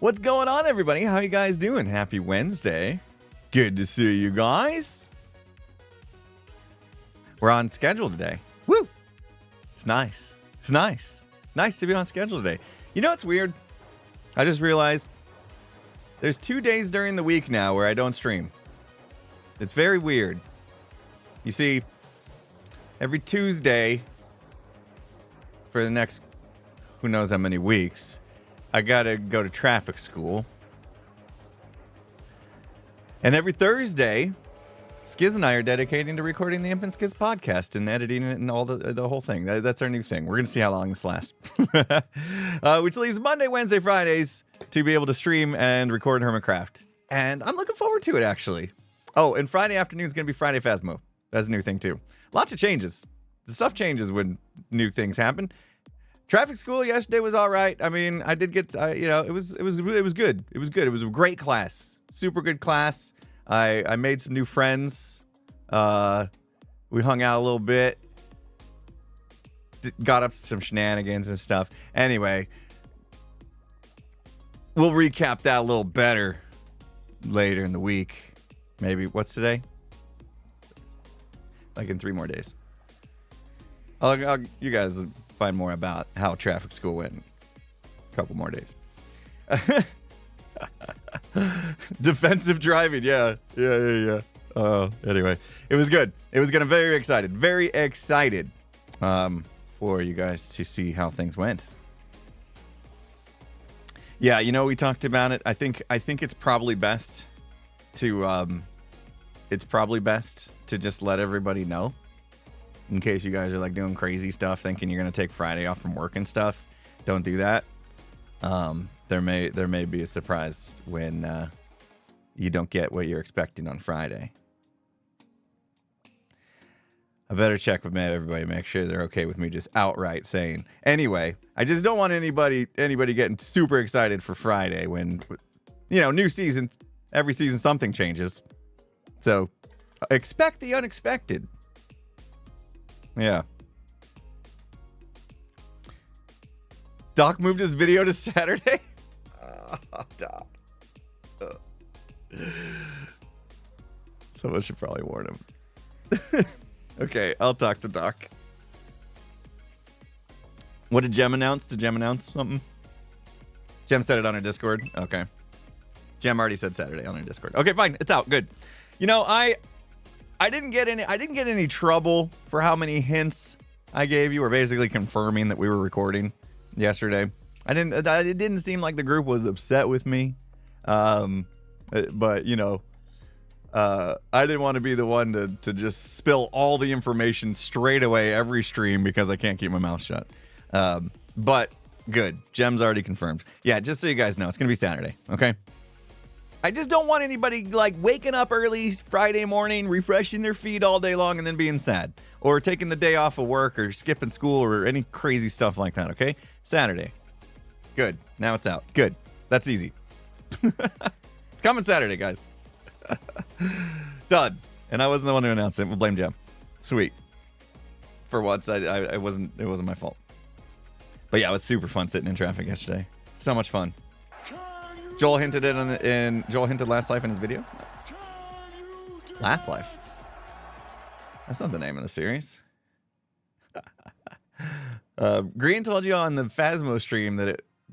What's going on, everybody? How you guys doing? Happy Wednesday. Good to see you guys. We're on schedule today. Woo! It's nice. It's nice. Nice to be on schedule today. You know what's weird? I just realized there's 2 days during the week now where I don't stream. It's very weird. You see, every Tuesday for the next who knows how many weeks, I gotta go to traffic school. And every Thursday, Skiz and I are dedicating to recording the Imp and Skiz podcast and editing it and all the whole thing. That's our new thing. We're gonna see how long this lasts. Which leaves Monday, Wednesday, Fridays to be able to stream and record Hermitcraft. And I'm looking forward to it, actually. Oh, and Friday afternoon is gonna be Friday Phasmo. That's a new thing too. Lots of changes. The stuff changes when new things happen. Traffic school yesterday was all right. I mean, I did get, it was good. It was good. It was a great class, super good class. I made some new friends. We hung out a little bit, got up to some shenanigans and stuff. Anyway, we'll recap that a little better later in the week. Maybe what's today? Like in 3 more days. You guys find more about how traffic school went in a couple more days. Defensive driving, yeah. Anyway, it was good. It was very excited for you guys to see how things went. Yeah, we talked about it. I think it's probably best to just let everybody know. In case you guys are like doing crazy stuff, thinking you're gonna take Friday off from work and stuff, don't do that. There may be a surprise when you don't get what you're expecting on Friday. I better check with everybody, make sure they're okay with me just outright saying. Anyway, I just don't want anybody getting super excited for Friday when, new season, every season something changes. So expect the unexpected. Yeah. Doc moved his video to Saturday? Oh, Doc. Someone should probably warn him. Okay, I'll talk to Doc. What did Jem announce? Did Jem announce something? Jem said it on her Discord? Okay. Jem already said Saturday on her Discord. Okay, fine. It's out. Good. I didn't get any trouble for how many hints I gave you. We're basically confirming that we were recording yesterday. It didn't seem like the group was upset with me. But I didn't want to be the one to just spill all the information straight away every stream because I can't keep my mouth shut. But good. Jem's already confirmed. Yeah, just so you guys know, it's going to be Saturday, okay? I just don't want anybody waking up early Friday morning, refreshing their feed all day long and then being sad, or taking the day off of work or skipping school or any crazy stuff like that. Okay. Saturday. Good. Now it's out. Good. That's easy. It's coming Saturday, guys. Done. And I wasn't the one who announced it. We'll blame Jem. Sweet. For once, it wasn't my fault. But yeah, it was super fun sitting in traffic yesterday. So much fun. Joel hinted Last Life in his video. Last Life. That's not the name of the series. Green told you on the Phasmo stream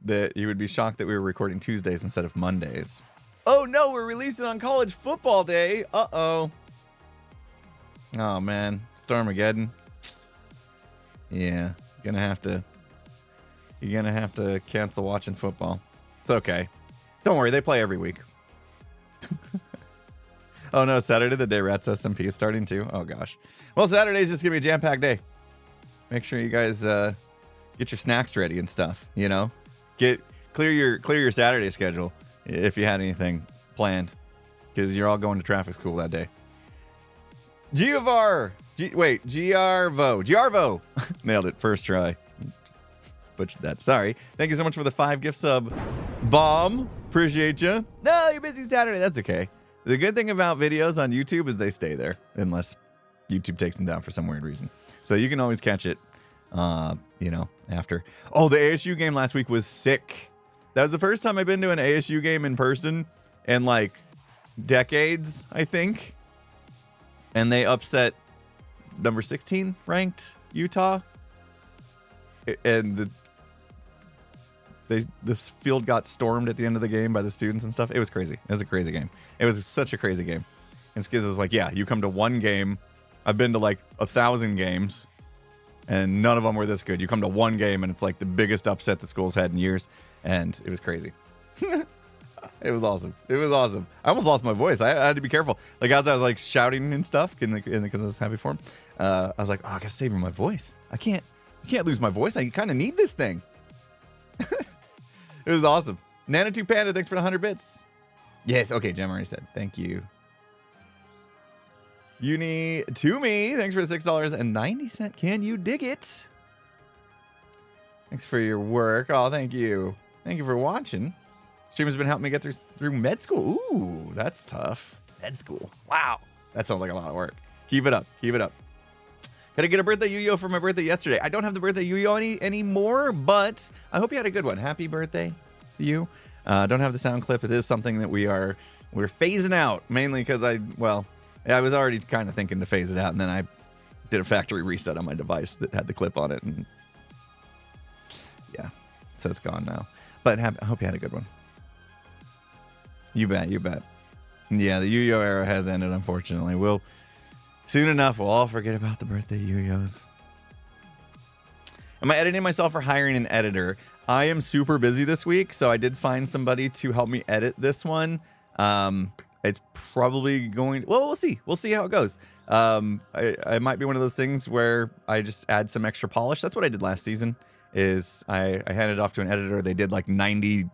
that you would be shocked that we were recording Tuesdays instead of Mondays. Oh no, we're releasing on College Football Day. Uh-oh. Oh man, Stormageddon. Yeah, you're gonna have to cancel watching football. It's okay. Don't worry, they play every week. Oh no, Saturday, the day Rats SMP is starting too. Oh gosh. Well, Saturday's just gonna be a jam-packed day. Make sure you guys get your snacks ready and stuff. Clear your Saturday schedule if you had anything planned, because you're all going to traffic school that day. Giarvo. Nailed it first try. Butchered that. Sorry. Thank you so much for the 5 gift sub. Bomb. Appreciate you. No, you're busy Saturday. That's okay. The good thing about videos on YouTube is they stay there unless YouTube takes them down for some weird reason. So you can always catch it, after. Oh, the ASU game last week was sick. That was the first time I've been to an ASU game in person in like decades, I think. And they upset number 16 ranked Utah. And this field got stormed at the end of the game by the students and stuff. It was crazy. It was a crazy game. It was such a crazy game. And Skiz is like, yeah, you come to one game. I've been to like 1,000 games, and none of them were this good. You come to one game, and it's like the biggest upset the school's had in years, and it was crazy. It was awesome. It was awesome. I almost lost my voice. I had to be careful. Like as I was like shouting and stuff, because I was happy for him. I was like, oh, I gotta save my voice. I can't lose my voice. I kind of need this thing. It was awesome. Nana2 Panda, thanks for the 100 bits. Yes, okay, Jem already said. Thank you. Uni to me, thanks for the $6.90. Can you dig it? Thanks for your work. Oh, thank you. Thank you for watching. Stream has been helping me get through med school. Ooh, that's tough. Med school. Wow. That sounds like a lot of work. Keep it up. Keep it up. Gotta get a birthday Yu-Gi-Oh for my birthday yesterday. I don't have the birthday Yu-Gi-Oh anymore, but I hope you had a good one. Happy birthday to you. Don't have the sound clip. It is something that we're phasing out, mainly because I was already kind of thinking to phase it out, and then I did a factory reset on my device that had the clip on it, and yeah, so it's gone now. But I hope you had a good one. You bet, you bet. Yeah, the Yu-Gi-Oh era has ended, unfortunately. Soon enough, we'll all forget about the birthday Yu-Gi-Ohs. Am I editing myself or hiring an editor? I am super busy this week, so I did find somebody to help me edit this one. It's probably going... Well, we'll see. We'll see how it goes. I might be one of those things where I just add some extra polish. That's what I did last season, is I handed it off to an editor. They did like 99%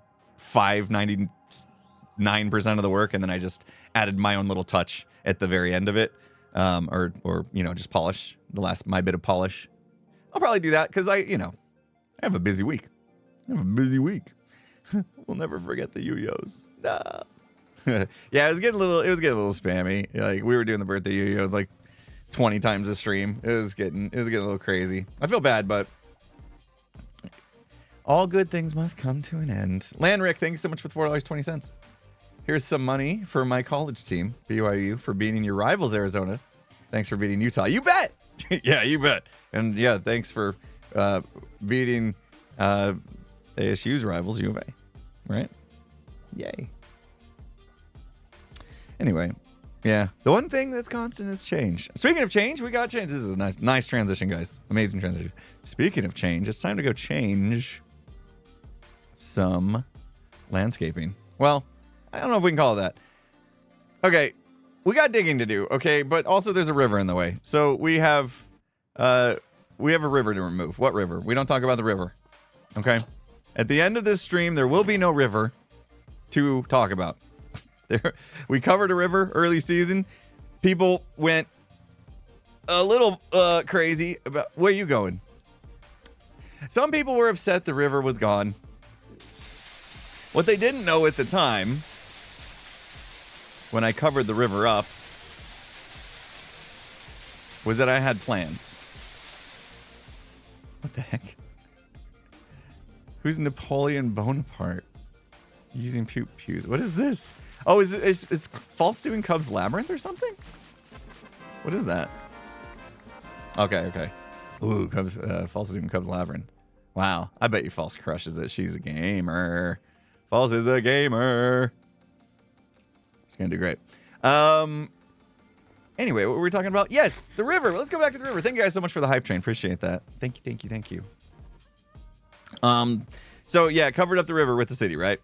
of the work, and then I just added my own little touch at the very end of it. Or just polish my bit of polish. I'll probably do that because I have a busy week. We'll never forget the Yu-Gi-Ohs. Nah. Yeah, it was getting a little spammy. Like we were doing the birthday Yu-Gi-Ohs like 20 times a stream. It was getting a little crazy. I feel bad, but all good things must come to an end. Lanrick, thanks so much for the $4.20. Here's some money for my college team, BYU, for beating your rivals, Arizona. Thanks for beating Utah. You bet! Yeah, you bet. And yeah, thanks for beating ASU's rivals, U of A. Right? Yay. Anyway, yeah. The one thing that's constant is change. Speaking of change, we got change. This is a nice transition, guys. Amazing transition. Speaking of change, it's time to go change some landscaping. Well, I don't know if we can call it that. Okay, we got digging to do, okay? But also there's a river in the way. So we have a river to remove. What river? We don't talk about the river, okay? At the end of this stream, there will be no river to talk about. We covered a river early season. People went a little crazy about, where are you going? Some people were upset the river was gone. What they didn't know at the time, when I covered the river up, was that I had plans. What the heck? Who's Napoleon Bonaparte? Using pews. What is this? Oh, is False doing Cubs Labyrinth or something? What is that? Okay. Ooh, False doing Cubs Labyrinth. Wow, I bet you False crushes it. She's a gamer. False is a gamer. She's gonna do great. Anyway, what were we talking about? Yes, the river. Let's go back to the river. Thank you guys so much for the hype train. Appreciate that. Thank you. So yeah, covered up the river with the city, right?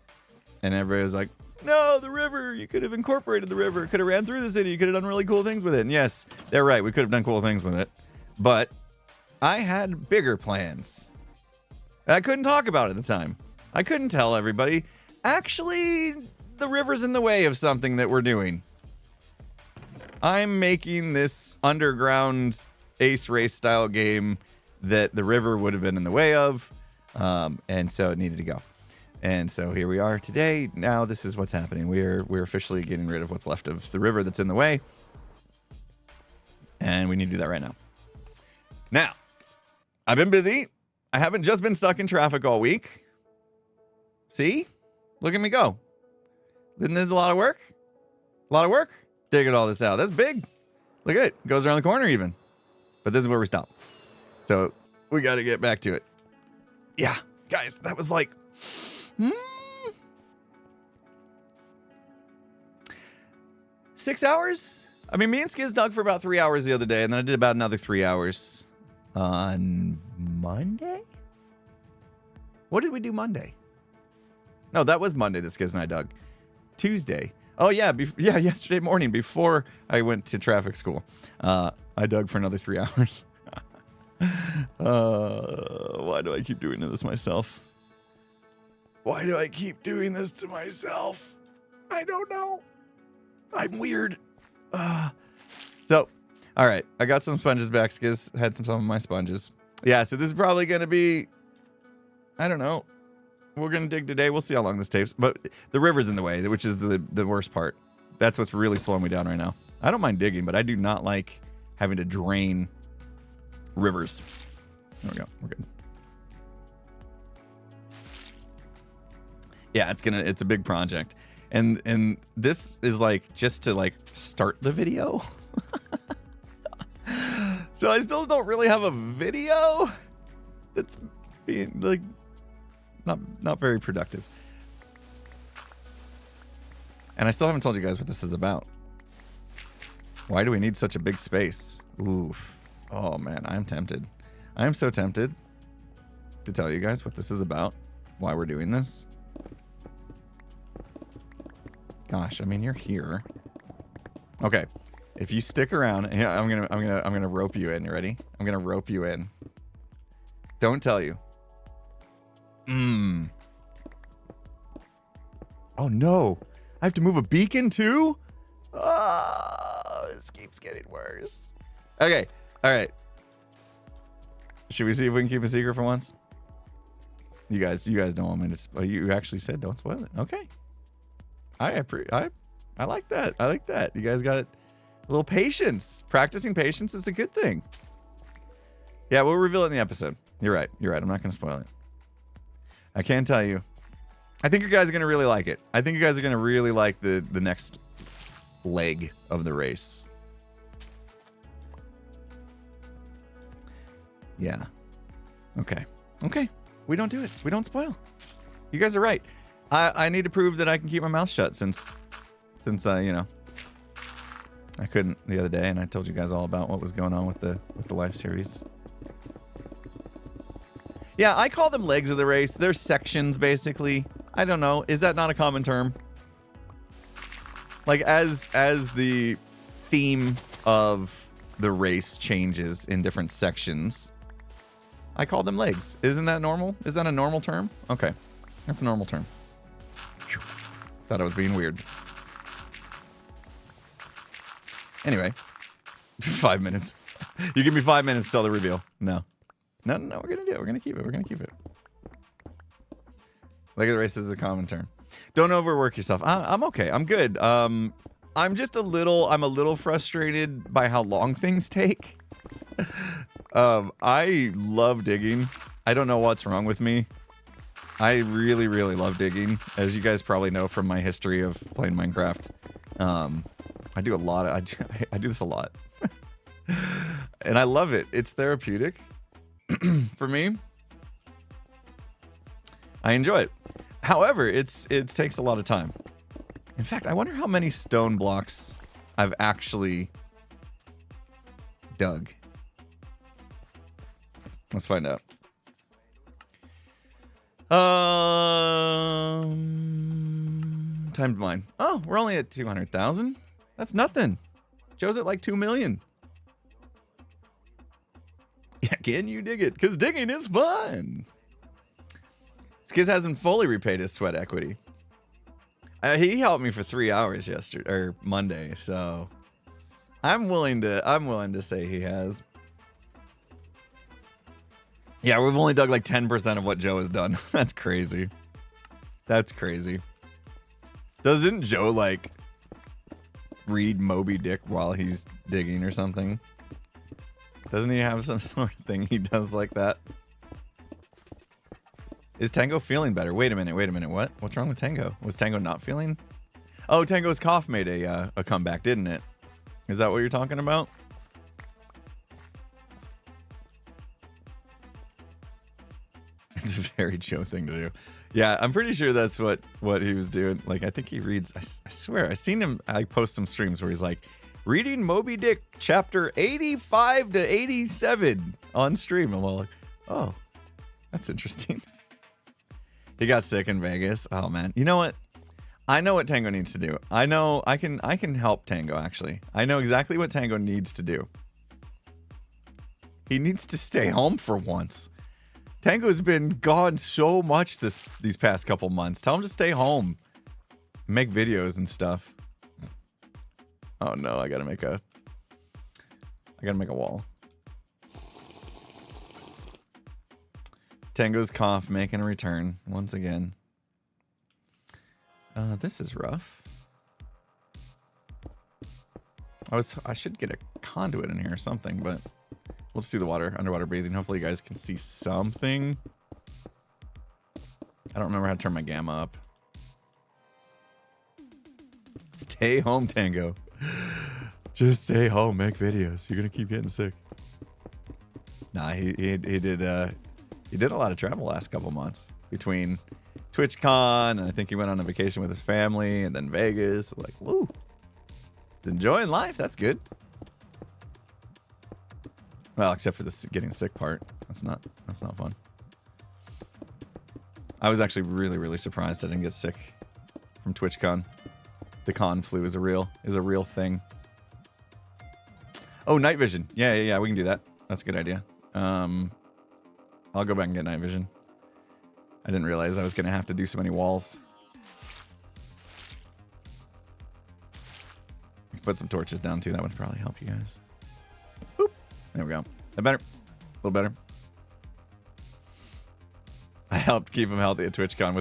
And everybody was like, no, the river. You could have incorporated the river. Could have ran through the city. You could have done really cool things with it. And yes, they're right. We could have done cool things with it. But I had bigger plans. I couldn't talk about it at the time. I couldn't tell everybody. Actually, the river's in the way of something that we're doing. I'm making this underground ace race style game that the river would have been in the way of. And so it needed to go. And so here we are today. Now this is what's happening. We're officially getting rid of what's left of the river that's in the way. And we need to do that right now. Now, I've been busy. I haven't just been stuck in traffic all week. See? Look at me go. Isn't this a lot of work? A lot of work? Digging all this out. That's big. Look at it. Goes around the corner even. But this is where we stop. So we got to get back to it. Yeah. Guys, that was like... 6 hours? I mean, me and Skiz dug for about 3 hours the other day, and then I did about another 3 hours on Monday? What did we do Monday? No, that was Monday that Skiz and I dug. Tuesday. Oh, yeah. Yesterday morning before I went to traffic school. I dug for another 3 hours. Why do I keep doing this myself? Why do I keep doing this to myself? I don't know. I'm weird. So, all right. I got some sponges back. Skiz had some of my sponges. Yeah, so this is probably going to be... I don't know. We're going to dig today. We'll see how long this takes. But the river's in the way, which is the worst part. That's what's really slowing me down right now. I don't mind digging, but I do not like having to drain rivers. There we go. We're good. Yeah, it's a big project. And this is like just to like start the video. So I still don't really have a video that's being like not very productive. And I still haven't told you guys what this is about. Why do we need such a big space? Oof. Oh man, I'm tempted. I am so tempted to tell you guys what this is about, why we're doing this. Gosh, I mean, you're here. Okay, if you stick around, yeah, I'm gonna rope you in. You ready? I'm gonna rope you in. Don't tell you. Oh no, I have to move a beacon too. Oh, this keeps getting worse. Okay, all right. Should we see if we can keep a secret for once? You guys don't want me to. You actually said don't spoil it. Okay. I like that. I like that. You guys got a little patience. Practicing patience is a good thing. Yeah, we'll reveal it in the episode. You're right. I'm not going to spoil it. I can tell you. I think you guys are going to really like it. I think you guys are going to really like the next leg of the race. Yeah. Okay. We don't do it. We don't spoil. You guys are right. I need to prove that I can keep my mouth shut since you know, I couldn't the other day, and I told you guys all about what was going on with the live series. Yeah, I call them legs of the race. They're sections, basically. I don't know. Is that not a common term? Like as the theme of the race changes in different sections, I call them legs. Isn't that normal? Is that a normal term? Okay, that's a normal term. Thought I was being weird. Anyway, 5 minutes. You give me 5 minutes to tell the reveal. No, we're gonna do it. We're gonna keep it. Leg of the race is a common term. Don't overwork yourself. I'm okay. I'm good. I'm just a little frustrated by how long things take. I love digging. I don't know what's wrong with me. I really, really love digging, as you guys probably know from my history of playing Minecraft. I do this a lot, and I love it. It's therapeutic for me. I enjoy it. However, it takes a lot of time. In fact, I wonder how many stone blocks I've actually dug. Let's find out. Timed mine. Oh, we're only at 200,000. That's nothing. Joe's at like 2 million. Yeah, can you dig it? Because digging is fun. Skiz hasn't fully repaid his sweat equity. He helped me for 3 hours yesterday or Monday, so I'm willing to say he has. Yeah, we've only dug like 10% of what Joe has done. That's crazy. That's crazy. Doesn't Joe like read Moby Dick while he's digging or something? Doesn't he have some sort of thing he does like that? Is Tango feeling better? Wait a minute. What? What's wrong with Tango? Was Tango not feeling? Oh, Tango's cough made a comeback, didn't it? Is that what you're talking about? It's a very Joe thing to do. Yeah, I'm pretty sure that's what he was doing. Like, I think he reads. I swear, I seen him. I post some streams where he's like reading Moby Dick chapter 85 to 87 on stream. I'm all like, oh, that's interesting. He got sick in Vegas. Oh man, you know what? I know what Tango needs to do. I know I can help Tango actually. I know exactly what Tango needs to do. He needs to stay home for once. Tango's been gone so much these past couple months. Tell him to stay home. Make videos and stuff. Oh no, I gotta make a wall. Tango's cough making a return once again. This is rough. I should get a conduit in here or something, but we'll just do the underwater breathing. Hopefully you guys can see something. I don't remember how to turn my gamma up. Stay home, Tango. Just stay home, make videos. You're gonna keep getting sick. Nah, he did a lot of travel last couple months between TwitchCon, and I think he went on a vacation with his family, and then Vegas. Like, woo, enjoying life. That's good. Well, except for the getting sick part. That's not fun. I was actually really surprised I didn't get sick from TwitchCon. The con flu is a real thing. Oh, night vision. Yeah, we can do that. That's a good idea. I'll go back and get night vision. I didn't realize I was gonna have to do so many walls. I could put some torches down too. That would probably help you guys. Boop. There we go. That better. A little better. I helped keep him healthy at TwitchCon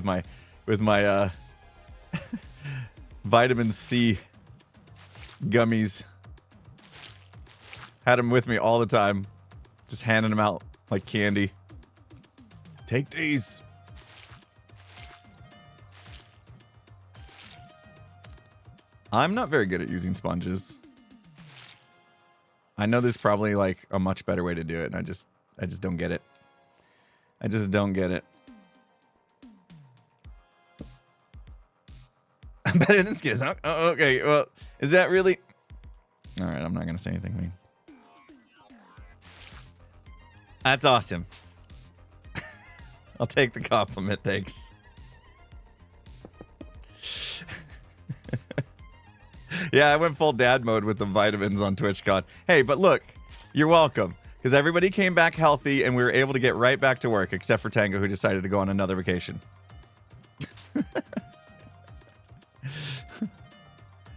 with my vitamin C gummies. Had them with me all the time, just handing them out like candy. Take these. I'm not very good at using sponges. I know there's probably like a much better way to do it, and I just don't get it. I just don't get it. I'm better than Skiz. Oh, okay, well, is that really? All right, I'm not gonna say anything mean. That's awesome. I'll take the compliment, thanks. Yeah, I went full dad mode with the vitamins on TwitchCon. Hey, but look, you're welcome. Because everybody came back healthy and we were able to get right back to work, except for Tango, who decided to go on another vacation.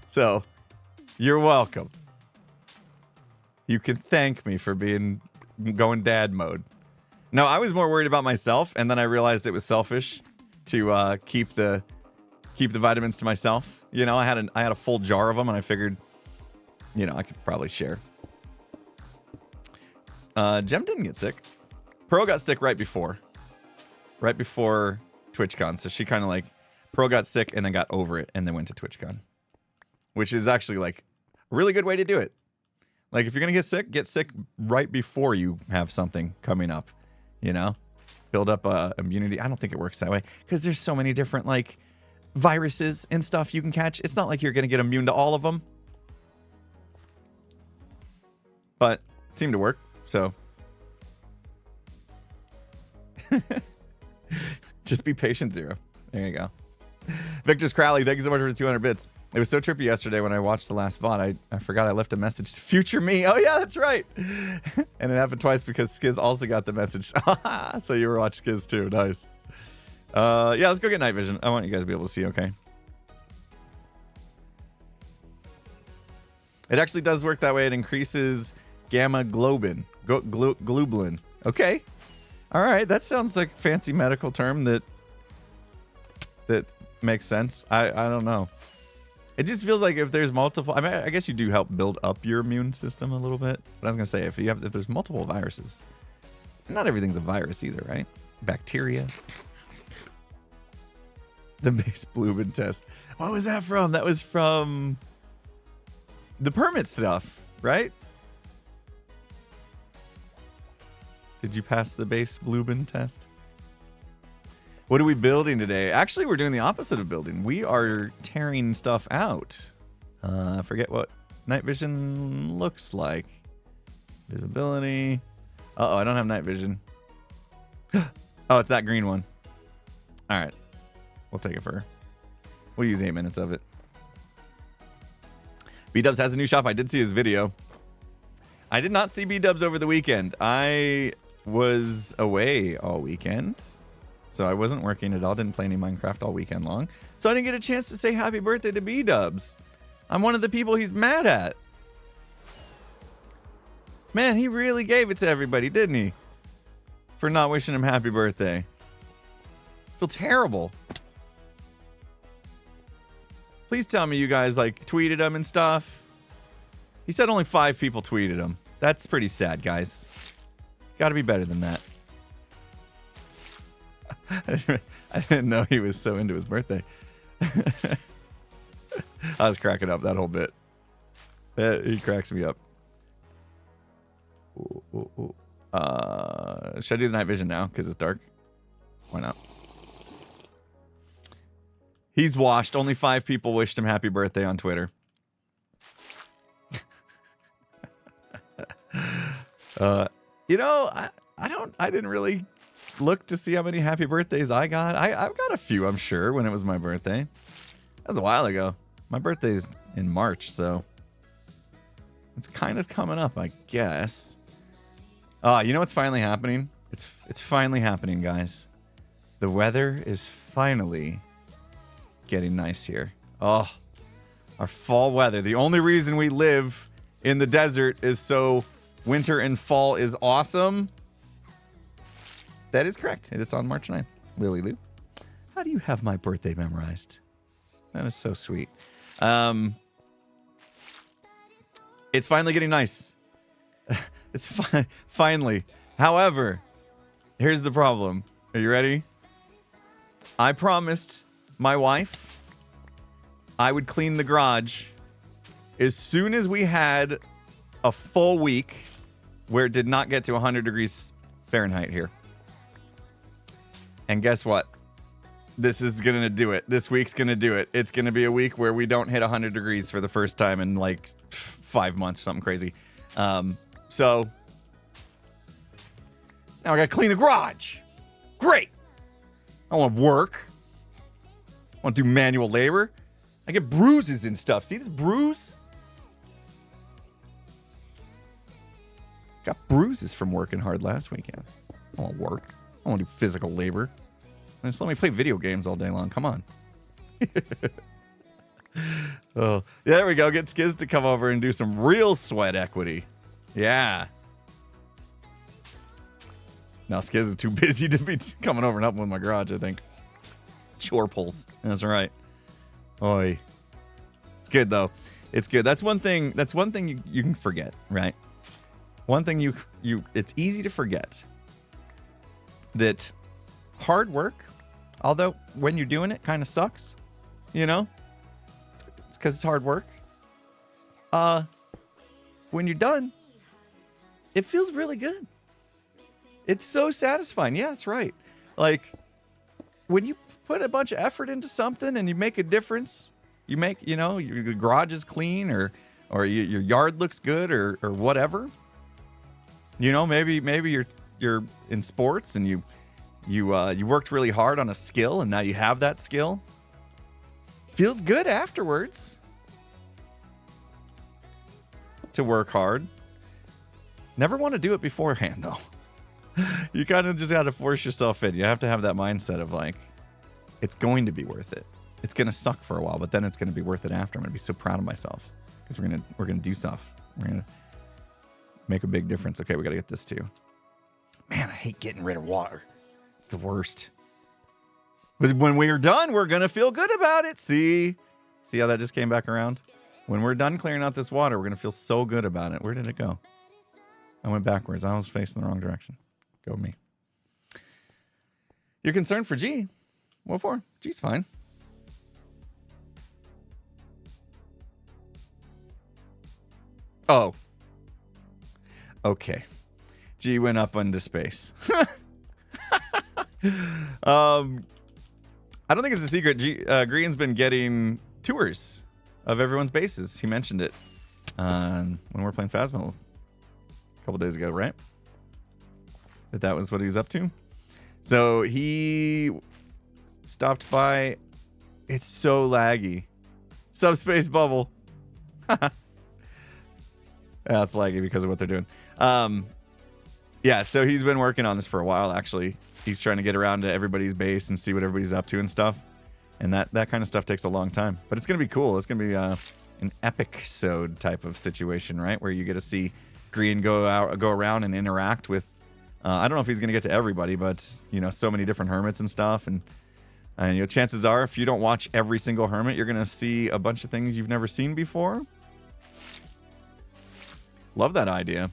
So, you're welcome. You can thank me for going dad mode. No, I was more worried about myself, and then I realized it was selfish to keep the vitamins to myself. You know, I had a full jar of them, and I figured, you know, I could probably share. Jem didn't get sick. Pearl got sick right before TwitchCon. So she kind of like, Pearl got sick and then got over it and then went to TwitchCon, which is actually like a really good way to do it. Like if you're gonna get sick right before you have something coming up, you know, build up immunity. I don't think it works that way because there's so many different like viruses and stuff you can catch. It's not like you're gonna get immune to all of them, but it seemed to work. So just be patient, Zero. There you go. Victor's Crowley, thank you so much for the 200 bits. It was so trippy yesterday when I watched the last VOD. I forgot I left a message to future me. Oh yeah, that's right. And it happened twice because Skiz also got the message. So you were watching Skiz too. Nice. Yeah, let's go get night vision. I want you guys to be able to see okay. It actually does work that way. It increases gamma globin. Globulin. Okay. All right. That sounds like a fancy medical term that makes sense. I don't know. It just feels like if there's multiple, I mean, I guess you do help build up your immune system a little bit. But I was gonna say if there's multiple viruses, not everything's a virus either, right? Bacteria, The base Bluebin test. What was that from? That was from the permit stuff, right? Did you pass the base Bluebin test? What are we building today? Actually, we're doing the opposite of building. We are tearing stuff out. I forget what night vision looks like. Visibility. Uh-oh, I don't have night vision. Oh, it's that green one. All right. We'll take it for her. We'll use 8 minutes of it. B-Dubs has a new shop. I did see his video. I did not see B-Dubs over the weekend. I was away all weekend. So I wasn't working at all. Didn't play any Minecraft all weekend long. So I didn't get a chance to say happy birthday to B-Dubs. I'm one of the people he's mad at. Man, he really gave it to everybody, didn't he? For not wishing him happy birthday. I feel terrible. Please tell me you guys like tweeted him and stuff. He said only 5 people tweeted him. That's pretty sad, guys. Gotta be better than that. I didn't know he was so into his birthday. I was cracking up that whole bit. He cracks me up. Ooh, ooh, ooh. Should I do the night vision now? Because it's dark. Why not? He's washed. Only 5 people wished him happy birthday on Twitter. You know, I didn't really look to see how many happy birthdays I got. I've got a few, I'm sure, when it was my birthday. That was a while ago. My birthday's in March, so it's kind of coming up, I guess. You know what's finally happening? It's finally happening, guys. The weather is finally getting nice here. Oh, our fall weather. The only reason we live in the desert is so winter and fall is awesome. That is correct. It is on March 9th. Lily Lou, how do you have my birthday memorized? That is so sweet. It's finally getting nice. It's finally. However, here's the problem. Are you ready? I promised my wife I would clean the garage as soon as we had a full week where it did not get to 100 degrees Fahrenheit here. And guess what? This is going to do it. This week's going to do it. It's going to be a week where we don't hit 100 degrees for the first time in like 5 months, something crazy. So now I got to clean the garage. Great. I want to work. I want to do manual labor. I get bruises and stuff. See this bruise? Got bruises from working hard last weekend. I want to work. I want to do physical labor. Just let me play video games all day long. Come on. Oh, yeah, there we go. Get Skiz to come over and do some real sweat equity. Yeah. Now Skiz is too busy to be coming over and helping with my garage, I think. Chore pulls. That's right. Oi. It's good though. It's good. That's one thing you can forget, right? One thing you it's easy to forget that hard work, although when you're doing it kind of sucks, you know? It's because it's hard work. When you're done, it feels really good. It's so satisfying. Yeah, that's right. Like when you put a bunch of effort into something and you make a difference, you make, you know, your garage is clean or your yard looks good or whatever. You know, maybe you're in sports and you worked really hard on a skill and now you have that skill. Feels good afterwards to work hard. Never want to do it beforehand though. You kind of just got to force yourself in. You have to have that mindset of like, it's going to be worth it. It's going to suck for a while, but then it's going to be worth it after. I'm going to be so proud of myself because we're going to do stuff. We're going to make a big difference. Okay, we got to get this too. Man, I hate getting rid of water. It's the worst. But when we're done, we're going to feel good about it. See how that just came back around? When we're done clearing out this water, we're going to feel so good about it. Where did it go? I went backwards. I was facing the wrong direction. Go me. You're concerned for G. What for? G's fine. Oh. Okay. G went up into space. I don't think it's a secret. Green's been getting tours of everyone's bases. He mentioned it when we were playing Phasma a couple days ago, right? That was what he was up to. So he stopped by. It's so laggy. Subspace bubble. Yeah, it's laggy because of what they're doing. Yeah, so he's been working on this for a while, actually. He's trying to get around to everybody's base and see what everybody's up to and stuff. And that kind of stuff takes a long time. But it's going to be cool. It's going to be an epic-sode type of situation, right? Where you get to see Green go around and interact with... I don't know if he's going to get to everybody, but, you know, so many different Hermits and stuff. And you know, chances are, if you don't watch every single Hermit, you're going to see a bunch of things you've never seen before. Love that idea.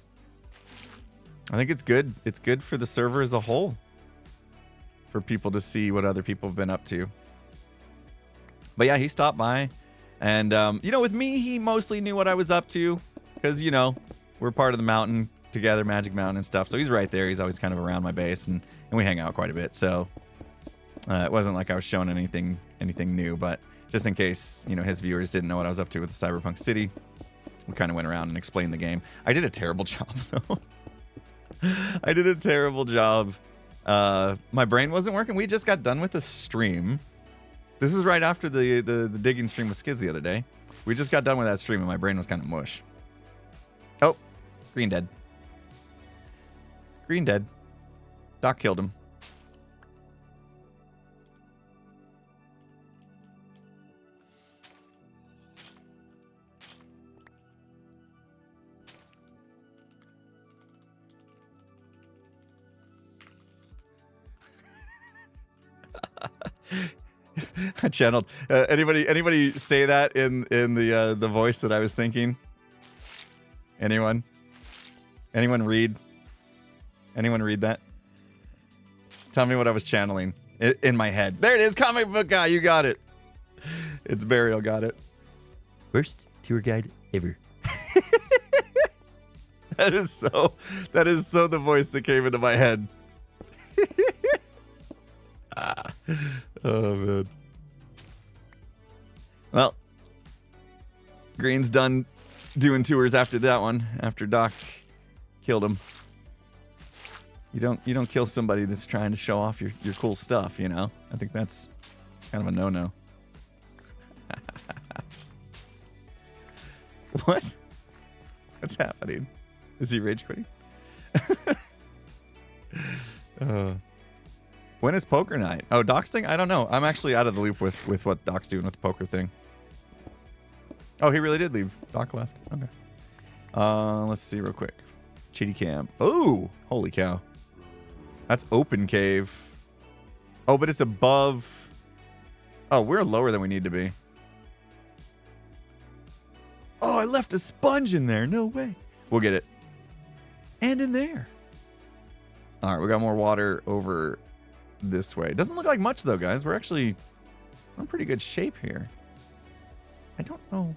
I think it's good. It's good for the server as a whole. For people to see what other people have been up to. But yeah, he stopped by. And, you know, with me, he mostly knew what I was up to. Because, you know, we're part of the mountain together, Magic Mountain and stuff. So he's right there. He's always kind of around my base. And we hang out quite a bit. So it wasn't like I was showing anything new. But just in case, you know, his viewers didn't know what I was up to with the Cyberpunk City, we kind of went around and explained the game. I did a terrible job, though. I did a terrible job. My brain wasn't working. We just got done with the stream. This is right after the digging stream with Skiz the other day. We just got done with that stream and my brain was kind of mush. Oh, Green dead. Green dead. Doc killed him. I channeled. Anybody say that in the voice that I was thinking? Anyone? Anyone read? Anyone read that? Tell me what I was channeling in my head. There it is, comic book guy. You got it. It's Burial. Got it. Worst tour guide ever. That is so the voice that came into my head. Oh man. Well, Green's done doing tours after that one. After Doc killed him. You don't kill somebody that's trying to show off your cool stuff, you know? I think that's kind of a no-no. What? What's happening? Is he rage quitting? When is poker night? Oh, Doc's thing? I don't know. I'm actually out of the loop with what Doc's doing with the poker thing. Oh, he really did leave. Doc left. Okay. Let's see real quick. Chitty cam. Oh, holy cow. That's open cave. Oh, but it's above. Oh, we're lower than we need to be. Oh, I left a sponge in there. No way. We'll get it. And in there. All right, we got more water over this way. Doesn't look like much, though, guys. We're actually in pretty good shape here. I don't know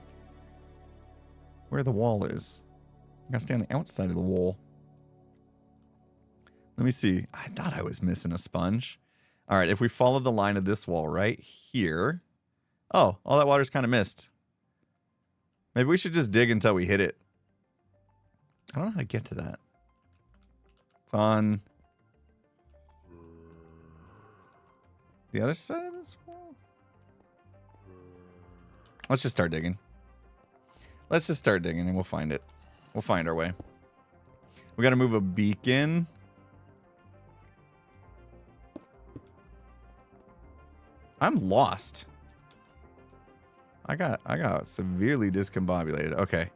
where the wall is. I gotta stay on the outside of the wall. Let me see. I thought I was missing a sponge. All right, if we follow the line of this wall right here. Oh, all that water's kind of missed. Maybe we should just dig until we hit it. I don't know how to get to that. It's on the other side of this wall. Let's just start digging. Let's just start digging and we'll find it. We'll find our way. We got to move a beacon. I'm lost. I got severely discombobulated. Okay.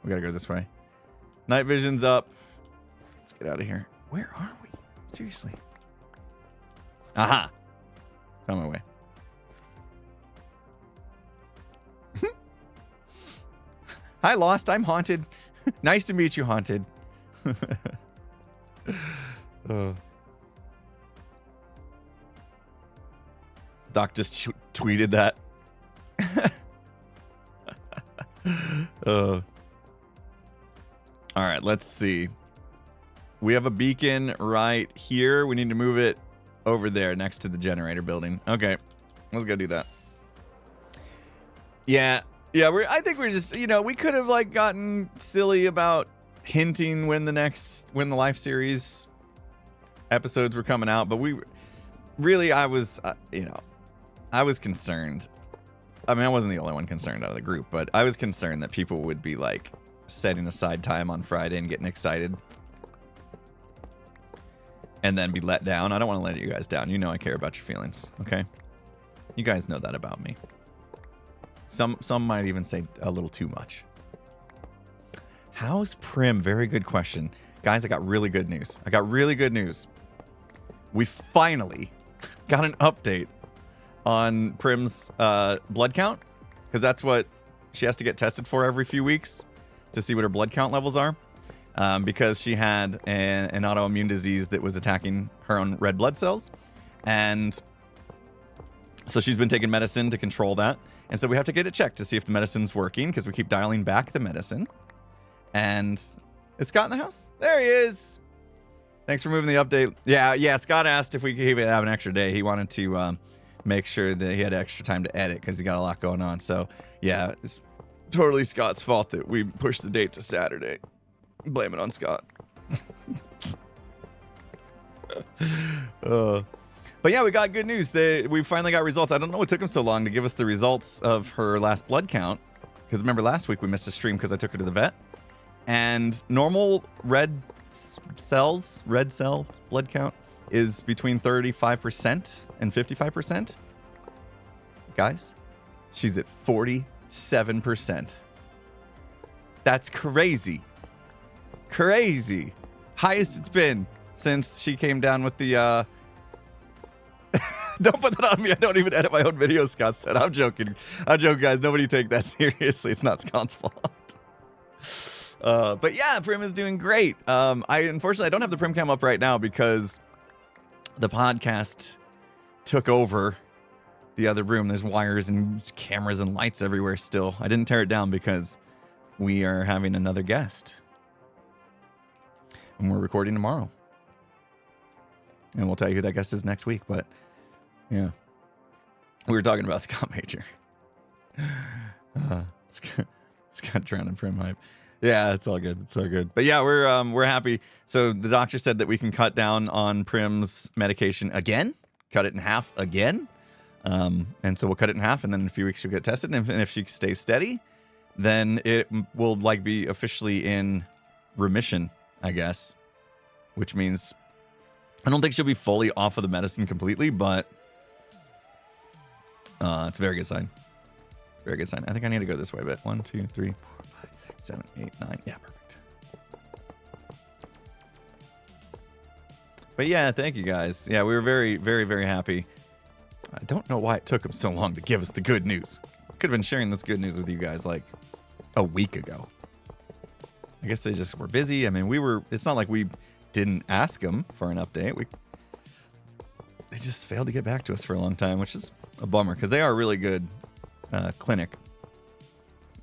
We got to go this way. Night vision's up. Let's get out of here. Where are we? Seriously. Aha. Found my way. Hi, Lost. I'm Haunted. Nice to meet you, Haunted. Doc just tweeted that. right, let's see. We have a beacon right here. We need to move it over there next to the generator building. Okay, let's go do that. Yeah, I think we're just, we could have like gotten silly about hinting when the Life series episodes were coming out, but I was concerned. I mean, I wasn't the only one concerned out of the group, but I was concerned that people would be like setting aside time on Friday and getting excited and then be let down. I don't want to let you guys down. You know I care about your feelings, okay? You guys know that about me. Some might even say a little too much. How's Prim? Very good question. Guys, I got really good news. We finally got an update on Prim's blood count, because that's what she has to get tested for every few weeks to see what her blood count levels are, because she had an autoimmune disease that was attacking her own red blood cells. And so she's been taking medicine to control that. And so we have to get it checked to see if the medicine's working, because we keep dialing back the medicine. And is Scott in the house? There he is. Thanks for moving the update. Yeah, Scott asked if we could have an extra day. He wanted to make sure that he had extra time to edit because he got a lot going on. So, yeah, it's totally Scott's fault that we pushed the date to Saturday. Blame it on Scott. But yeah, we got good news. We finally got results. I don't know what took them so long to give us the results of her last blood count. Because remember last week we missed a stream because I took her to the vet. And normal red cell blood count is between 35% and 55%. Guys, she's at 47%. That's crazy. Crazy. Highest it's been since she came down with the Don't put that on me. I don't even edit my own videos, Scott said. I'm joking, guys. Nobody take that seriously. It's not Scott's fault. But yeah, Prim is doing great. Unfortunately, I don't have the Prim cam up right now because the podcast took over the other room. There's wires and cameras and lights everywhere still. I didn't tear it down because we are having another guest. And we're recording tomorrow. And we'll tell you who that guest is next week. But yeah, we were talking about Scott Major. Scott drowning Prim hype. Yeah, it's all good. It's all good. But yeah, we're happy. So the doctor said that we can cut down on Prim's medication again, cut it in half again. And so we'll cut it in half, and then in a few weeks she'll get tested. And if she stays steady, then it will like be officially in remission, I guess. Which means I don't think she'll be fully off of the medicine completely, but it's a very good sign. Very good sign. I think I need to go this way a bit. 1, 2, 3, 4, 5, 6, 7, 8, 9. Yeah, perfect. But yeah, thank you guys. Yeah, we were very, very, very happy. I don't know why it took them so long to give us the good news. Could have been sharing this good news with you guys like a week ago. I guess they just were busy. I mean, it's not like we didn't ask them for an update. They just failed to get back to us for a long time, which is a bummer because they are a really good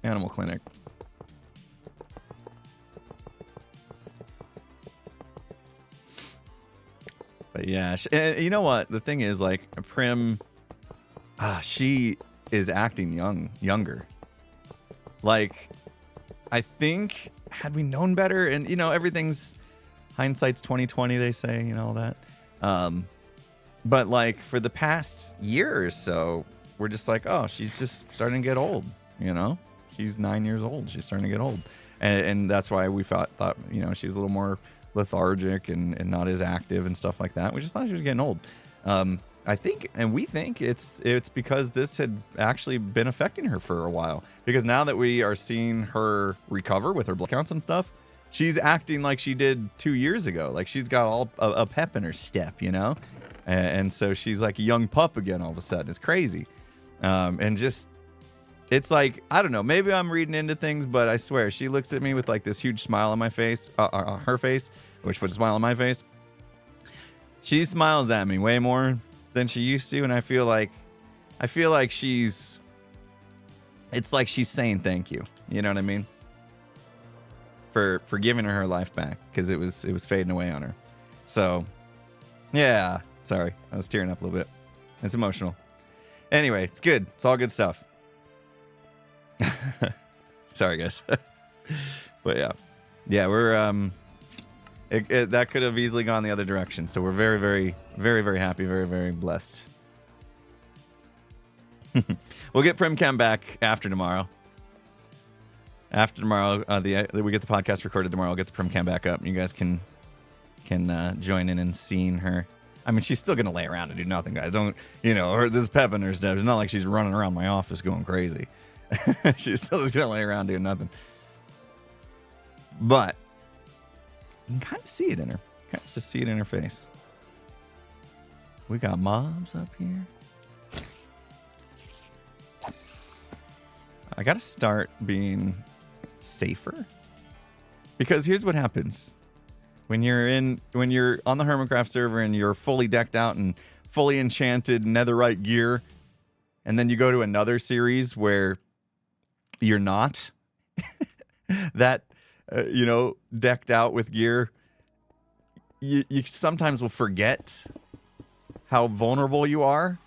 animal clinic. But yeah, you know what? The thing is, like, Prim, she is acting younger. Like, I think, had we known better, and, everything's, hindsight's 20/20, they say, all that. But, like, for the past year or so, we're just like, oh, she's just starting to get old, She's 9 years old. She's starting to get old. And that's why we thought, she's a little more lethargic and not as active and stuff like that. We just thought she was getting old. I think, and we think it's because this had actually been affecting her for a while. Because now that we are seeing her recover with her blood counts and stuff, she's acting like she did 2 years ago. Like she's got all a pep in her step, And so she's like a young pup again all of a sudden. It's crazy. And just, it's like, I don't know, maybe I'm reading into things, but I swear, she looks at me with like this huge smile on my face, her face, which puts a smile on my face. She smiles at me way more than she used to, and I feel like it's like she's saying thank you. You know what I mean? for giving her life back, because it was fading away on her. So, yeah. Sorry, I was tearing up a little bit. It's emotional. Anyway, it's good. It's all good stuff. Sorry, guys. But yeah, we're that could have easily gone the other direction. So we're very, very, very, very happy, very, very blessed. We'll get Primcam back after tomorrow. After tomorrow, we get the podcast recorded tomorrow. I'll get the Primcam back up. You guys can join in and seeing her. I mean, she's still gonna lay around and do nothing, guys. Don't this pep in her step. It's not like she's running around my office going crazy. She's still just gonna lay around doing nothing. But you can kind of see it in her. Kind of just see it in her face. We got mobs up here. I gotta start being safer, because here's what happens when you're on the Hermitcraft server and you're fully decked out and fully enchanted netherite gear, and then you go to another series where you're not that decked out with gear. You sometimes will forget how vulnerable you are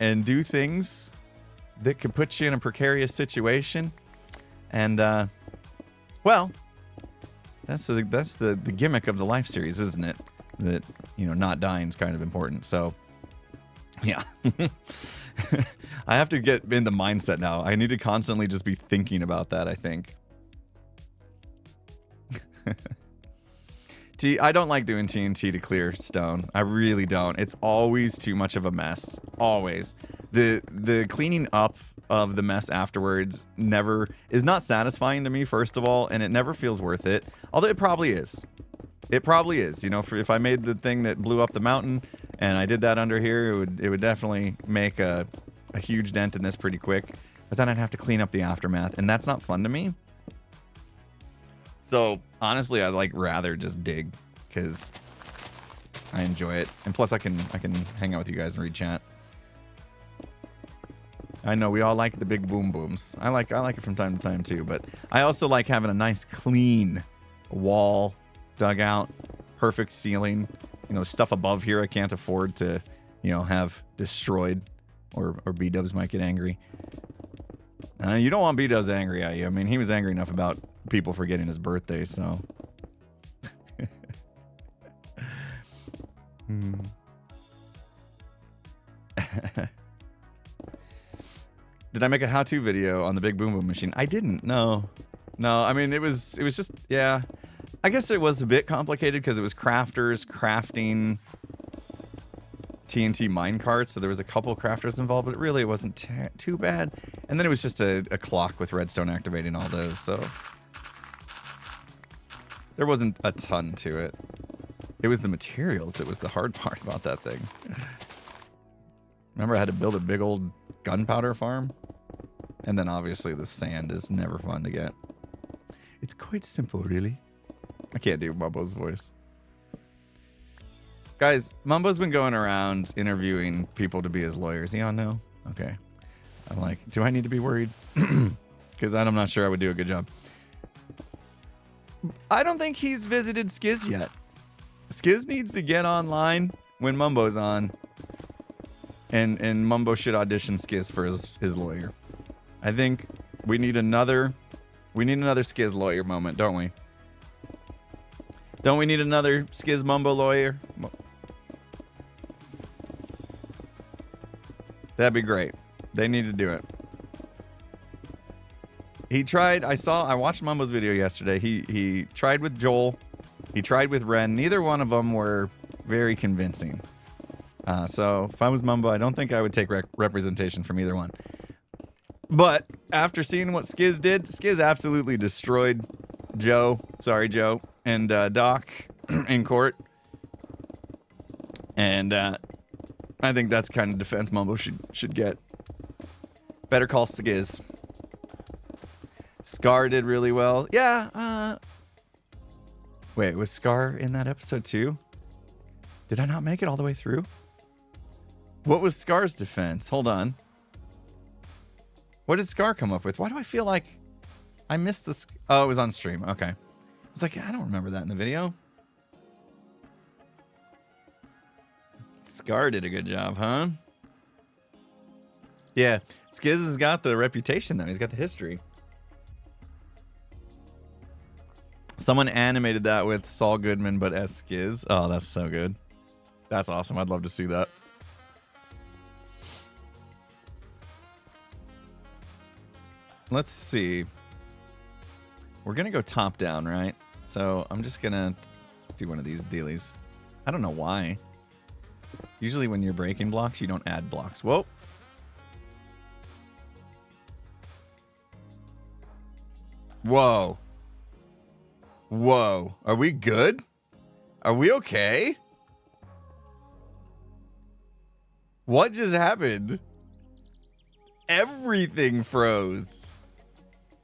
and do things that could put you in a precarious situation. And well, that's the gimmick of the life series, isn't it? That not dying is kind of important. So yeah. I have to get in the mindset now. I need to constantly just be thinking about that, I think. I don't like doing TNT to clear stone. I really don't. It's always too much of a mess. Always. The cleaning up of the mess afterwards is not satisfying to me, first of all, and it never feels worth it. Although it probably is. It probably is. If I made the thing that blew up the mountain and I did that under here, it would definitely make a huge dent in this pretty quick. But then I'd have to clean up the aftermath, and that's not fun to me. So honestly, I'd rather just dig, because I enjoy it, and plus I can hang out with you guys and read chat. I know we all like the big boom booms. I like it from time to time too, but I also like having a nice clean wall, dugout, perfect ceiling. Stuff above here I can't afford to have destroyed, or B-dubs might get angry. You don't want B-dubs angry at you. I mean, he was angry enough about people forgetting his birthday, so. Did I make a how-to video on the big boom boom machine? I didn't. No. I mean, it was just, yeah. I guess it was a bit complicated because it was crafters crafting TNT minecarts, so there was a couple crafters involved, but it wasn't too bad. And then it was just a clock with redstone activating all those, so there wasn't a ton to it. It was the materials that was the hard part about that thing. Remember, I had to build a big old gunpowder farm? And then obviously the sand is never fun to get. It's quite simple, really. I can't do Mumbo's voice. Guys, Mumbo's been going around interviewing people to be his lawyers. He on now? Okay. I'm like, do I need to be worried? Because I'm not sure I would do a good job. I don't think he's visited Skiz yet. Skiz needs to get online when Mumbo's on. And Mumbo should audition Skiz for his lawyer. I think we need another Skiz lawyer moment, don't we? Don't we need another Skiz Mumbo lawyer? That'd be great. They need to do it. He tried, I watched Mumbo's video yesterday. He tried with Joel. He tried with Ren. Neither one of them were very convincing. So if I was Mumbo, I don't think I would take representation from either one. But after seeing what Skiz did, Skiz absolutely destroyed Joe and Doc in court. And I think that's kind of defense Mumbo should get. Better call Skiz. Scar did really well. Yeah. Wait, was Scar in that episode too? Did I not make it all the way through? What was Scar's defense? Hold on. What did Scar come up with? Why do I feel like I missed this? Oh, it was on stream. Okay. It's like, I don't remember that in the video. Scar did a good job, huh? Yeah, Skiz has got the reputation, though. He's got the history. Someone animated that with Saul Goodman, but as Skiz. Oh, that's so good. That's awesome. I'd love to see that. Let's see. We're going to go top down, right? So I'm just going to do one of these dealies. I don't know why. Usually when you're breaking blocks, you don't add blocks. Whoa. Whoa. Whoa. Are we good? Are we okay? What just happened? Everything froze.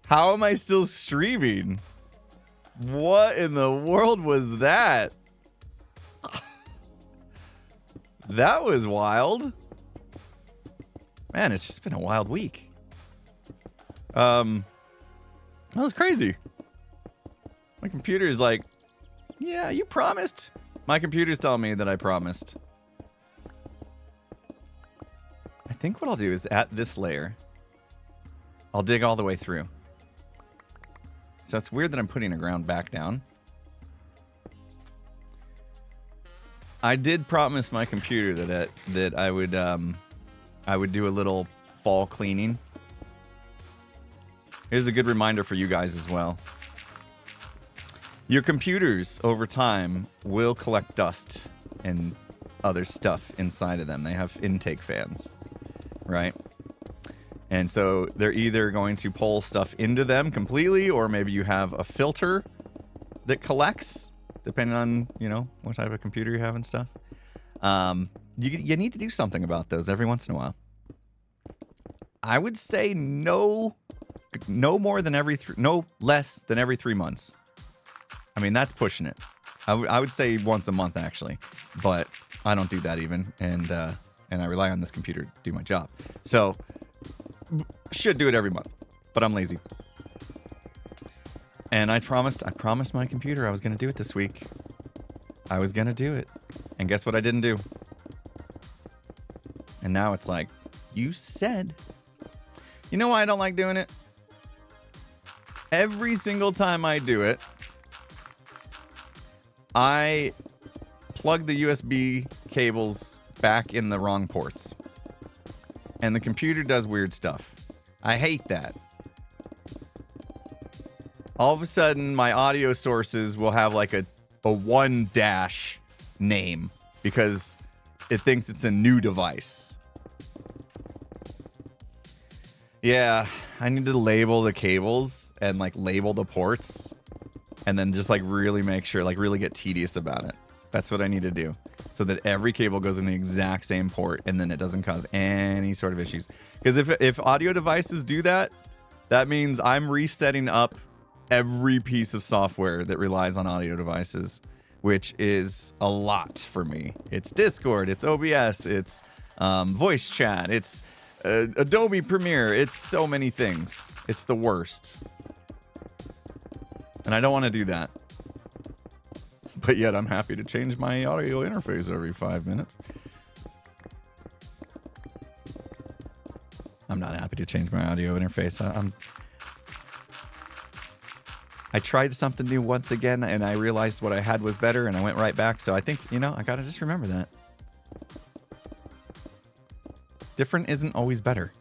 How am I still streaming? What in the world was that? That was wild. Man, it's just been a wild week. That was crazy. My computer is like, yeah, you promised. My computer's telling me that I promised. I think what I'll do is at this layer, I'll dig all the way through. So it's weird that I'm putting a ground back down. I did promise my computer that I would do a little fall cleaning. Here's a good reminder for you guys as well. Your computers over time will collect dust and other stuff inside of them. They have intake fans, right? And so they're either going to pull stuff into them completely, or maybe you have a filter that collects, depending on, you know, what type of computer you have and stuff. You need to do something about those every once in a while. I would say no more than no less than every 3 months. I mean, that's pushing it. I would say once a month, actually, but I don't do that even, and I rely on this computer to do my job. So should do it every month, but I'm lazy. And I promised my computer I was going to do it this week. I was going to do it. And guess what I didn't do? And now it's like, you said. You know why I don't like doing it? Every single time I do it, I plug the USB cables back in the wrong ports. And the computer does weird stuff. I hate that. All of a sudden, my audio sources will have like a 1- name because it thinks it's a new device. Yeah, I need to label the cables and like label the ports and then just like really make sure, like really get tedious about it. That's what I need to do so that every cable goes in the exact same port and then it doesn't cause any sort of issues. Because if audio devices do that, that means I'm resetting up every piece of software that relies on audio devices, which is a lot for me. It's Discord, it's OBS, it's voice chat, it's Adobe Premiere, it's so many things. It's the worst. And I don't want to do that. But yet I'm happy to change my audio interface every 5 minutes. I'm not happy to change my audio interface. I tried something new once again, and I realized what I had was better, and I went right back. So I think, you know, I gotta just remember that. Different isn't always better.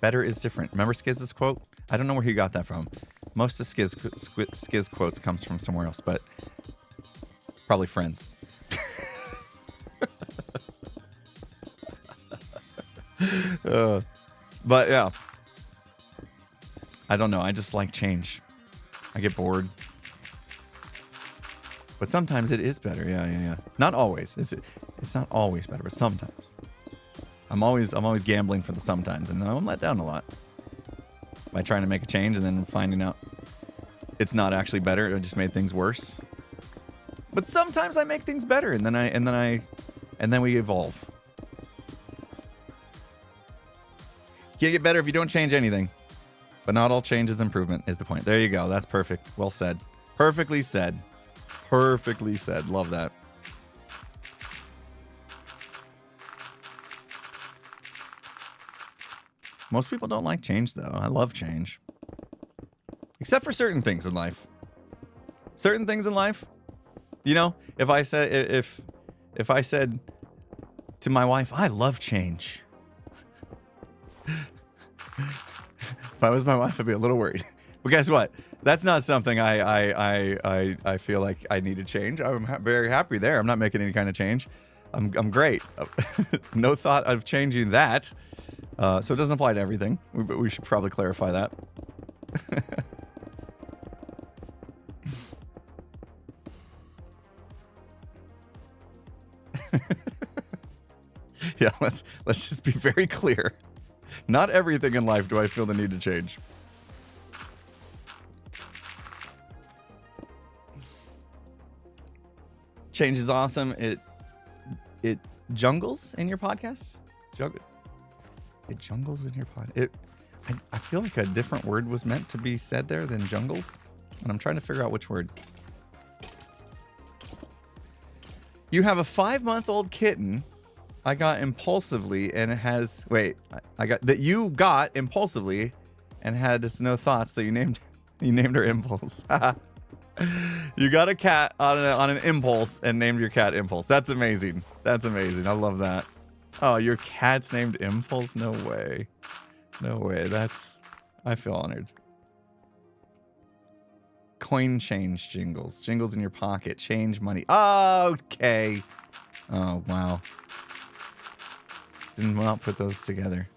Better is different. Remember Skiz's quote? I don't know where he got that from. Most of Skiz quotes comes from somewhere else, but probably Friends. But yeah, I don't know. I just like change. I get bored. But sometimes it is better. Yeah. Not always. It's not always better, but sometimes. I'm always gambling for the sometimes, and I'm let down a lot by trying to make a change and then finding out it's not actually better. It just made things worse. But sometimes I make things better, and then we evolve. Can't get better if you don't change anything. But not all change is improvement, is the point. There you go. That's perfect. Well said. Perfectly said. Perfectly said. Love that. Most people don't like change, though. I love change. Except for certain things in life. Certain things in life. You know, if I said to my wife, I love change. If I was my wife, I'd be a little worried. But guess what? That's not something I feel like I need to change. I'm very happy there. I'm not making any kind of change. I'm great. No thought of changing that. So it doesn't apply to everything. We should probably clarify that. Yeah, let's just be very clear. Not everything in life do I feel the need to change. Change is awesome. It jungles in your podcast. It jungles in your pod. I feel like a different word was meant to be said there than jungles, and I'm trying to figure out which word. You have a 5-month-old kitten. I got impulsively, and it has. Wait, I got that you got impulsively, and had no thoughts. So you named her Impulse. You got a cat on an impulse and named your cat Impulse. That's amazing. That's amazing. I love that. Oh, your cat's named Impulse? No way. No way. I feel honored. Coin change jingles. Jingles in your pocket. Change money. Okay. Oh, wow. Didn't well put those together.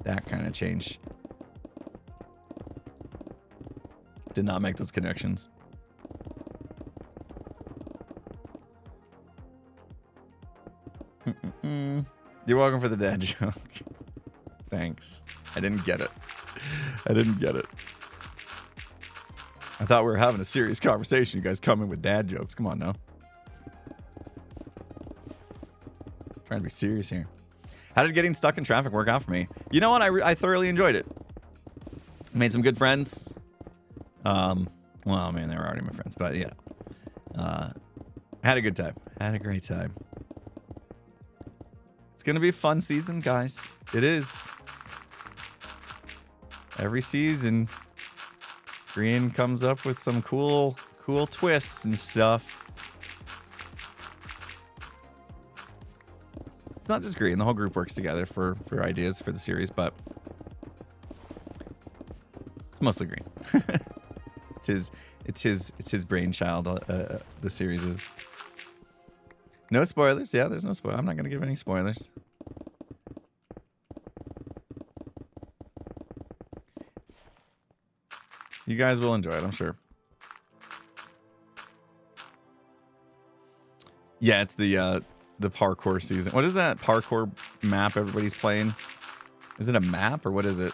That kind of change. Did not make those connections. You're welcome for the dad joke. Thanks. I didn't get it. I thought we were having a serious conversation. You guys come in with dad jokes. Come on now. Trying to be serious here. How did getting stuck in traffic work out for me? You know what? I thoroughly enjoyed it. Made some good friends. Well, I mean, they were already my friends, but yeah. Had a good time. Had a great time. It's going to be a fun season, guys. It is. Every season, Green comes up with some cool twists and stuff. It's not just Green. The whole group works together for ideas for the series, but it's mostly Green. It's his brainchild. The series is. No spoilers. Yeah, there's no spoilers. I'm not gonna give any spoilers. You guys will enjoy it, I'm sure. Yeah, it's the parkour season. What is that parkour map everybody's playing? Is it a map or what is it?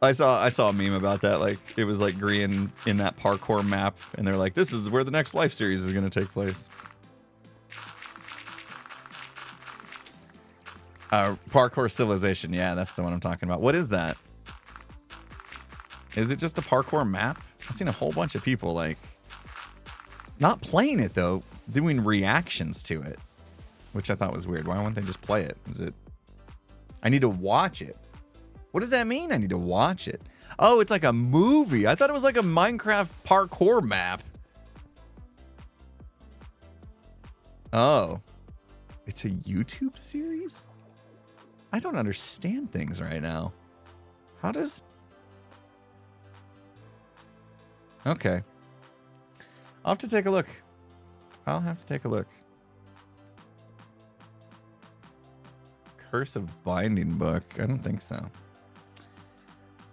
I saw a meme about that. Like it was like Green in that parkour map, and they're like, "This is where the next Life series is going to take place." Parkour Civilization. Yeah, that's the one I'm talking about. What is that? Is it just a parkour map? I've seen a whole bunch of people like not playing it though, doing reactions to it, which I thought was weird. Why wouldn't they just play it? Is it? I need to watch it. What does that mean? I need to watch it. Oh, it's like a movie. I thought it was like a Minecraft parkour map. Oh. It's a YouTube series? I don't understand things right now. How does... Okay. I'll have to take a look. Curse of Binding Book. I don't think so.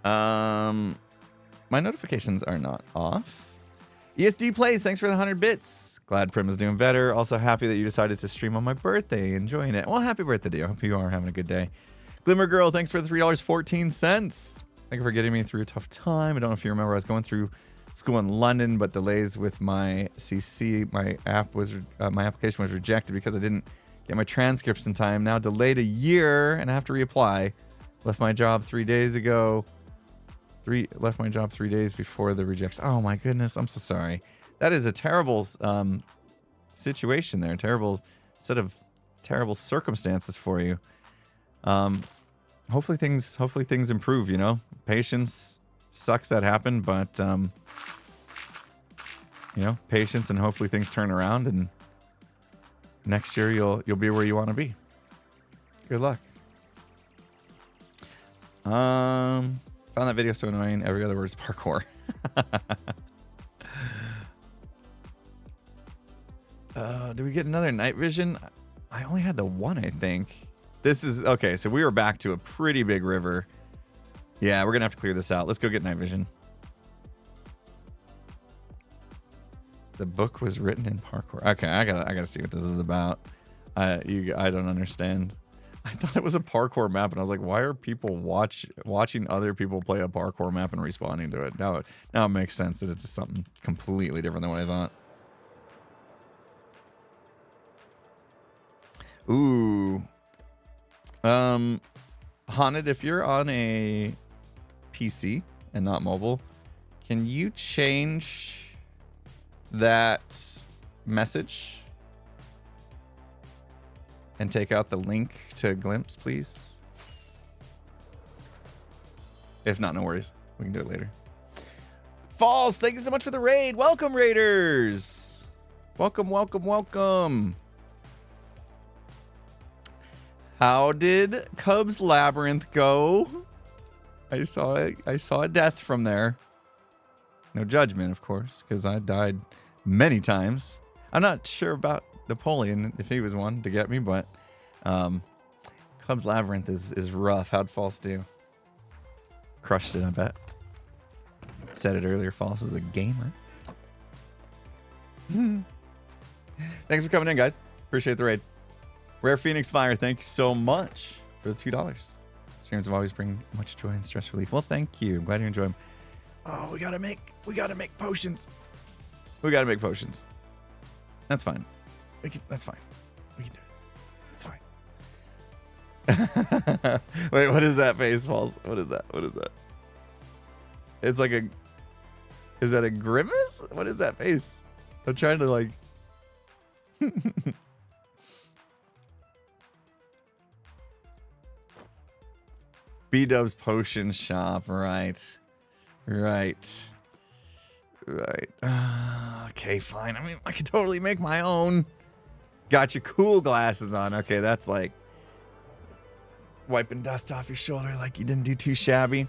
My notifications are not off. ESD Plays, thanks for the 100 bits. Glad Prim is doing better. Also happy that you decided to stream on my birthday. Enjoying it. Well, happy birthday to you. I hope you are having a good day. Glimmer Girl, thanks for the $3.14. Thank you for getting me through a tough time. I don't know if you remember, I was going through school in London, but delays with my CC. My application was rejected because I didn't get my transcripts in time. Now delayed a year, and I have to reapply. Left my job 3 days ago. Left my job 3 days before the rejects. Oh my goodness, I'm so sorry. That is a terrible situation there. Terrible set of terrible circumstances for you. Hopefully things improve, you know? Patience sucks that happened, but you know, patience, and hopefully things turn around, and next year you'll be where you want to be. Good luck. Found that video so annoying. Every other word is parkour. Do we get another night vision? I only had the one, I think. This is okay. So we were back to a pretty big river. Yeah, we're gonna have to clear this out. Let's go get night vision. The book was written in parkour. Okay, I gotta see what this is about. I don't understand. I thought it was a parkour map, and I was like, why are people watching other people play a parkour map and responding to it? Now it makes sense that it's something completely different than what I thought. Ooh. Haunted, if you're on a PC and not mobile, can you change that message and take out the link to Glimpse, please? If not, no worries. We can do it later. Falls, thank you so much for the raid. Welcome, Raiders. Welcome, welcome, welcome. How did Cub's Labyrinth go? I saw a death from there. No judgment, of course, because I died many times. I'm not sure about Napoleon, if he was one to get me, but Cub's Labyrinth is rough. How'd False do? Crushed it, I bet. Said it earlier, False is a gamer. Thanks for coming in, guys. Appreciate the raid. Rare Phoenix Fire, thank you so much for the $2. Streams have always bring much joy and stress relief. Well, thank you. I'm glad you enjoy them. Oh, we gotta make potions. We gotta make potions. That's fine. That's fine. We can do it. It's fine. Wait, what is that face, Falls? What is that? What is that? It's like a... Is that a grimace? What is that face? I'm trying to like... B-Dub's Potion Shop, right. Okay, fine. I mean, I could totally make my own. Got your cool glasses on. Okay, that's like wiping dust off your shoulder like you didn't do too shabby.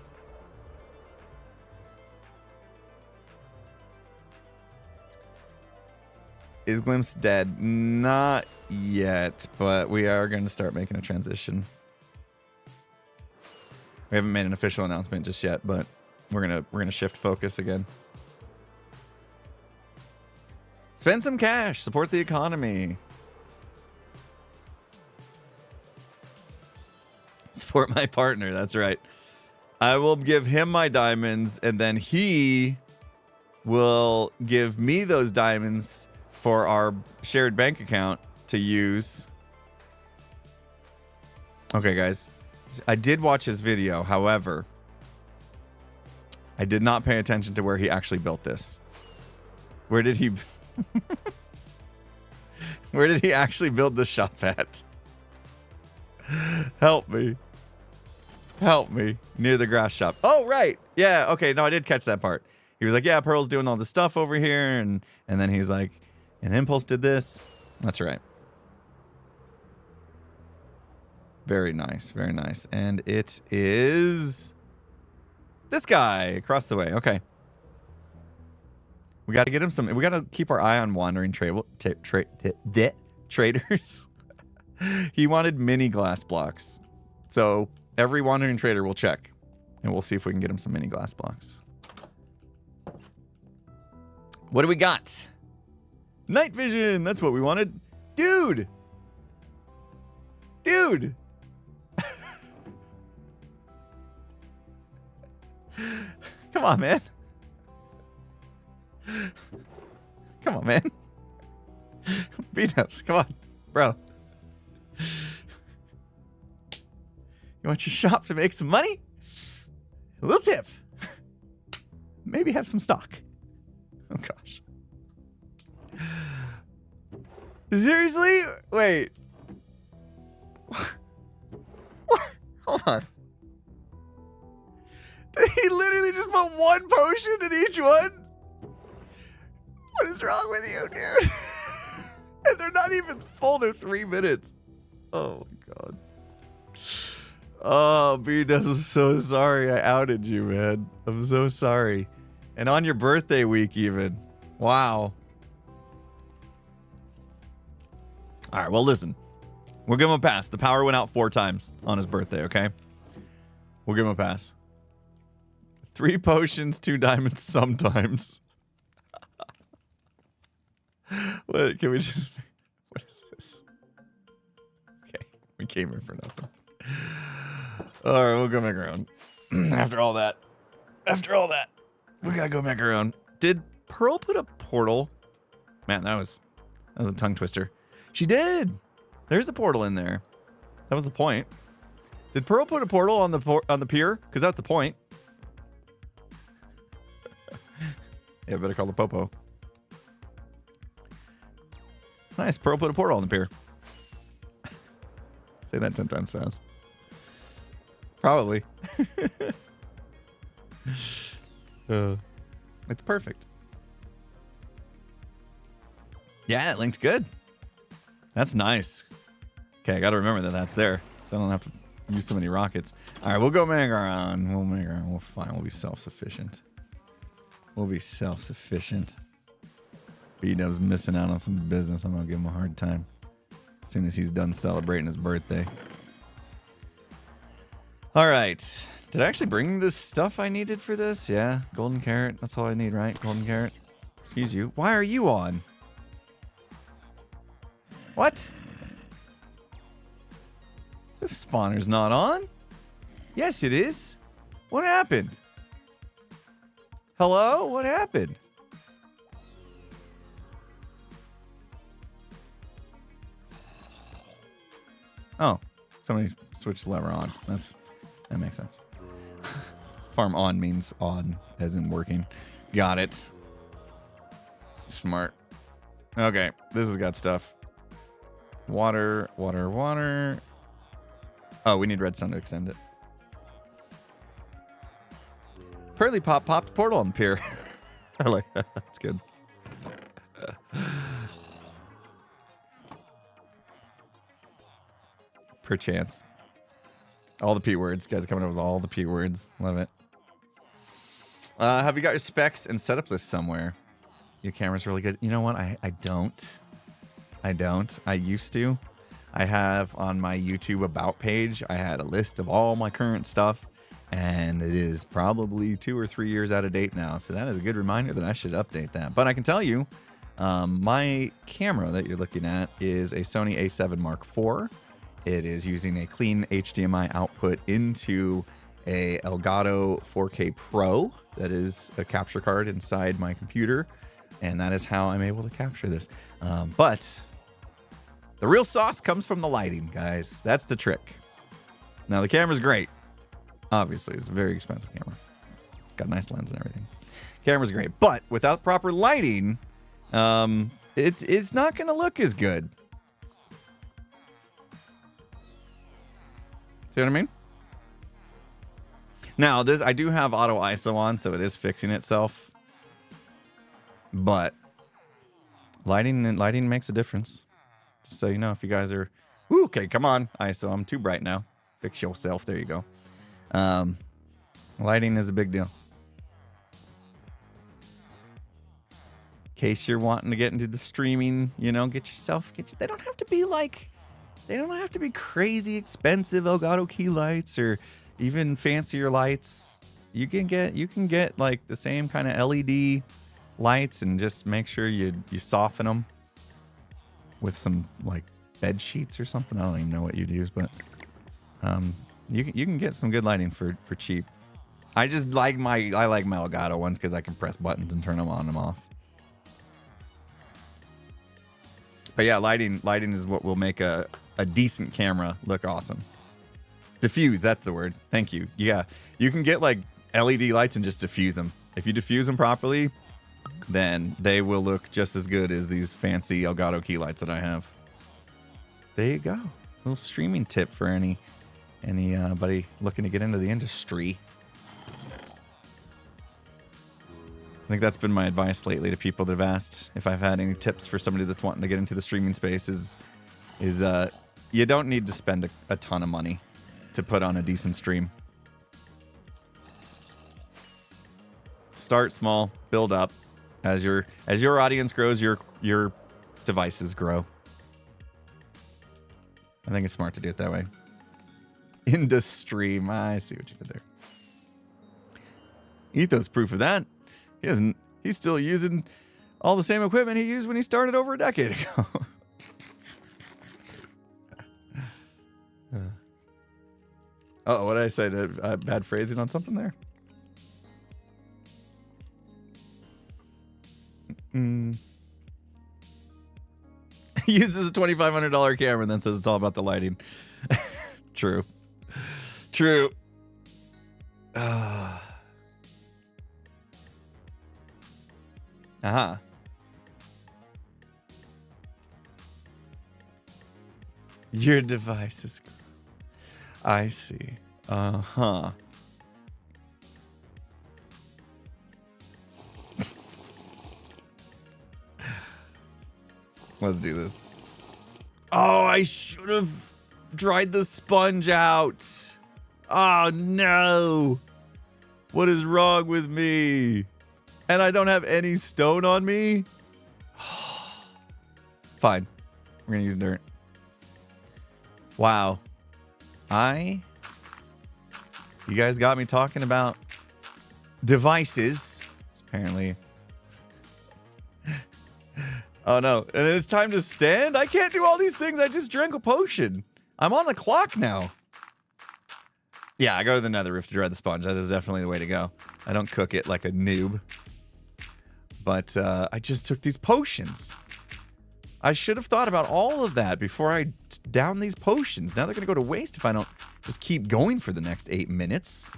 Is Glimpse dead? Not yet, but we are going to start making a transition. We haven't made an official announcement just yet, but we're gonna shift focus again. Spend some cash, support the economy. Support my partner, that's right. I will give him my diamonds, and then he will give me those diamonds for our shared bank account to use. Okay, guys. I did watch his video, however, I did not pay attention to where he actually built this. Where did he actually build the shop at? Help me. Help me. Near the grass shop. Oh, right. Yeah, okay. No, I did catch that part. He was like, yeah, Pearl's doing all this stuff over here. And then he's like, and Impulse did this. That's right. Very nice, very nice. And it is this guy across the way. Okay. We got to get him some. We got to keep our eye on wandering traders. He wanted mini glass blocks. So every wandering trader will check. And we'll see if we can get him some mini glass blocks. What do we got? Night vision. That's what we wanted. Dude. Come on, man. Come on, man. B-dubs, come on, bro. You want your shop to make some money? A little tip. maybe have some stock. Oh, gosh. Seriously? Wait. What? Hold on. Did he literally just put one potion in each one? What is wrong with you, dude? And they're not even full. They're 3 minutes. Oh, my God. Oh, B-Dubs, I'm so sorry I outed you, man. I'm so sorry. And on your birthday week, even. Wow. All right, well, listen. We'll give him a pass. The power went out 4 times on his birthday, okay? We'll give him a pass. 3 potions, 2 diamonds sometimes. What, can we just... What is this? Okay, we came here for nothing. All right, we'll go make our own. After all that, we gotta go make our own. Did Pearl put a portal? Man, that was a tongue twister. She did. There's a portal in there. That was the point. Did Pearl put a portal on the pier? Because that's the point. Yeah, better call the popo. Nice, Pearl put a portal on the pier. Say that 10 times fast. Probably. It's perfect. Yeah, it linked good. That's nice. Okay, I gotta remember that that's there, so I don't have to use so many rockets. All right, we'll go make our own. We'll make our own. We'll fine. We'll be self-sufficient. We'll be self-sufficient. B-Dub's missing out on some business. I'm gonna give him a hard time as soon as he's done celebrating his birthday. All right. Did I actually bring the stuff I needed for this? Yeah, golden carrot. That's all I need, right? Golden carrot. Excuse you. Why are you on? What? The spawner's not on. Yes, it is. What happened? Hello? What happened? Oh, somebody switched the lever on. That makes sense. Farm on means on, as in working. Got it. Smart. Okay, this has got stuff. Water, water, water. Oh, we need redstone to extend it. Pearly Pop popped a portal on the pier. I like that. That's good. Perchance. All the P words. Guys are coming up with all the P words. Love it. Have you got your specs and setup list somewhere? Your camera's really good. You know what? I don't. I used to. I have on my YouTube About page, I had a list of all my current stuff, and it is probably 2 or 3 years out of date now. So that is a good reminder that I should update that. But I can tell you, my camera that you're looking at is a Sony A7 Mark IV. It is using a clean HDMI output into a Elgato 4K Pro. That is a capture card inside my computer, and that is how I'm able to capture this. But the real sauce comes from the lighting, guys. That's the trick. Now, the camera's great. Obviously, it's a very expensive camera. It's got a nice lens and everything. Camera's great, but without proper lighting, it's not going to look as good. See what I mean? Now, this I do have auto ISO on, so it is fixing itself. But lighting makes a difference. Just so you know, if you guys are... Ooh, okay, come on, ISO. I'm too bright now. Fix yourself. There you go. Lighting is a big deal. In case you're wanting to get into the streaming, you know, they don't have to be like... They don't have to be crazy expensive Elgato key lights or even fancier lights. You can get like the same kind of LED lights and just make sure you soften them with some like bed sheets or something. I don't even know what you'd use, but you can get some good lighting for cheap. I like my Elgato ones because I can press buttons and turn them on and off. But yeah, lighting is what will make a decent camera look awesome. Diffuse, that's the word. Thank you. Yeah, you can get like LED lights and just diffuse them. If you diffuse them properly, then they will look just as good as these fancy Elgato key lights that I have. There you go. Little streaming tip for anybody looking to get into the industry. I think that's been my advice lately to people that have asked if I've had any tips for somebody that's wanting to get into the streaming space is you don't need to spend a ton of money to put on a decent stream. Start small, build up. As your audience grows, your devices grow. I think it's smart to do it that way. Into stream. I see what you did there. Etho's proof of that. He's still using all the same equipment he used when he started over a decade ago. Oh, what did I say? Bad phrasing on something there? He uses a $2,500 camera and then says it's all about the lighting. True. True. Uh-huh. Your device is... I see. Uh-huh. Let's do this. Oh, I should have dried the sponge out. Oh, no. What is wrong with me? And I don't have any stone on me? Fine. We're going to use dirt. Wow. You guys got me talking about devices. Apparently. Oh, no. And it's time to stand? I can't do all these things. I just drank a potion. I'm on the clock now. Yeah, I go to the nether roof to dry the sponge. That is definitely the way to go. I don't cook it like a noob. But I just took these potions. I should have thought about all of that before I down these potions. Now they're going to go to waste if I don't just keep going for the next 8 minutes.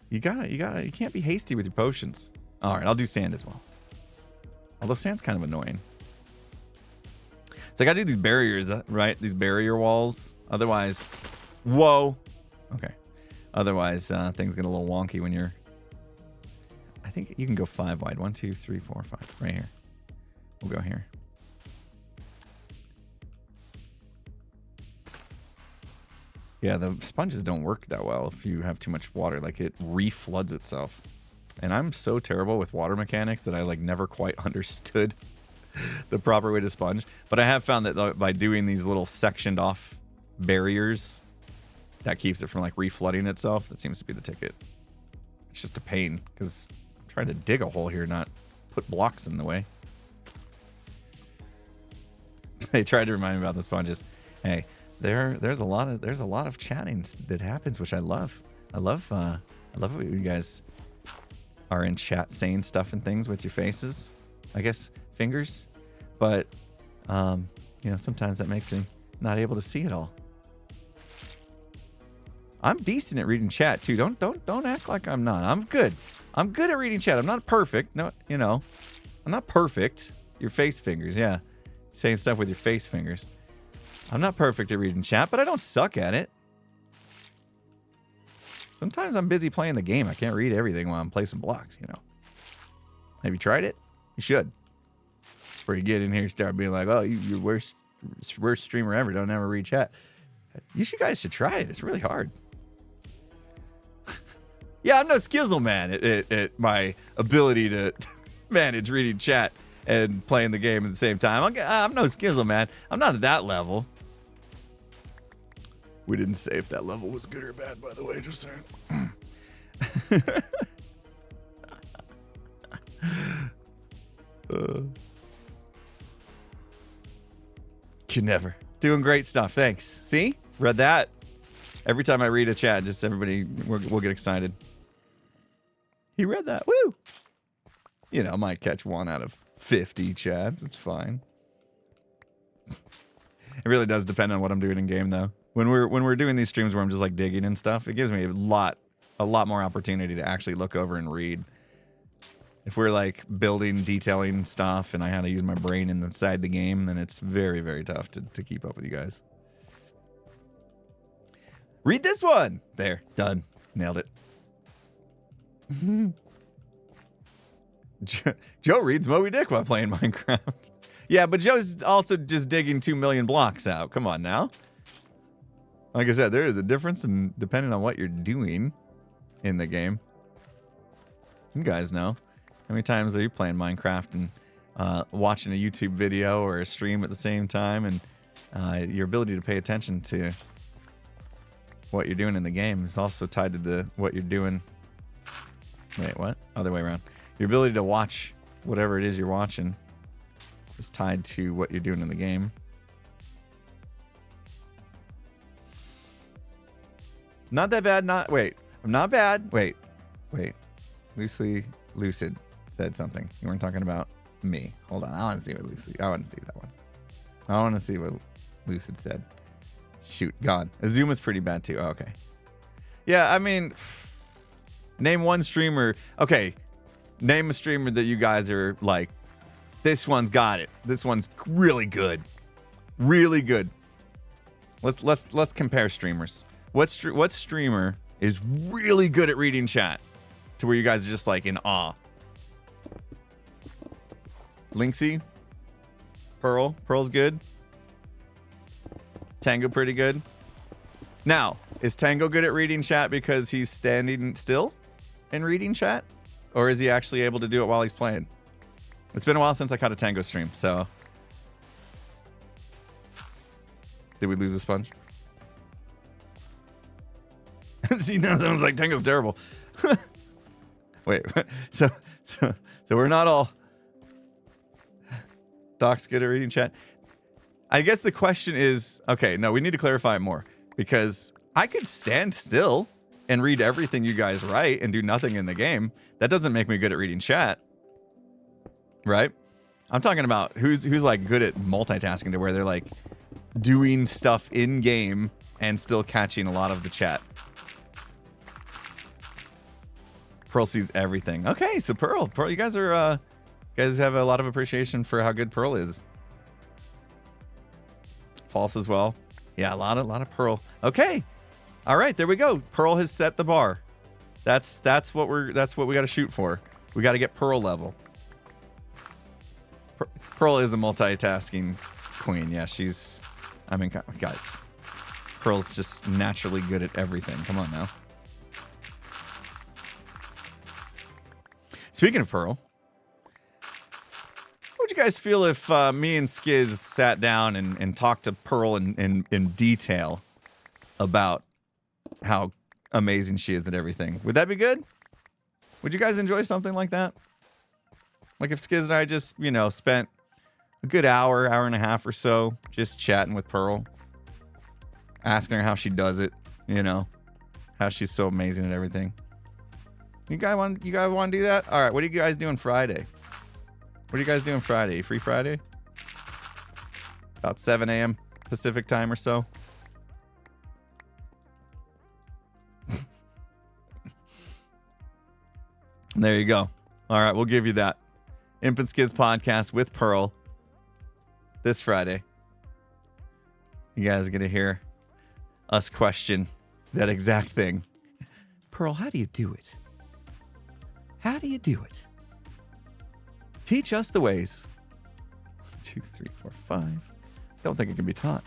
You can't be hasty with your potions. All right, I'll do sand as well. Although sand's kind of annoying. So I got to do these barriers, right? These barrier walls. Otherwise, whoa. Okay. Otherwise, things get a little wonky when you're... I think you can go 5 wide. 1, 2, 3, 4, 5. Right here. We'll go here. Yeah, the sponges don't work that well if you have too much water. Like, it refloods itself. And I'm so terrible with water mechanics that I, like, never quite understood the proper way to sponge. But I have found that by doing these little sectioned off barriers, that keeps it from, like, reflooding itself. That seems to be the ticket. It's just a pain, because... trying to dig a hole here, not put blocks in the way. They tried to remind me about the sponges. Hey, there's a lot of chatting that happens, which I love. I love when you guys are in chat saying stuff and things with your faces. I guess fingers, but sometimes that makes me not able to see it all. I'm decent at reading chat too. Don't act like I'm not. I'm good. I'm good at reading chat. I'm not perfect. No, I'm not perfect. Your face fingers, yeah. Saying stuff with your face fingers. I'm not perfect at reading chat, but I don't suck at it. Sometimes I'm busy playing the game. I can't read everything while I'm placing blocks, Have you tried it? You should. Before you get in here and start being like, oh, you're worst streamer ever. Don't ever read chat. You guys should try it. It's really hard. Yeah, I'm no skizzle man at my ability to manage reading chat and playing the game at the same time. I'm no skizzle man. I'm not at that level. We didn't say if that level was good or bad, by the way, just saying. Can never. Doing great stuff. Thanks. See? Read that. Every time I read a chat, just everybody, we'll get excited. He read that. Woo! I might catch 1 out of 50 chats. It's fine. It really does depend on what I'm doing in game, though. When we're doing these streams where I'm just like digging and stuff, it gives me a lot a lot more opportunity to actually look over and read. If we're like building, detailing stuff, and I had to use my brain inside the game, then it's very, very tough to keep up with you guys. Read this one. There, done. Nailed it. Joe reads Moby Dick while playing Minecraft. Yeah, but Joe's also just digging 2 million blocks out. Come on now. Like I said, there is a difference in depending on what you're doing in the game. You guys know. How many times are you playing Minecraft and watching a YouTube video or a stream at the same time, and your ability to pay attention to what you're doing in the game is also tied to what you're doing. Wait, what? Other way around. Your ability to watch whatever it is you're watching is tied to what you're doing in the game. Not that bad. Wait. I'm not bad. Wait. Lucid said something. You weren't talking about me. Hold on. I want to see what Lucid. I want to see that one. I want to see what Lucid said. Shoot, gone. Azuma's pretty bad too. Oh, okay. Yeah, I mean, name one streamer. Okay, name a streamer that you guys are like, this one's got it. This one's really good. Really good. Let's compare streamers. What streamer is really good at reading chat to where you guys are just like in awe? Linksy? Pearl's good. Tango pretty good. Now, is Tango good at reading chat because he's standing still and reading chat? Or is he actually able to do it while he's playing? It's been a while since I caught a Tango stream, so. Did we lose the sponge? See, now someone's like, Tango's terrible. Wait, so we're not all Doc's good at reading chat. I guess the question is, okay, no, we need to clarify it more, because I could stand still and read everything you guys write and do nothing in the game. That doesn't make me good at reading chat, right? I'm talking about who's like good at multitasking to where they're like doing stuff in game and still catching a lot of the chat. Pearl sees everything. Okay, so Pearl, you guys are guys have a lot of appreciation for how good Pearl is. False as well. Yeah, a lot of Pearl. Okay. All right, there we go. Pearl has set the bar. That's what we got to shoot for. We got to get Pearl level. Pearl is a multitasking queen. Yeah, I mean, guys, Pearl's just naturally good at everything. Come on now. Speaking of Pearl, what would you guys feel if me and Skiz sat down and talked to Pearl in detail about how amazing she is at everything? Would that be good? Would you guys enjoy something like that? Like if Skiz and I just, spent a good hour and a half or so just chatting with Pearl, asking her how she does it, how she's so amazing at everything. You guys want to do that? All right, what are you guys doing Friday? What are you guys doing Friday? You free Friday? About 7 a.m. Pacific time or so. There you go. All right, we'll give you that. Infant Skiz podcast with Pearl this Friday. You guys are going to hear us question that exact thing. Pearl, how do you do it? How do you do it? Teach us the ways. 1, 2, 3, 4, 5. Don't think it can be taught.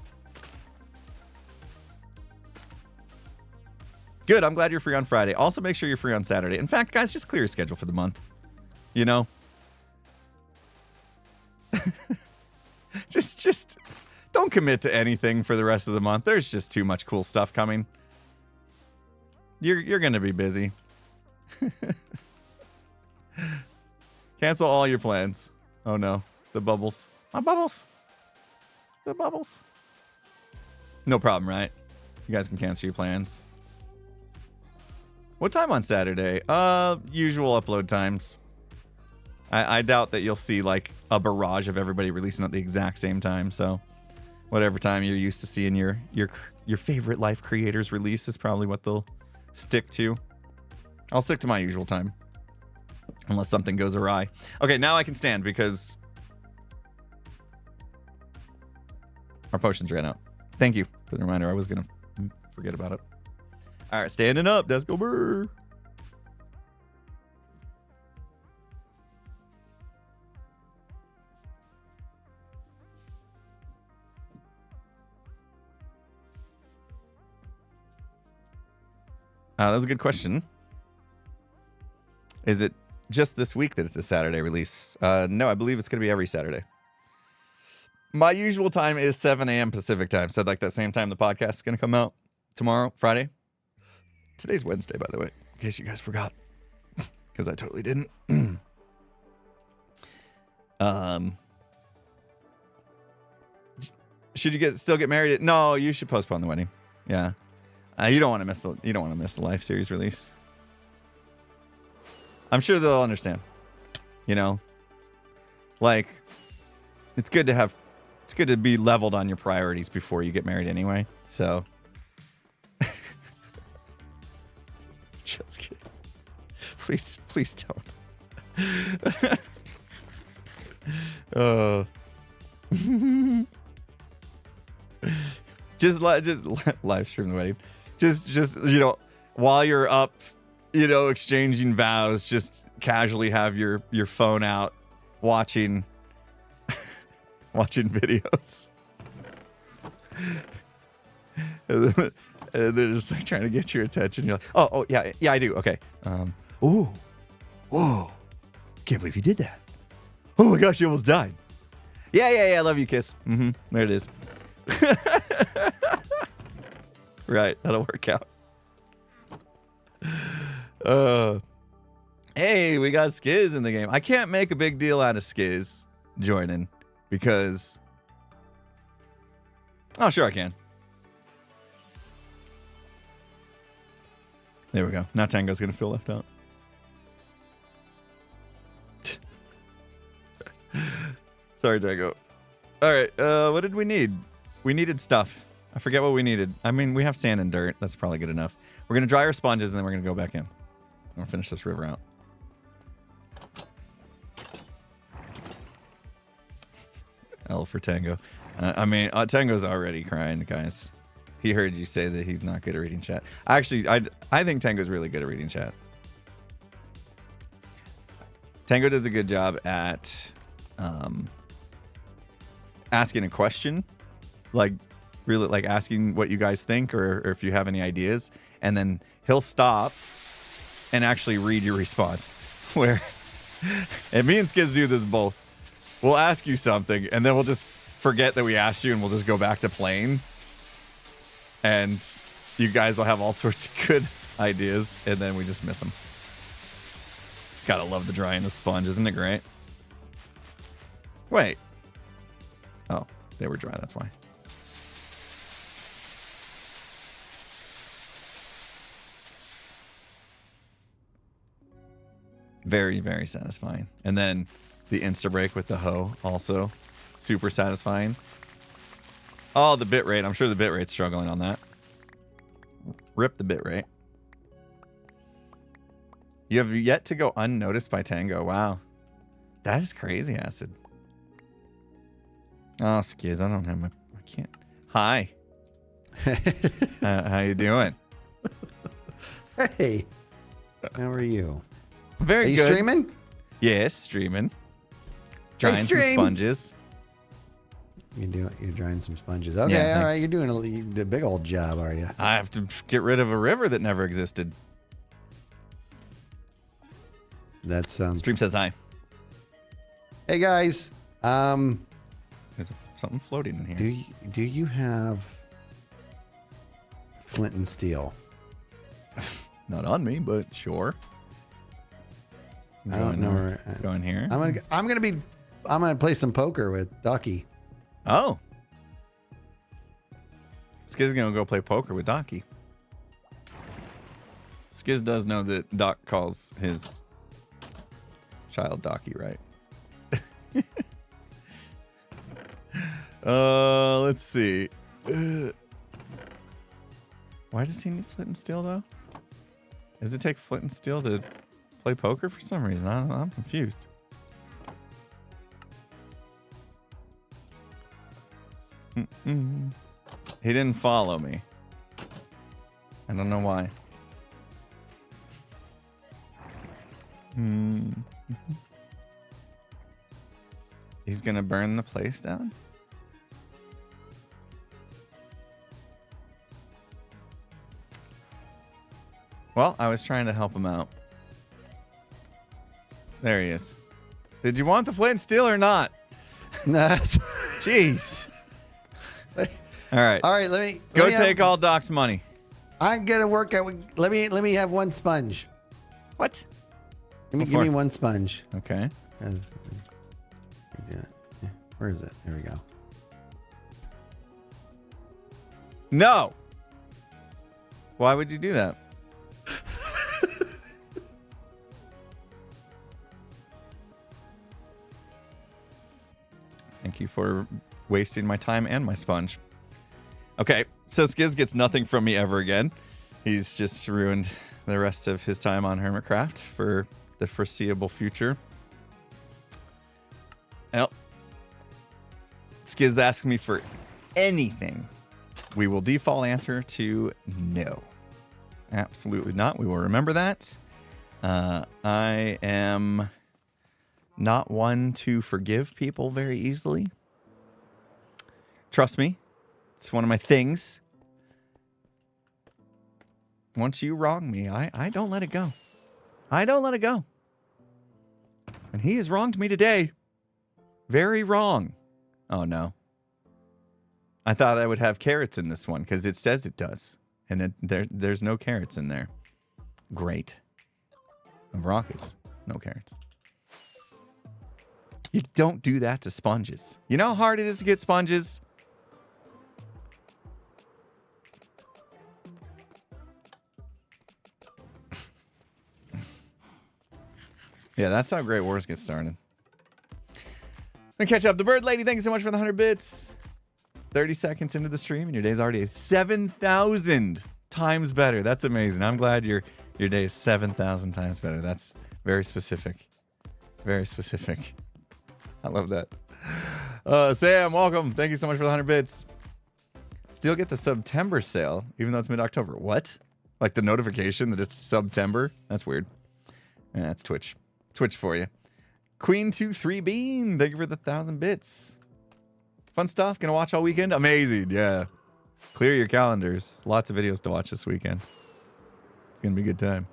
Good. I'm glad you're free on Friday. Also, make sure you're free on Saturday. In fact, guys, just clear your schedule for the month. Just don't commit to anything for the rest of the month. There's just too much cool stuff coming. You're going to be busy. Cancel all your plans. Oh no, the bubbles. My bubbles. The bubbles. No problem, right? You guys can cancel your plans. What time on Saturday? Usual upload times. I doubt that you'll see like a barrage of everybody releasing at the exact same time. So whatever time you're used to seeing your favorite life creators release is probably what they'll stick to. I'll stick to my usual time. Unless something goes awry. Okay, now I can stand because our potions ran out. Thank you for the reminder. I was going to forget about it. All right, standing up. Let's go. Brr. That was a good question. Is it just this week that it's a Saturday release? No, I believe it's going to be every Saturday. My usual time is 7 a.m. Pacific time. So like that same time the podcast is going to come out tomorrow, Friday. Today's Wednesday, by the way, in case you guys forgot. Because I totally didn't. Should you still get married? No, you should postpone the wedding. Yeah. You don't want to miss the Life series release. I'm sure they'll understand. You know, like it's good to be leveled on your priorities before you get married anyway. So, just kidding. Please don't. Just live stream the wedding. Just while you're up, exchanging vows, just casually have your phone out, watching videos. And they're just like trying to get your attention. You're like, oh yeah, I do. Okay. Ooh. Whoa. Can't believe you did that. Oh my gosh, you almost died. Yeah. I love you, kiss. There it is. Right, that'll work out. Hey, we got Skiz in the game. I can't make a big deal out of Skiz joining because... Oh, sure I can. There we go. Now Tango's going to feel left out. Sorry, Tango. All right, what did we need? We needed stuff. I forget what we needed. I mean, we have sand and dirt. That's probably good enough. We're going to dry our sponges, and then we're going to go back in. I'm going to finish this river out. L for Tango. Tango's already crying, guys. He heard you say that he's not good at reading chat. Actually, I think Tango's really good at reading chat. Tango does a good job at asking a question. Like, really, like asking what you guys think or if you have any ideas. And then he'll stop and actually read your response. And me and Skiz do this both. We'll ask you something, and then we'll just forget that we asked you, and we'll just go back to playing. And you guys will have all sorts of good ideas, and then we just miss them. Gotta love the drying of sponge, isn't it great? Wait. Oh, they were dry, that's why. Very, very satisfying. And then the insta break with the hoe, also super satisfying. Oh, the bitrate. I'm sure the bitrate's struggling on that. Rip the bitrate. You have yet to go unnoticed by Tango. Wow. That is crazy, Acid. Oh, Skiz, I don't have my... I can't... Hi. How you doing? Hey. How are you? Very good. Are you streaming? Yes, streaming. Drying some sponges. You're drying some sponges. Okay, yeah, all right. You're doing a big old job, are you? I have to get rid of a river that never existed. That sounds... Stream says hi. Hey, guys. There's something floating in here. Do you have flint and steel? Not on me, but sure. I don't know. Go in here. I'm gonna play some poker with Ducky. Oh. Skiz gonna go play poker with Docky. Skiz does know that Doc calls his child Docky, right? Let's see. Why does he need flint and steel though? Does it take flint and steel to play poker for some reason? I don't know. I'm confused. He didn't follow me. I don't know why. He's gonna burn the place down? Well, I was trying to help him out. There he is. Did you want the flint and steel or not? Nah. Jeez. All right. All right, let me take all Doc's money. I'm gonna work out. Let me have one sponge. What? Give me one sponge. Okay. Where is it? There we go. No. Why would you do that? Thank you for wasting my time and my sponge. Okay, so Skiz gets nothing from me ever again. He's just ruined the rest of his time on Hermitcraft for the foreseeable future. Well, Skiz asks me for anything. We will default answer to no. Absolutely not. We will remember that. I am not one to forgive people very easily. Trust me. It's one of my things. Once you wrong me, I don't let it go. I don't let it go. And he has wronged me today. Very wrong. Oh, no. I thought I would have carrots in this one because it says it does. And there's no carrots in there. Great. Raucous. No carrots. You don't do that to sponges. You know how hard it is to get sponges? Yeah, that's how Great Wars get started. And catch up. The Bird Lady, thank you so much for the 100 bits. 30 seconds into the stream, and your day's already 7,000 times better. That's amazing. I'm glad your day is 7,000 times better. That's very specific. Very specific. I love that. Sam, welcome. Thank you so much for the 100 bits. Still get the September sale, even though it's mid-October. What? Like the notification that it's September? That's weird. Yeah, that's Twitch. Twitch for you. Queen23 Bean, thank you for the 1,000 bits. Fun stuff. Gonna watch all weekend? Amazing. Yeah. Clear your calendars. Lots of videos to watch this weekend. It's gonna be a good time.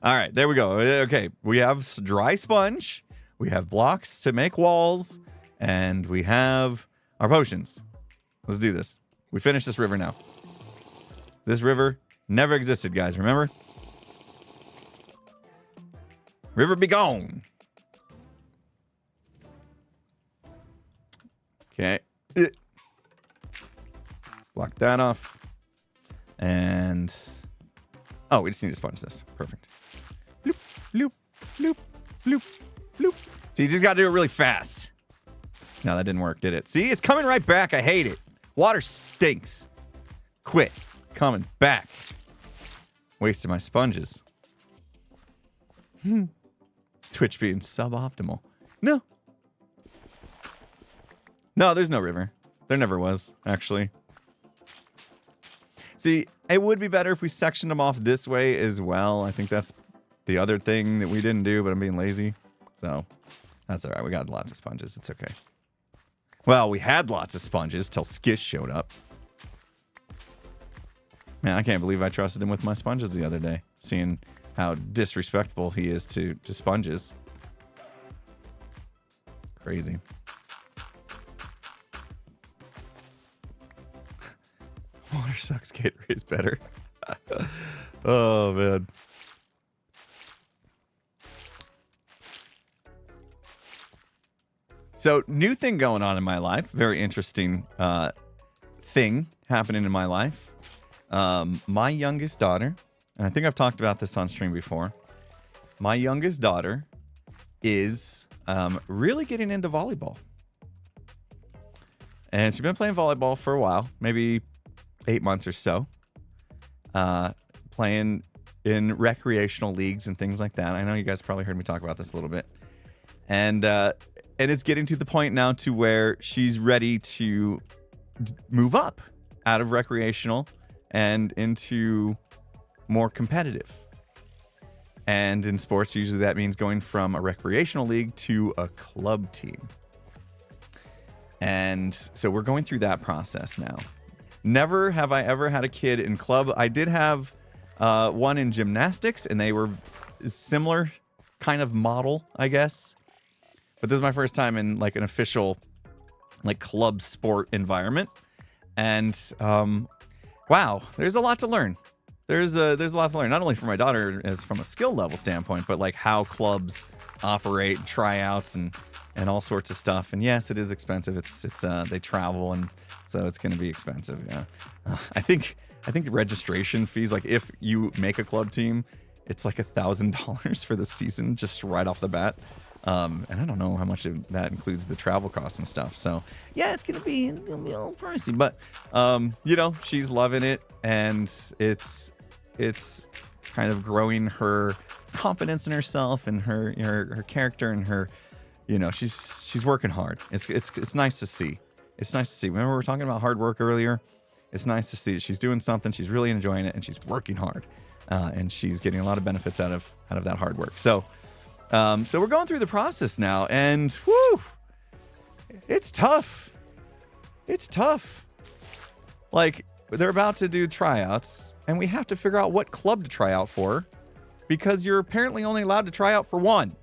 All right, there we go. Okay, we have dry sponge. We have blocks to make walls, and we have our potions. Let's do this. We finish this river now. This river never existed, guys. Remember? River be gone. Okay. Block that off. And... oh, we just need to sponge this. Perfect. Bloop, bloop, bloop, bloop, bloop. So you just got to do it really fast. No, that didn't work, did it? See, it's coming right back. I hate it. Water stinks. Quit. Coming back. Wasted my sponges. Twitch being suboptimal. No. No, there's no river. There never was, actually. See, it would be better if we sectioned them off this way as well. I think that's the other thing that we didn't do, but I'm being lazy. So, that's all right. We got lots of sponges. It's okay. Well, we had lots of sponges till Skish showed up. Man, I can't believe I trusted him with my sponges the other day, seeing how disrespectful he is to sponges. Crazy. Water sucks, Gatorade is better. Oh, man. So, new thing going on in my life. Very interesting thing happening in my life. My youngest daughter, and I think I've talked about this on stream before. My youngest daughter is really getting into volleyball. And she's been playing volleyball for a while, maybe 8 months or so. Playing in recreational leagues and things like that. I know you guys probably heard me talk about this a little bit. And it's getting to the point now to where she's ready to move up out of recreational and into more competitive. And in sports, usually that means going from a recreational league to a club team. And so we're going through that process now. Never have I ever had a kid in club. I did have one in gymnastics, and they were similar kind of model, I guess. But this is my first time in like an official like club sport environment. And wow, there's a lot to learn. There's a lot to learn, not only for my daughter as from a skill level standpoint, but like how clubs operate, tryouts, and all sorts of stuff. And yes, it is expensive. It's they travel, and so it's going to be expensive. Yeah, I think the registration fees, like if you make a club team, it's like $1,000 for the season just right off the bat. And I don't know how much of that includes the travel costs and stuff. So yeah, it's gonna be a little pricey, but you know, she's loving it, and it's kind of growing her confidence in herself and her character and her, you know, she's working hard. It's nice to see. It's nice to see. Remember we were talking about hard work earlier? It's nice to see that she's doing something, she's really enjoying it, and she's working hard, and she's getting a lot of benefits out of that hard work. So we're going through the process now, and whoo, it's tough. It's tough. Like, they're about to do tryouts, and we have to figure out what club to try out for, because you're apparently only allowed to try out for one.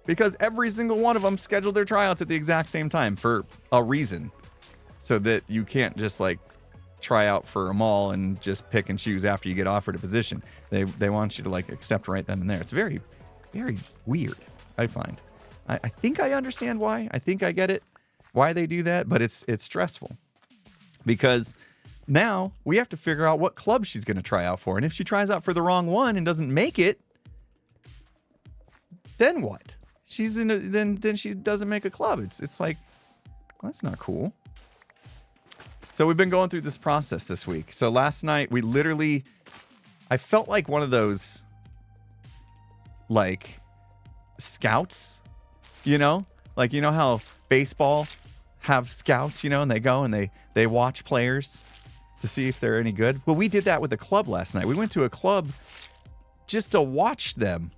Because every single one of them scheduled their tryouts at the exact same time for a reason. So that you can't just like try out for them all and just pick and choose after you get offered a position. They want you to like accept right then and there. It's very, very weird, I find. I think I understand why. I think I get it, why they do that, but it's stressful. Because now we have to figure out what club she's going to try out for. And if she tries out for the wrong one and doesn't make it, then what? Then she doesn't make a club. It's like, well, that's not cool. So we've been going through this process this week. So last night I felt like one of those like scouts, you know, like, you know how baseball have scouts, you know, and they go and they watch players to see if they're any good. Well, we did that with a club last night. We went to a club just to watch them,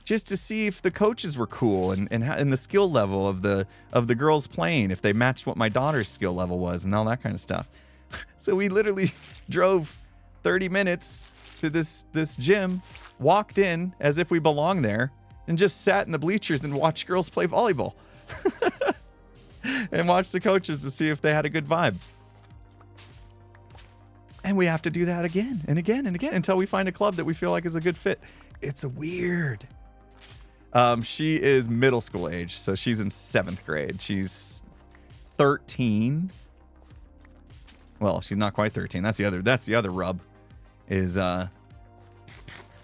just to see if the coaches were cool and the skill level of the girls playing, if they matched what my daughter's skill level was and all that kind of stuff. So we literally drove 30 minutes to this gym, walked in as if we belonged there, and just sat in the bleachers and watched girls play volleyball. And watched the coaches to see if they had a good vibe. And we have to do that again and again and again until we find a club that we feel like is a good fit. It's weird. She is middle school age, so she's in 7th grade. She's 13. Well, she's not quite 13. That's the other rub. Is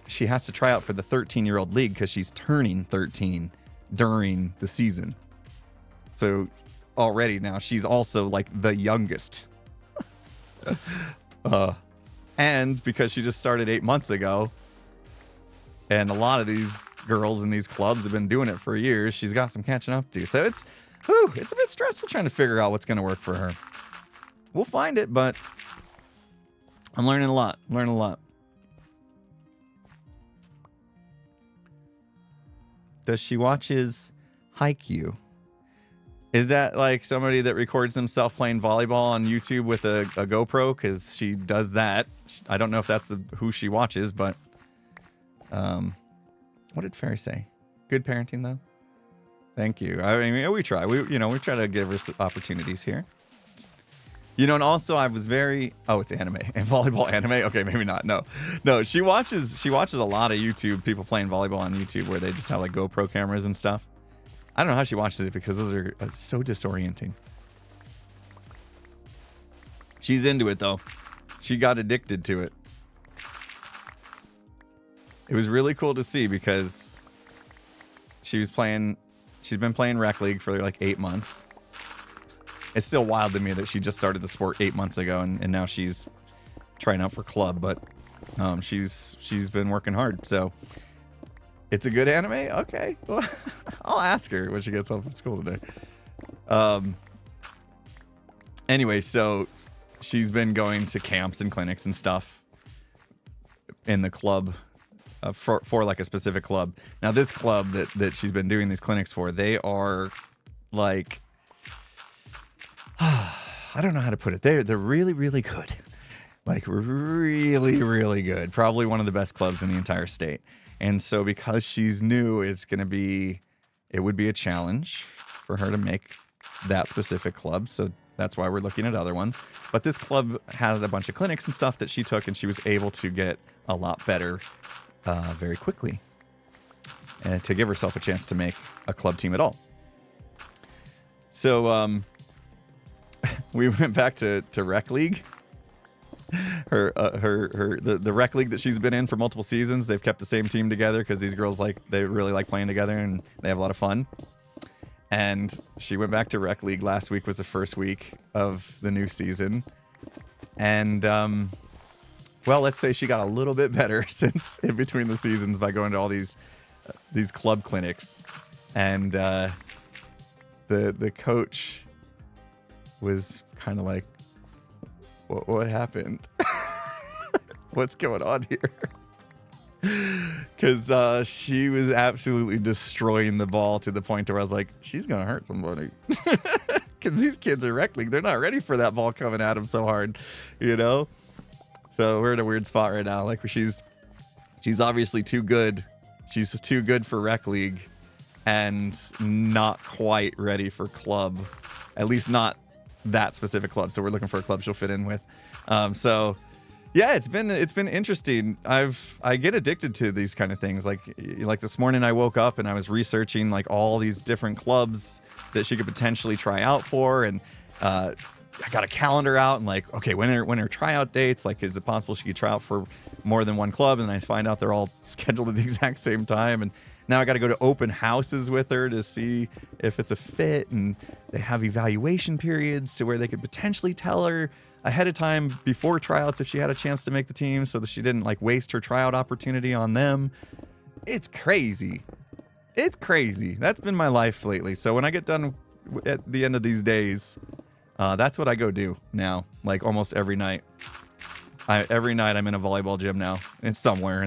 she has to try out for the 13-year-old league because she's turning 13 during the season. So already now she's also like the youngest. And because she just started 8 months ago, and a lot of these girls in these clubs have been doing it for years, she's got some catching up to do. So it's a bit stressful trying to figure out what's going to work for her. We'll find it, but I'm learning a lot. Does she watches Haikyuu? Is that like somebody that records himself playing volleyball on YouTube with a GoPro? Because she does that. I don't know if that's who she watches, but what did Ferry say? Good parenting, though. Thank you. I mean, we try. We try to give her opportunities here. You know, and also I was it's anime and volleyball anime. Okay, maybe not. No. She watches a lot of YouTube people playing volleyball on YouTube where they just have like GoPro cameras and stuff. I don't know how she watches it because those are so disorienting. She's into it though. She got addicted to it. It was really cool to see because she's been playing Rec League for like 8 months. It's still wild to me that she just started the sport 8 months ago and now she's trying out for club, but She's been working hard. So it's a good anime. Okay, well, I'll ask her when she gets home from school today. Anyway, so she's been going to camps and clinics and stuff in the club for like a specific club. Now, this club that she's been doing these clinics for, they are like, I don't know how to put it. They're really, really good. Like really, really good. Probably one of the best clubs in the entire state. And so because she's new, it would be a challenge for her to make that specific club. So that's why we're looking at other ones. But this club has a bunch of clinics and stuff that she took, and she was able to get a lot better very quickly and to give herself a chance to make a club team at all. So we went back to Rec League. The Rec League that she's been in for multiple seasons. They've kept the same team together because these girls they really like playing together and they have a lot of fun. And she went back to Rec League. Last week was the first week of the new season. And, well, let's say she got a little bit better since in between the seasons by going to all these club clinics. And the coach was kind of like, what happened? What's going on here? Because she was absolutely destroying the ball to the point where I was like, she's going to hurt somebody. Because these kids are Rec League. They're not ready for that ball coming at them so hard, you know? So we're in a weird spot right now. Like she's obviously too good. She's too good for Rec League and not quite ready for club. At least not that specific club. So we're looking for a club she'll fit in with. So yeah, it's been interesting. I get addicted to these kind of things. Like this morning I woke up and I was researching like all these different clubs that she could potentially try out for, and I got a calendar out and like, okay, when are tryout dates? Like, is it possible she could try out for more than one club? And I find out they're all scheduled at the exact same time, and now I got to go to open houses with her to see if it's a fit, and they have evaluation periods to where they could potentially tell her ahead of time before tryouts if she had a chance to make the team, so that she didn't like waste her tryout opportunity on them. It's crazy. It's crazy. That's been my life lately. So when I get done at the end of these days, that's what I go do now. Like almost every night. Every night I'm in a volleyball gym now. It's somewhere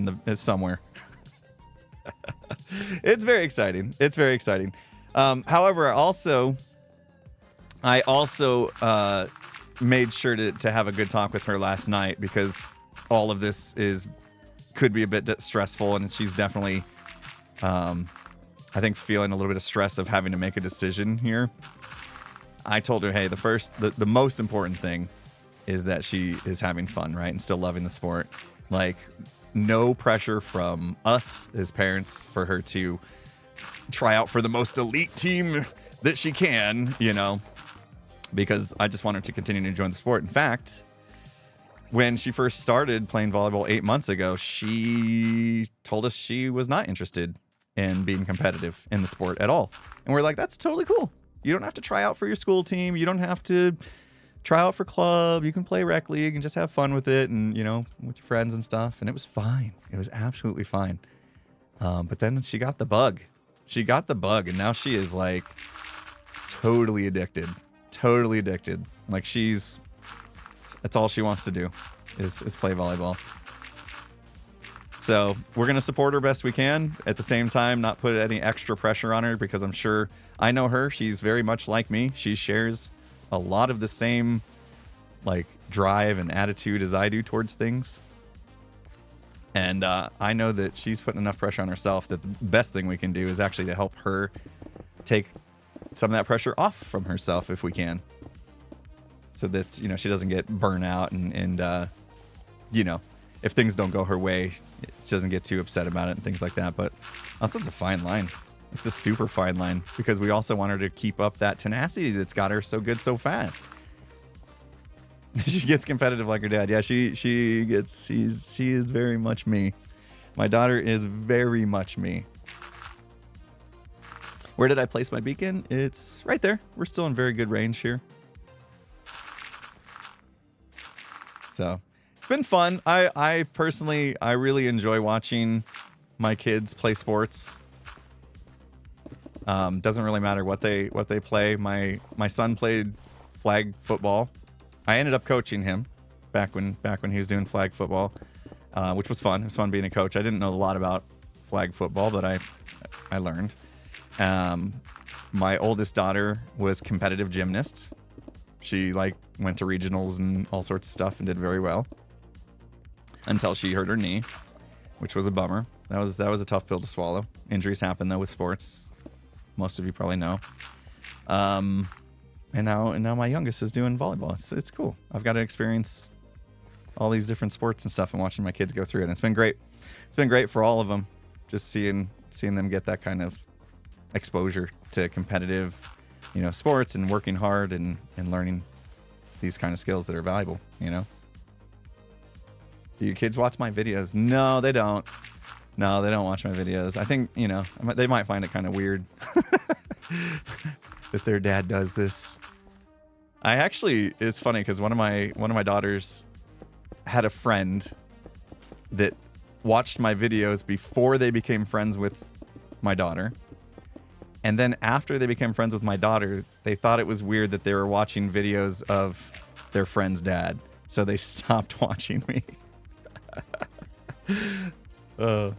It's very exciting. It's very exciting. However, I also made sure to have a good talk with her last night, because all of this could be a bit stressful, and she's definitely, I think, feeling a little bit of stress of having to make a decision here. I told her, hey, the most important thing is that she is having fun, right? And still loving the sport. Like, no pressure from us as parents for her to try out for the most elite team that she can, you know, because I just want her to continue to enjoy the sport. In fact, when she first started playing volleyball 8 months ago, she told us she was not interested in being competitive in the sport at all. And we're like, that's totally cool. You don't have to try out for your school team. You don't have to try out for club. You can play Rec League and just have fun with it, and, you know, with your friends and stuff. And it was fine. It was absolutely fine. But then she got the bug. And now she is like totally addicted. Like that's all she wants to do is play volleyball. So we're going to support her best we can. At the same time, not put any extra pressure on her, because I'm sure, I know her. She's very much like me. She shares a lot of the same like drive and attitude as I do towards things. And I know that she's putting enough pressure on herself that the best thing we can do is actually to help her take some of that pressure off from herself if we can. So that, you know, she doesn't get burnt out and you know, if things don't go her way, she doesn't get too upset about it and things like that. But also, it's a fine line. It's a super fine line, because we also want her to keep up that tenacity that's got her so good so fast. She gets competitive like her dad. Yeah, she is very much me. My daughter is very much me. Where did I place my beacon? It's right there. We're still in very good range here. So, been fun. I personally, I really enjoy watching my kids play sports. Doesn't really matter what they play. My son played flag football. I ended up coaching him back when he was doing flag football, which was fun. It was fun being a coach. I didn't know a lot about flag football, but I learned. My oldest daughter was competitive gymnast. She went to regionals and all sorts of stuff and did very well until she hurt her knee, which was a bummer. That was a tough pill to swallow. Injuries happen though with sports. Most of you probably know. And now my youngest is doing volleyball. It's cool. I've got to experience all these different sports and stuff and watching my kids go through it. And it's been great. It's been great for all of them. Just seeing them get that kind of exposure to competitive, sports and working hard and learning these kind of skills that are valuable, Do your kids watch my videos? No, they don't. No, they don't watch my videos. I think, they might find it kind of weird that their dad does this. It's funny because one of my daughters had a friend that watched my videos before they became friends with my daughter. And then after they became friends with my daughter, they thought it was weird that they were watching videos of their friend's dad. So they stopped watching me. It's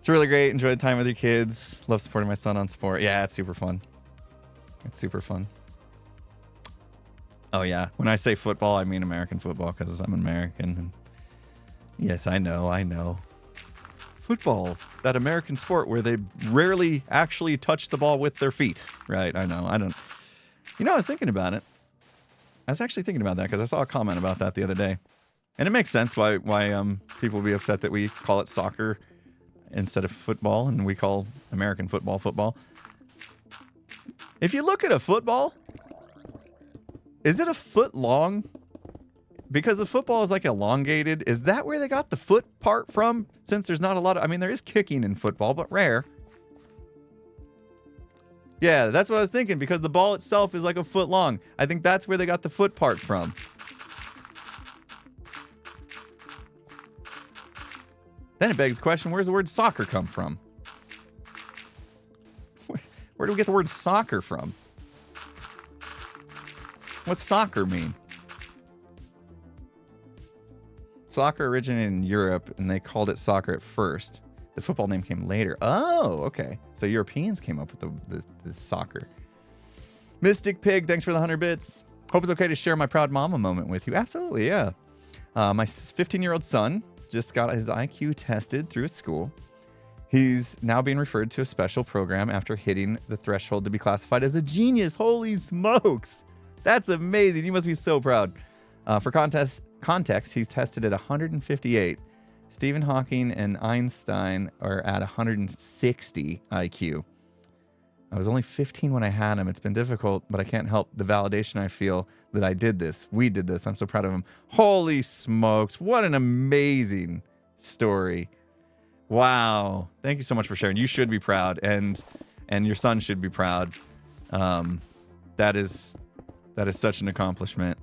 really great. Enjoy the time with your kids. Love supporting my son on sport. Yeah, it's super fun. It's super fun. Oh yeah, when I say football, I mean American football because I'm American. And yes, I know. Football, that American sport where they rarely actually touch the ball with their feet. Right, I know. I was thinking about it. I was actually thinking about that because I saw a comment about that the other day. And it makes sense why people would be upset that we call it soccer instead of football and we call American football. If you look at a football, is it a foot long? Because the football is elongated. Is that where they got the foot part from? Since there's not a lot of... there is kicking in football, but rare. Yeah, that's what I was thinking, because the ball itself is a foot long. I think that's where they got the foot part from. Then it begs the question, where's the word soccer come from? Where do we get the word soccer from? What's soccer mean? Soccer originated in Europe, and they called it soccer at first. The football name came later. Oh, okay. So Europeans came up with the soccer. Mystic Pig, thanks for the 100 bits. Hope it's okay to share my proud mama moment with you. Absolutely, yeah. My 15-year-old son just got his IQ tested through his school. He's now being referred to a special program after hitting the threshold to be classified as a genius. Holy smokes. That's amazing. You must be so proud. For context, he's tested at 158. Stephen Hawking and Einstein are at 160 IQ. I was only 15 when I had him. It's been difficult, but I can't help the validation I feel that I did this. We did this. I'm so proud of him. Holy smokes. What an amazing story. Wow. Thank you so much for sharing. You should be proud, and your son should be proud. That is such an accomplishment.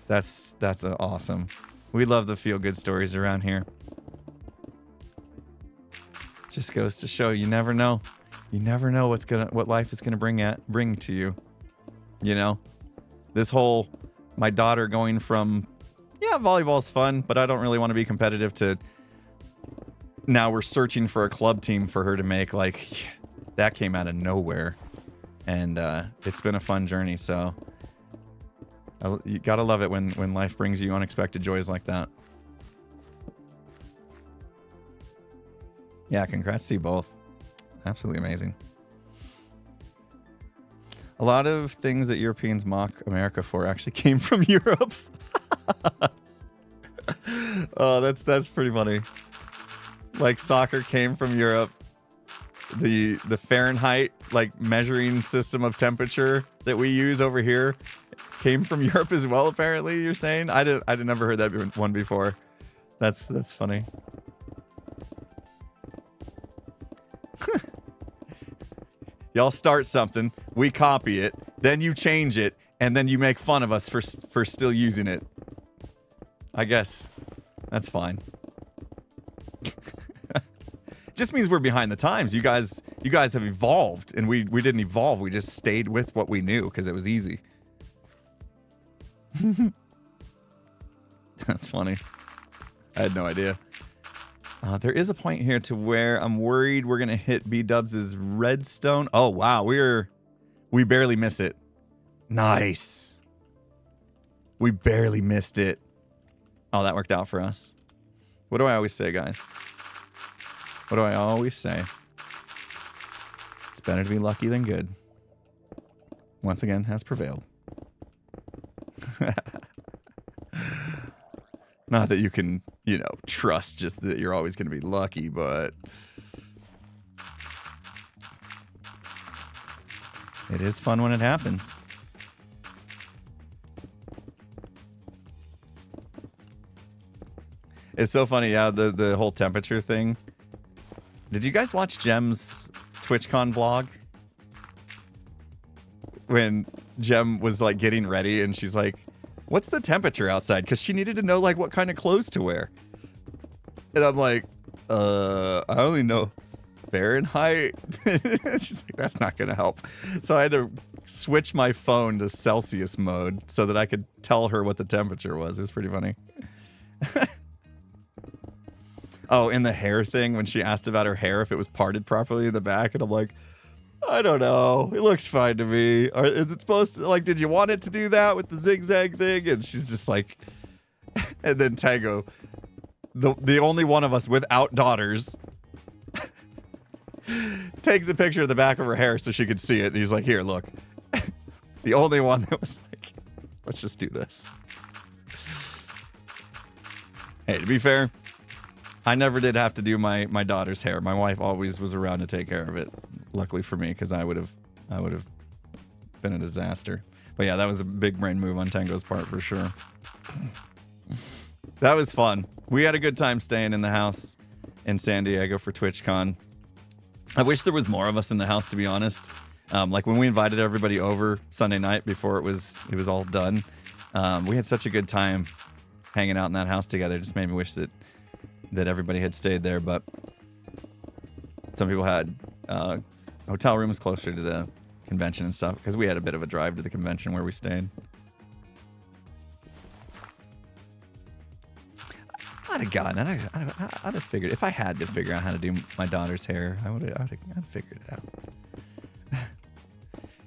That's awesome. We love the feel-good stories around here. Just goes to show you never know. You never know what life is gonna bring to you. This whole my daughter going from volleyball's fun, but I don't really want to be competitive to now we're searching for a club team for her to make. That came out of nowhere, and it's been a fun journey. So you gotta love it when life brings you unexpected joys like that. Yeah, congrats to you both. Absolutely amazing. A lot of things that Europeans mock America for actually came from Europe. Oh, that's pretty funny. Soccer came from Europe. The Fahrenheit measuring system of temperature that we use over here came from Europe as well, apparently, you're saying? I'd never heard that one before. That's funny. Y'all start something, we copy it, then you change it, and then you make fun of us for still using it. I guess that's fine. Just means we're behind the times. You guys have evolved, and we didn't evolve. We just stayed with what we knew because it was easy. That's funny. I had no idea. There is a point here to where I'm worried we're gonna hit B-Dubs' redstone. Oh wow, we barely miss it. Nice. We barely missed it. Oh, that worked out for us. What do I always say, guys? What do I always say? It's better to be lucky than good. Once again, has prevailed. Not that you can, trust just that you're always going to be lucky, but it is fun when it happens. It's so funny, yeah, the whole temperature thing. Did you guys watch Jem's TwitchCon vlog? When Jem was like getting ready and she's like, what's the temperature outside? Because she needed to know like what kind of clothes to wear. And I'm like, I only know Fahrenheit. She's like, that's not going to help. So I had to switch my phone to Celsius mode so that I could tell her what the temperature was. It was pretty funny. Oh, in the hair thing, when she asked about her hair, if it was parted properly in the back, and I'm like, I don't know. It looks fine to me. Or is it supposed to, like, did you want it to do that with the zigzag thing? And she's just like, and then Tango, the only one of us without daughters, takes a picture of the back of her hair so she could see it. And he's like, here, look. The only one that was like, let's just do this. Hey, to be fair, I never did have to do my daughter's hair. My wife always was around to take care of it. Luckily for me, because I would have been a disaster. But yeah, that was a big brain move on Tango's part for sure. That was fun. We had a good time staying in the house in San Diego for TwitchCon. I wish there was more of us in the house, to be honest. Like when we invited everybody over Sunday night before it was all done, we had such a good time hanging out in that house together. It just made me wish that everybody had stayed there, but some people had hotel rooms closer to the convention and stuff because we had a bit of a drive to the convention where we stayed. I'd have gotten it. I'd have figured. If I had to figure out how to do my daughter's hair, I'd have figured it out.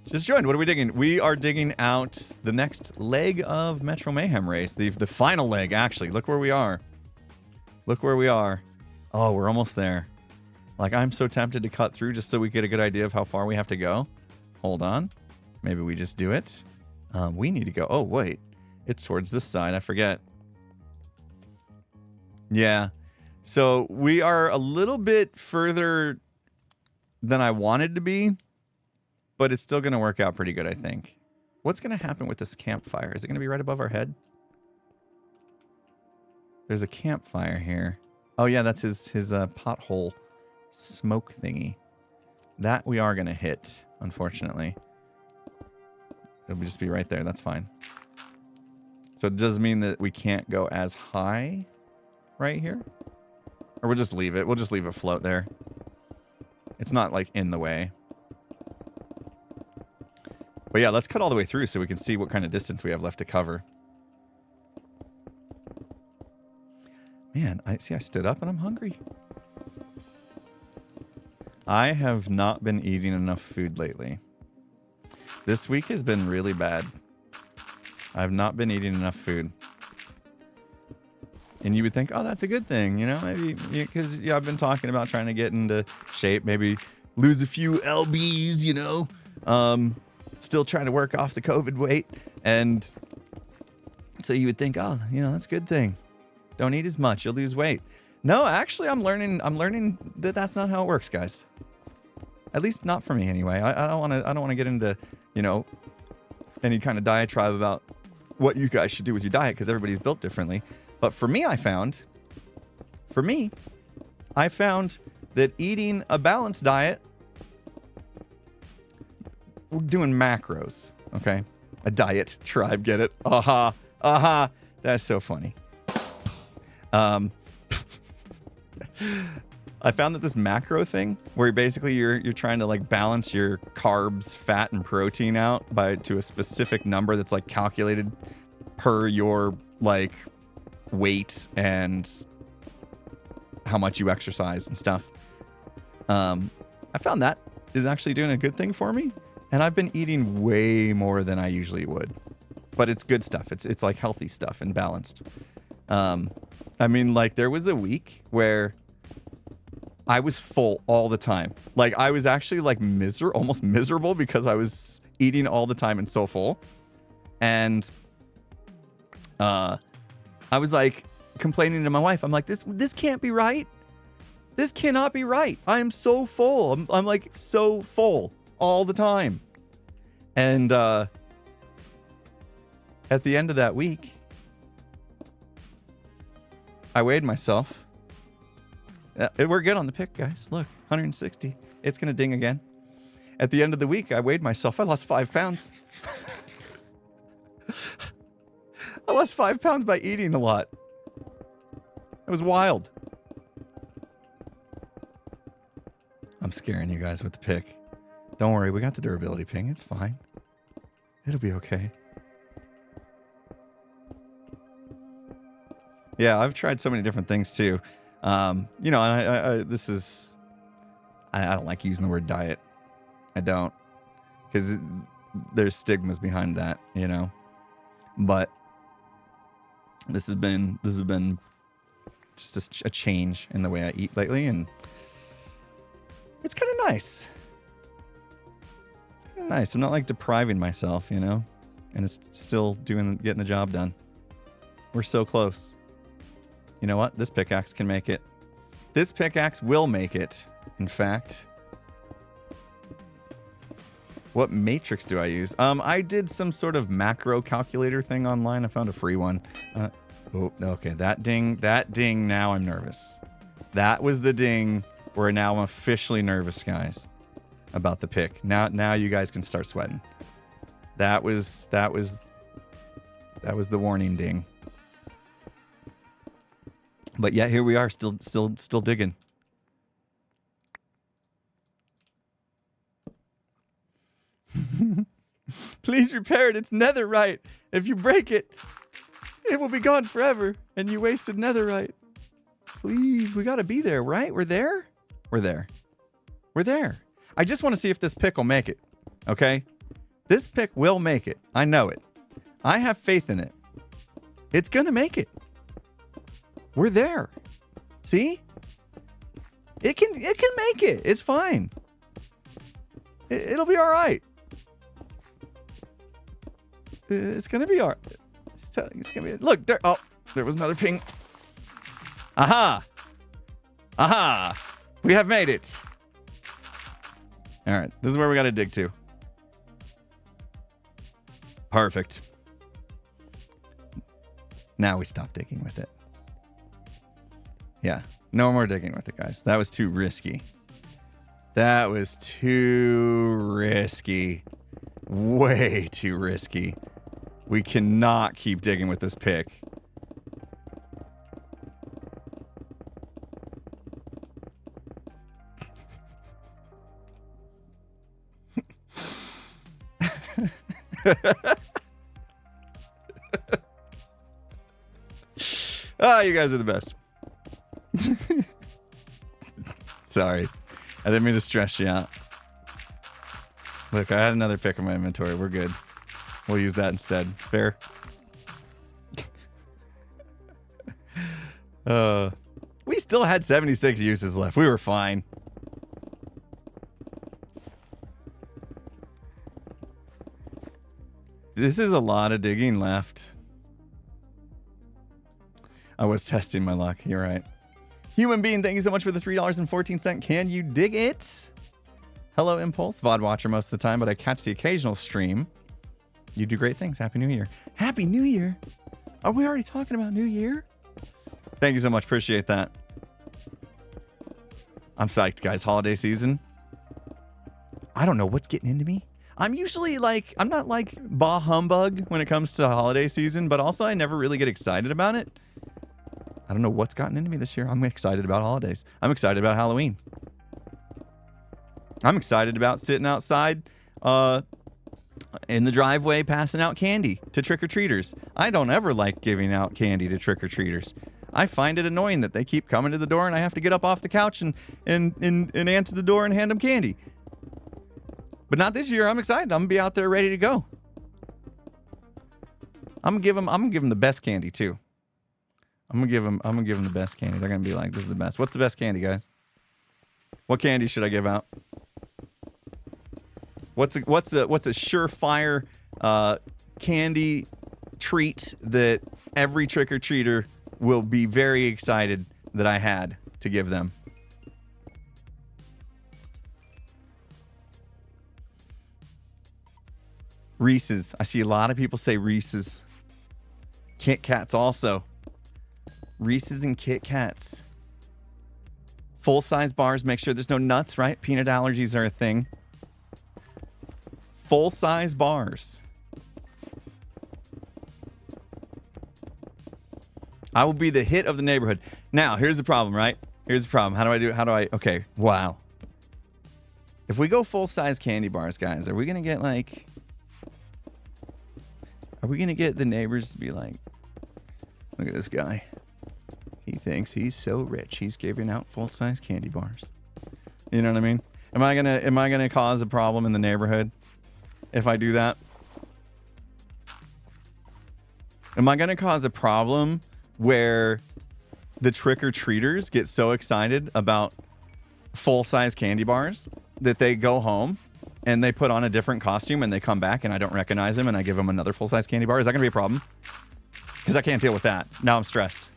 Just joined. What are we digging? We are digging out the next leg of Metro Mayhem race. The final leg, actually. Look where we are. Look where we are. Oh, we're almost there. Like, I'm so tempted to cut through just so we get a good idea of how far we have to go. Hold on. Maybe we just do it. We need to go. Oh, wait. It's towards this side. I forget. Yeah. So we are a little bit further than I wanted to be, but it's still going to work out pretty good, I think. What's going to happen with this campfire? Is it going to be right above our head? There's a campfire here. Oh, yeah, that's his pothole smoke thingy. That we are going to hit, unfortunately. It'll just be right there. That's fine. So it does mean that we can't go as high right here? Or we'll just leave it. We'll just leave it float there. It's not, like, in the way. But yeah, let's cut all the way through so we can see what kind of distance we have left to cover. Man, I stood up and I'm hungry. I have not been eating enough food lately. This week has been really bad. I've not been eating enough food. And you would think, oh, that's a good thing, maybe because I've been talking about trying to get into shape, maybe lose a few lbs, still trying to work off the COVID weight. And so you would think, oh, that's a good thing. Don't eat as much, you'll lose weight. No, actually, I'm learning that that's not how it works, guys. At least not for me, anyway. I don't want to get into, any kind of diatribe about what you guys should do with your diet because everybody's built differently. But for me, I found that eating a balanced diet doing macros, okay? A diet tribe, get it? Aha, aha. That's so funny. I found that this macro thing, where basically you're trying to like balance your carbs, fat, and protein out to a specific number that's like calculated per your like weight and how much you exercise and stuff. I found that is actually doing a good thing for me, and I've been eating way more than I usually would. But it's good stuff. It's like healthy stuff and balanced. I mean, like there was a week where I was full all the time. Like I was actually like almost miserable because I was eating all the time and so full. And I was like complaining to my wife. I'm like, this can't be right. This cannot be right. I am so full. I'm like so full all the time. And at the end of that week, I weighed myself. We're good on the pick, guys. Look, 160. It's going to ding again. At the end of the week, I weighed myself. I lost 5 pounds. I lost 5 pounds by eating a lot. It was wild. I'm scaring you guys with the pick. Don't worry, we got the durability ping. It's fine. It'll be okay. Yeah, I've tried so many different things too. You know, I don't like using the word diet. I don't, because there's stigmas behind that, you know. But this has been just a change in the way I eat lately, and it's kind of nice. It's kind of nice. I'm not like depriving myself, you know, and it's still getting the job done. We're so close. You know what? This pickaxe can make it. This pickaxe will make it, in fact. What matrix do I use? I did some sort of macro calculator thing online. I found a free one. Oh, okay. That ding. Now I'm nervous. That was the ding where now I'm officially nervous, guys, about the pick. Now you guys can start sweating. That was the warning ding. But yeah, here we are, still digging. Please repair it. It's netherite. If you break it, it will be gone forever, and you wasted netherite. Please, we gotta be there, right? We're there. I just want to see if this pick will make it. Okay, this pick will make it. I know it. I have faith in it. It's gonna make it. We're there. See? It can make it. It's fine. It'll be all right. It's gonna be all right. It's gonna be. Look, there. Oh, there was another ping. Aha! We have made it. All right, this is where we got to dig to. Perfect. Now we stop digging with it. Yeah, no more digging with it, guys. That was too risky. Way too risky. We cannot keep digging with this pick. You guys are the best. Sorry. I didn't mean to stress you out. Look, I had another pick in my inventory. We're good. We'll use that instead. Fair? We still had 76 uses left. We were fine. This is a lot of digging left. I was testing my luck. You're right. Human Being, thank you so much for the $3.14. Can you dig it? Hello, Impulse. VOD watcher most of the time, but I catch the occasional stream. You do great things. Happy New Year. Happy New Year. Are we already talking about New Year? Thank you so much. Appreciate that. I'm psyched, guys. Holiday season. I don't know what's getting into me, I'm usually like, I'm not like bah humbug when it comes to holiday season, but also I never really get excited about it. I don't know what's gotten into me this year. I'm excited about holidays. I'm excited about Halloween. I'm excited about sitting outside in the driveway passing out candy to trick-or-treaters. I don't ever like giving out candy to trick-or-treaters. I find it annoying that they keep coming to the door and I have to get up off the couch and answer the door and hand them candy. But not this year. I'm excited. I'm gonna be out there ready to go. I'm gonna give them the best candy too. I'm gonna give them the best candy. They're gonna be like, "This is the best." What's the best candy, guys? What candy should I give out? What's a surefire candy treat that every trick-or-treater will be very excited that I had to give them? Reese's. I see a lot of people say Reese's. Kit Kats also. Reese's and Kit Kats. Full-size bars. Make sure there's no nuts, right? Peanut allergies are a thing. Full-size bars. I will be the hit of the neighborhood. Now, here's the problem, right? Here's the problem. Okay, wow. If we go full-size candy bars, guys, are we going to get like... Are we going to get the neighbors to be like, look at this guy. He thinks he's so rich. He's giving out full-size candy bars. You know what I mean? Am I gonna cause a problem in the neighborhood if I do that? Am I gonna cause a problem where the trick-or-treaters get so excited about full-size candy bars that they go home and they put on a different costume and they come back and I don't recognize them and I give them another full-size candy bar? Is that gonna be a problem? Because I can't deal with that. Now I'm stressed.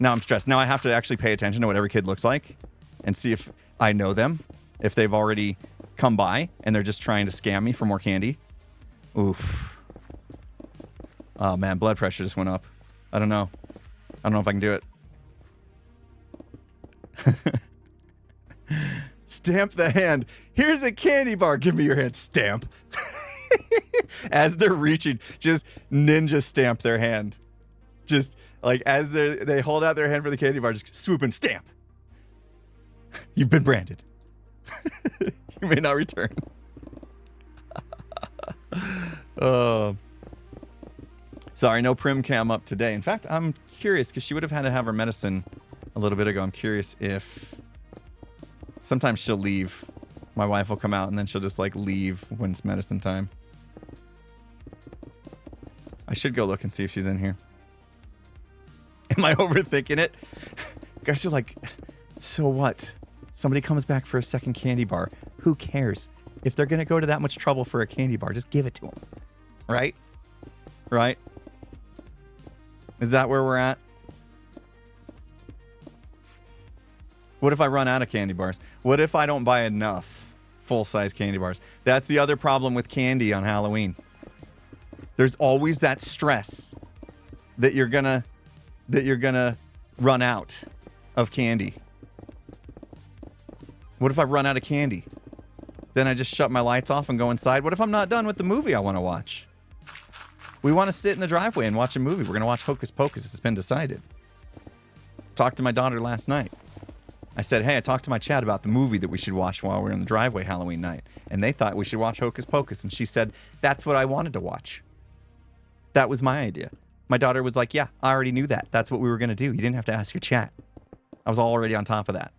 Now I have to actually pay attention to what every kid looks like and see if I know them, if they've already come by and they're just trying to scam me for more candy. Oof. Oh man, blood pressure just went up. I don't know if I can do it. Stamp the hand. Here's a candy bar. Give me your hand. Stamp. As they're reaching, just ninja stamp their hand. Just like as they hold out their hand for the candy bar, just swoop and stamp. You've been branded. You may not return. Sorry, no Prim Cam up today. In fact, I'm curious because she would have had to have her medicine a little bit ago. I'm curious if sometimes she'll leave. My wife will come out and then she'll just like leave when it's medicine time. I should go look and see if she's in here. Am I overthinking it? Guys are like, so what? Somebody comes back for a second candy bar. Who cares? If they're going to go to that much trouble for a candy bar, just give it to them. Right? Right? Is that where we're at? What if I run out of candy bars? What if I don't buy enough full-size candy bars? That's the other problem with candy on Halloween. There's always that stress that you're gonna run out of candy. What if I run out of candy? Then I just shut my lights off and go inside. What if I'm not done with the movie I want to watch? We want to sit in the driveway and watch a movie. We're going to watch Hocus Pocus. It's been decided. Talked to my daughter last night. I said, hey, I talked to my chat about the movie that we should watch while we're in the driveway Halloween night. And they thought we should watch Hocus Pocus. And she said, that's what I wanted to watch. That was my idea. My daughter was like, yeah, I already knew that. That's what we were going to do. You didn't have to ask your chat. I was already on top of that.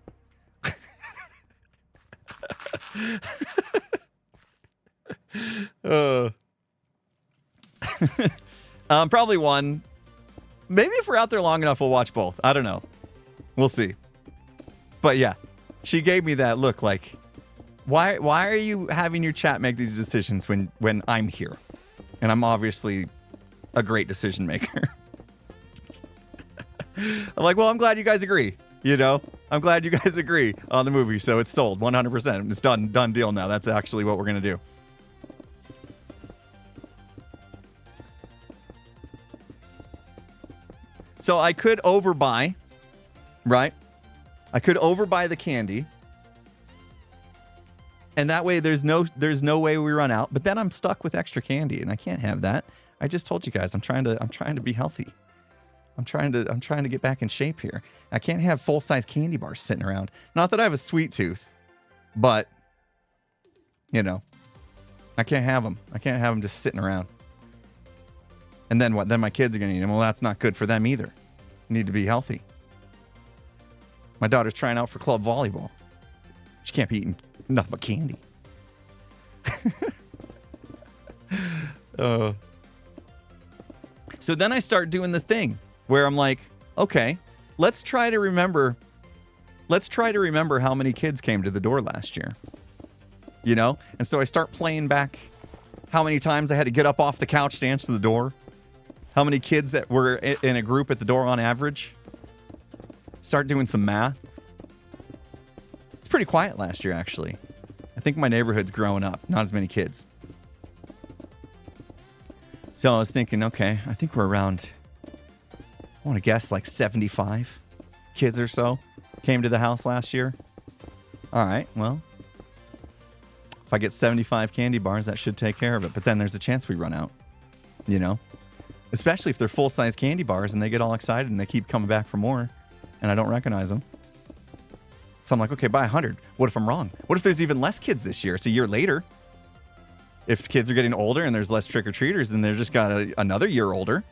Probably one. Maybe if we're out there long enough, we'll watch both. I don't know. We'll see. But yeah, she gave me that look like, why are you having your chat make these decisions when I'm here? And I'm obviously a great decision maker. I'm like, well, I'm glad you guys agree. You know, I'm glad you guys agree on the movie. So it's sold 100%. It's done deal now. That's actually what we're going to do. So I could overbuy, right? I could overbuy the candy And that way there's no way we run out. But then I'm stuck with extra candy, and I can't have that. I just told you guys I'm trying to be healthy. I'm trying to get back in shape here. I can't have full-size candy bars sitting around. Not that I have a sweet tooth, but you know, I can't have them. I can't have them just sitting around. And then what? Then my kids are going to eat them. Well, that's not good for them either. You need to be healthy. My daughter's trying out for club volleyball. She can't be eating nothing but candy. So then I start doing the thing where I'm like, okay, let's try to remember how many kids came to the door last year. You know? And so I start playing back how many times I had to get up off the couch to answer the door. How many kids that were in a group at the door on average. Start doing some math. It's pretty quiet last year, actually. I think my neighborhood's growing up. Not as many kids. So I was thinking, okay, I think we're around, I want to guess like 75 kids or so came to the house last year. All right, well, if I get 75 candy bars, that should take care of it. But then there's a chance we run out, you know? Especially if they're full-size candy bars and they get all excited and they keep coming back for more and I don't recognize them. So I'm like, okay, buy 100. What if I'm wrong? What if there's even less kids this year? It's a year later. If kids are getting older and there's less trick-or-treaters, then they're just got another year older.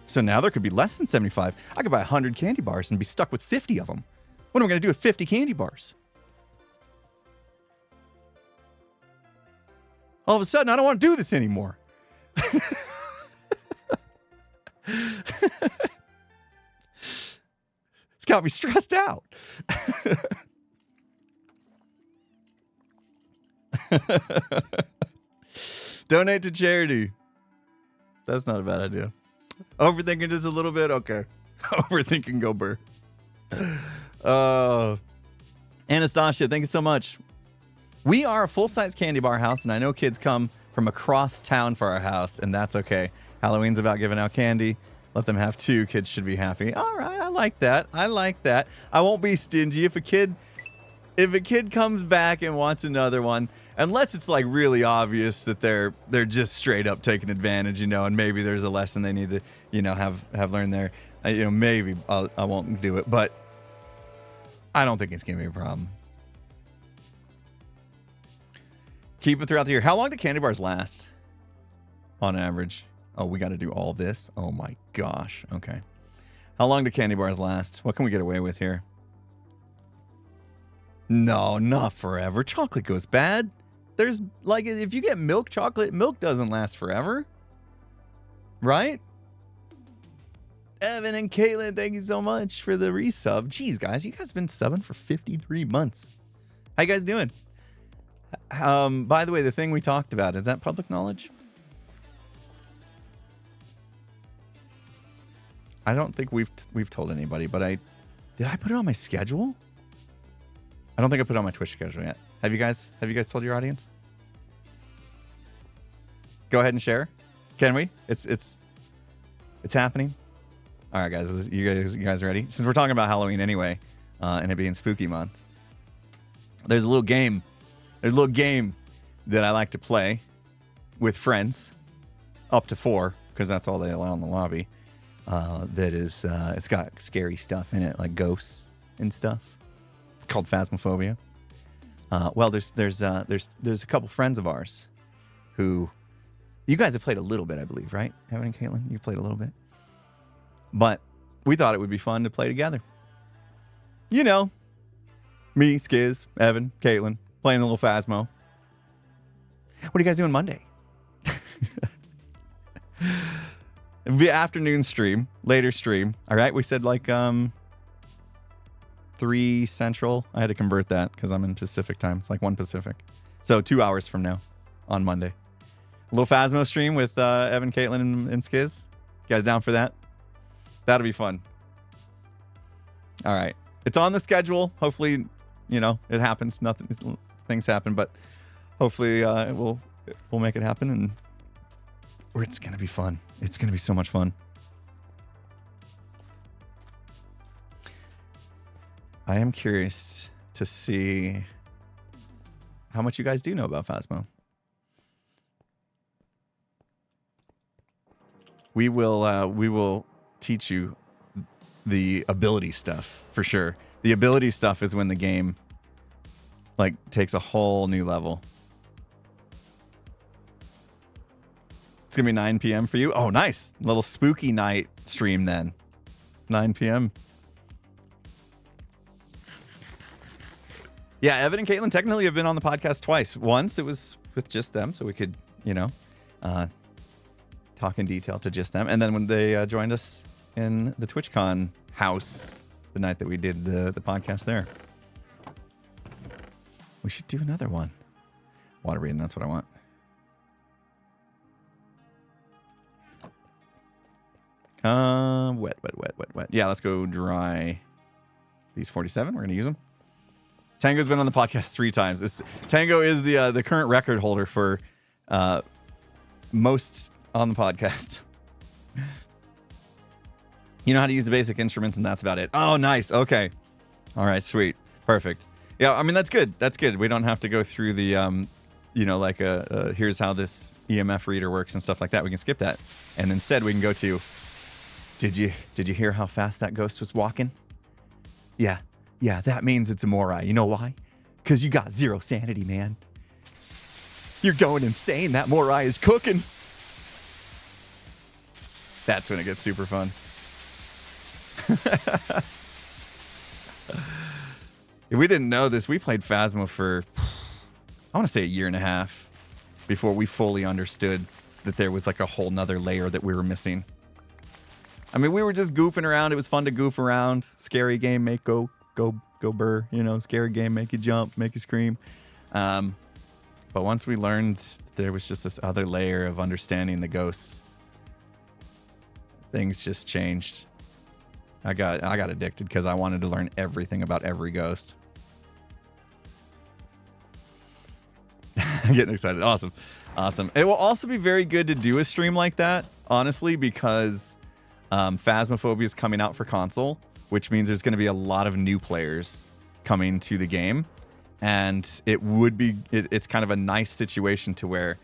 So now there could be less than 75. I could buy 100 candy bars and be stuck with 50 of them. What am I going to do with 50 candy bars? All of a sudden, I don't want to do this anymore. It's got me stressed out. Donate to charity. That's not a bad idea. Overthinking just a little bit? Okay. Overthinking, go burr. Anastasia, thank you so much. We are a full-size candy bar house, and I know kids come from across town for our house, and that's okay. Halloween's about giving out candy. Let them have 2. Kids should be happy. All right, I like that. I like that. I won't be stingy if a kid comes back and wants another one, unless it's like really obvious that they're just straight up taking advantage, you know, and maybe there's a lesson they need to, you know, have learned there. You know, maybe I won't do it, but I don't think it's gonna be a problem. Keep it throughout the year. How long do candy bars last on average? Oh, we got to do all this? Oh my gosh. Okay. How long do candy bars last? What can we get away with here? No, not forever. Chocolate goes bad. There's like, if you get milk chocolate, milk doesn't last forever. Right? Evan and Caitlin, thank you so much for the resub. Jeez, guys, you guys have been subbing for 53 months. How you guys doing? By the way, the thing we talked about, is that public knowledge? I don't think we've told anybody, but did I put it on my schedule? I don't think I put it on my Twitch schedule yet. Have you guys told your audience? Go ahead and share. Can we? It's happening. All right, guys. You guys ready? Since we're talking about Halloween anyway, and it being spooky month, there's a little game. There's a little game that I like to play with friends, up to 4, because that's all they allow in the lobby. That is, it's got scary stuff in it, like ghosts and stuff. It's called Phasmophobia. Well, there's a couple friends of ours who, you guys have played a little bit, I believe, right? Evan and Caitlin, you played a little bit. But we thought it would be fun to play together. You know, me, Skiz, Evan, Caitlin, playing a little Phasmo. What are you guys doing Monday? It'll be afternoon stream, later stream. All right, we said like 3 Central. I had to convert that because I'm in Pacific time. It's like 1 Pacific. So 2 hours from now on Monday. A little Phasmo stream with Evan, Caitlin, and Skiz. You guys down for that? That'll be fun. All right. It's on the schedule. Hopefully, you know, it happens. Things happen, but hopefully we'll make it happen, and it's going to be fun. It's going to be so much fun. I am curious to see how much you guys do know about Phasmo. We will teach you the ability stuff for sure. The ability stuff is when the game like takes a whole new level. It's gonna be 9 p.m. for you. Oh, nice. Little spooky night stream then. 9 p.m. Yeah, Evan and Caitlin technically have been on the podcast twice. Once it was with just them, so we could, talk in detail to just them. And then when they joined us in the TwitchCon house the night that we did the podcast there. We should do another one. Water breathing, that's what I want. Wet. Yeah, let's go dry these 47. We're going to use them. Tango's been on the podcast 3 times. Tango is the current record holder for most on the podcast. You know how to use the basic instruments, and that's about it. Oh, nice. Okay. All right, sweet. Perfect. Yeah, I mean, that's good. That's good. We don't have to go through the, here's how this EMF reader works and stuff like that. We can skip that. And instead, we can go to, did you hear how fast that ghost was walking? Yeah, that means it's a Morai. You know why? Because you got 0 sanity, man. You're going insane. That Morai is cooking. That's when it gets super fun. If we didn't know this, we played Phasmo for, I want to say, a year and a half before we fully understood that there was like a whole nother layer that we were missing. I mean, we were just goofing around. It was fun to goof around. Scary game, make go burr. Scary game, make you jump, make you scream. But once we learned there was just this other layer of understanding the ghosts, things just changed. I got addicted because I wanted to learn everything about every ghost. I'm getting excited. Awesome. It will also be very good to do a stream like that, honestly, because Phasmophobia is coming out for console, which means there's going to be a lot of new players coming to the game. And it's kind of a nice situation to where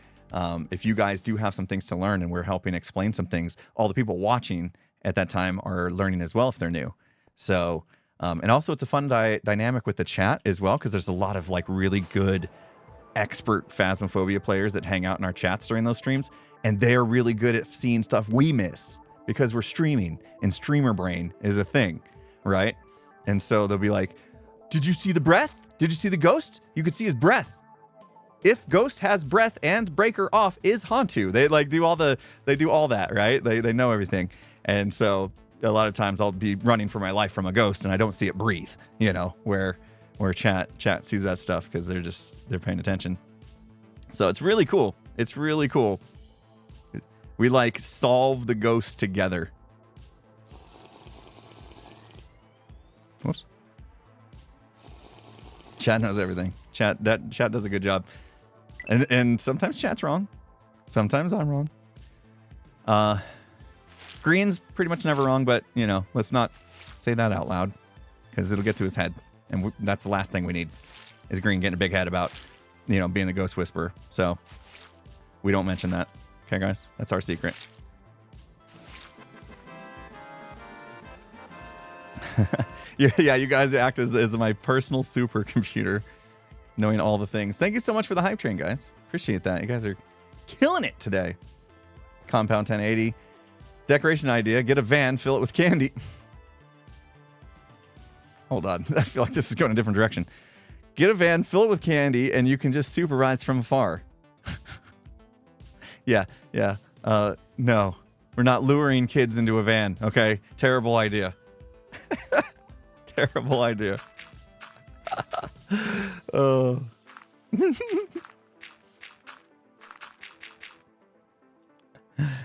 if you guys do have some things to learn and we're helping explain some things, all the people watching at that time are learning as well if they're new. So, and also it's a fun dynamic with the chat as well, because there's a lot of like really good expert Phasmophobia players that hang out in our chats during those streams, and they're really good at seeing stuff we miss because we're streaming and streamer brain is a thing, right? And so they'll be like, did you see the breath? Did you see the ghost? You could see his breath. If ghost has breath and breaker off is Hantu. They do all that, right? They know everything. And so a lot of times I'll be running for my life from a ghost and I don't see it breathe, where chat sees that stuff because they're paying attention. So it's really cool. It's really cool. We like solve the ghost together. Whoops. Chat knows everything. Chat does a good job. And sometimes chat's wrong. Sometimes I'm wrong. Green's pretty much never wrong, but, let's not say that out loud because it'll get to his head. And that's the last thing we need is Green getting a big head about, being the ghost whisperer. So we don't mention that. Okay, guys? That's our secret. Yeah, you guys act as my personal supercomputer, knowing all the things. Thank you so much for the hype train, guys. Appreciate that. You guys are killing it today. Compound 1080. Decoration idea. Get a van, fill it with candy. Hold on. I feel like this is going a different direction. Get a van, fill it with candy, and you can just supervise from afar. Yeah. No. We're not luring kids into a van, okay? Terrible idea. Terrible idea. Oh.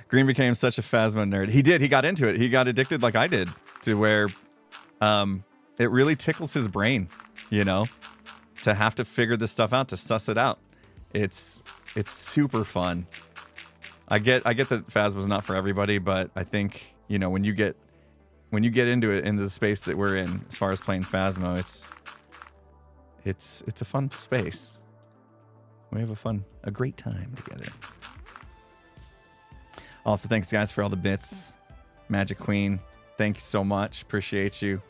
Green became such a Phasmo nerd. He did. He got into it. He got addicted like I did to where it really tickles his brain, to have to figure this stuff out, to suss it out. It's super fun. I get that Phasmo's not for everybody, but I think, when you get into it, into the space that we're in, as far as playing Phasmo, it's a fun space. a great time together. Also, thanks guys for all the bits. Magic Queen, thank you so much. Appreciate you.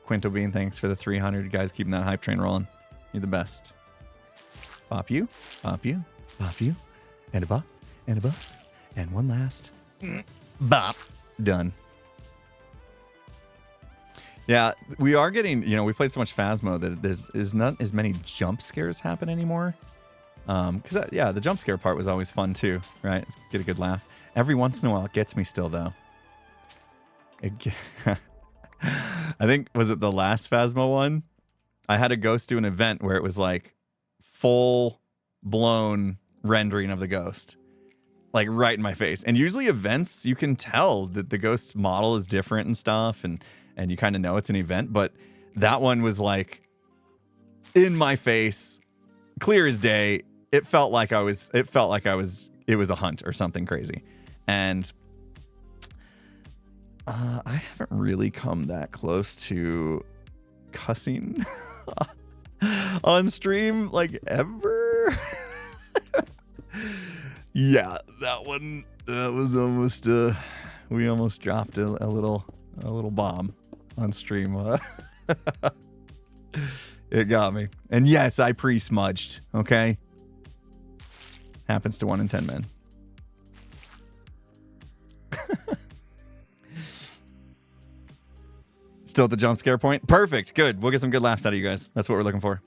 Quinto Bean, thanks for the 300. You guys keeping that hype train rolling. You're the best. Bop you, bop you, bop you, and a bop, and a bop, and one last bop. Done. Yeah, we are getting, we played so much Phasmo that there's not as many jump scares happen anymore. Because, the jump scare part was always fun too, right? Get a good laugh. Every once in a while, it gets me still, though. I think, was it the last Phasmo one? I had a ghost do an event where it was like full-blown rendering of the ghost. Like right in my face. And usually events, you can tell that the ghost's model is different and stuff, and you kind of know it's an event, but that one was like in my face, clear as day. It was a hunt or something crazy. And I haven't really come that close to cussing on stream like ever. Yeah, that was almost we almost dropped a little bomb on stream. It got me. And yes, I pre-smudged, okay? Happens to 1 in 10 men. Still at the jump scare point? Perfect. Good. We'll get some good laughs out of you guys. That's what we're looking for.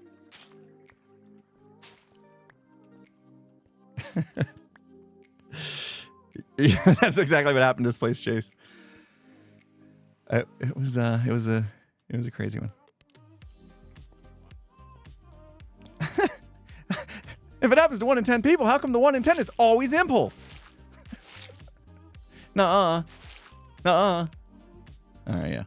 Yeah, that's exactly what happened to this place, Chase. It was a crazy one. If it happens to 1 in 10 people, how come the 1 in 10 is always impulse? Nuh-uh. Nuh-uh. All right, yeah.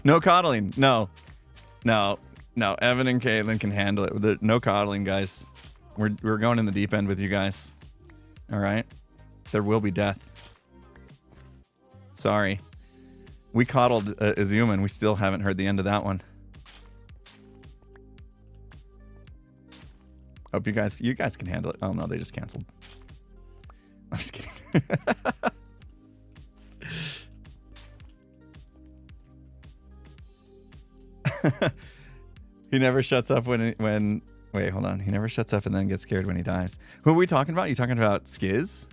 No coddling. No. Evan and Caitlin can handle it. No coddling, guys. We're going in the deep end with you guys. All right? There will be death. Sorry. We coddled Azuma, and we still haven't heard the end of that one. Hope you guys can handle it. Oh, no, they just canceled. I'm just kidding. He never shuts up when wait, hold on. He never shuts up and then gets scared when he dies. Who are we talking about? You talking about Skiz?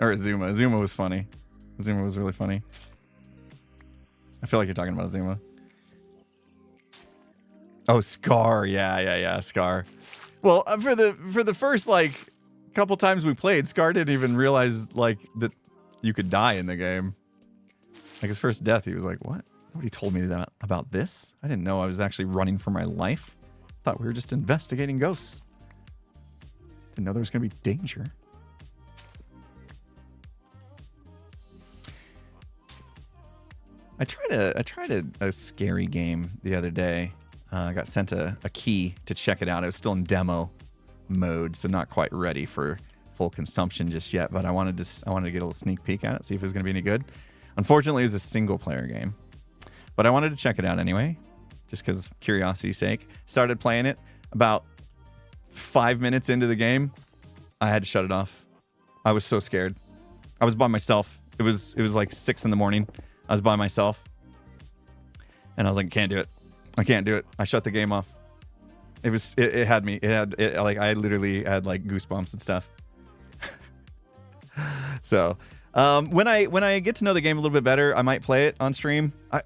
Or Azuma? Azuma was funny. Azuma was really funny. I feel like you're talking about Azuma. Oh, Scar. Yeah, Scar. Well, for the first couple times we played, Scar didn't even realize that you could die in the game. Like his first death, he was like, "What? Nobody told me that about this. I didn't know I was actually running for my life. Thought we were just investigating ghosts. Didn't know there was going to be danger." I tried a scary game the other day. I got sent a key to check it out. It was still in demo mode, so not quite ready for full consumption just yet. But I wanted to get a little sneak peek at it, see if it was going to be any good. Unfortunately, it was a single-player game. But I wanted to check it out anyway, just because curiosity's sake. Started playing it. About 5 minutes into the game, I had to shut it off. I was so scared. I was by myself. It was like 6 in the morning. I was by myself. And I was like, can't do it. I can't do it. I shut the game off. It had me. I literally had goosebumps and stuff. So... when I get to know the game a little bit better, I might play it on stream. I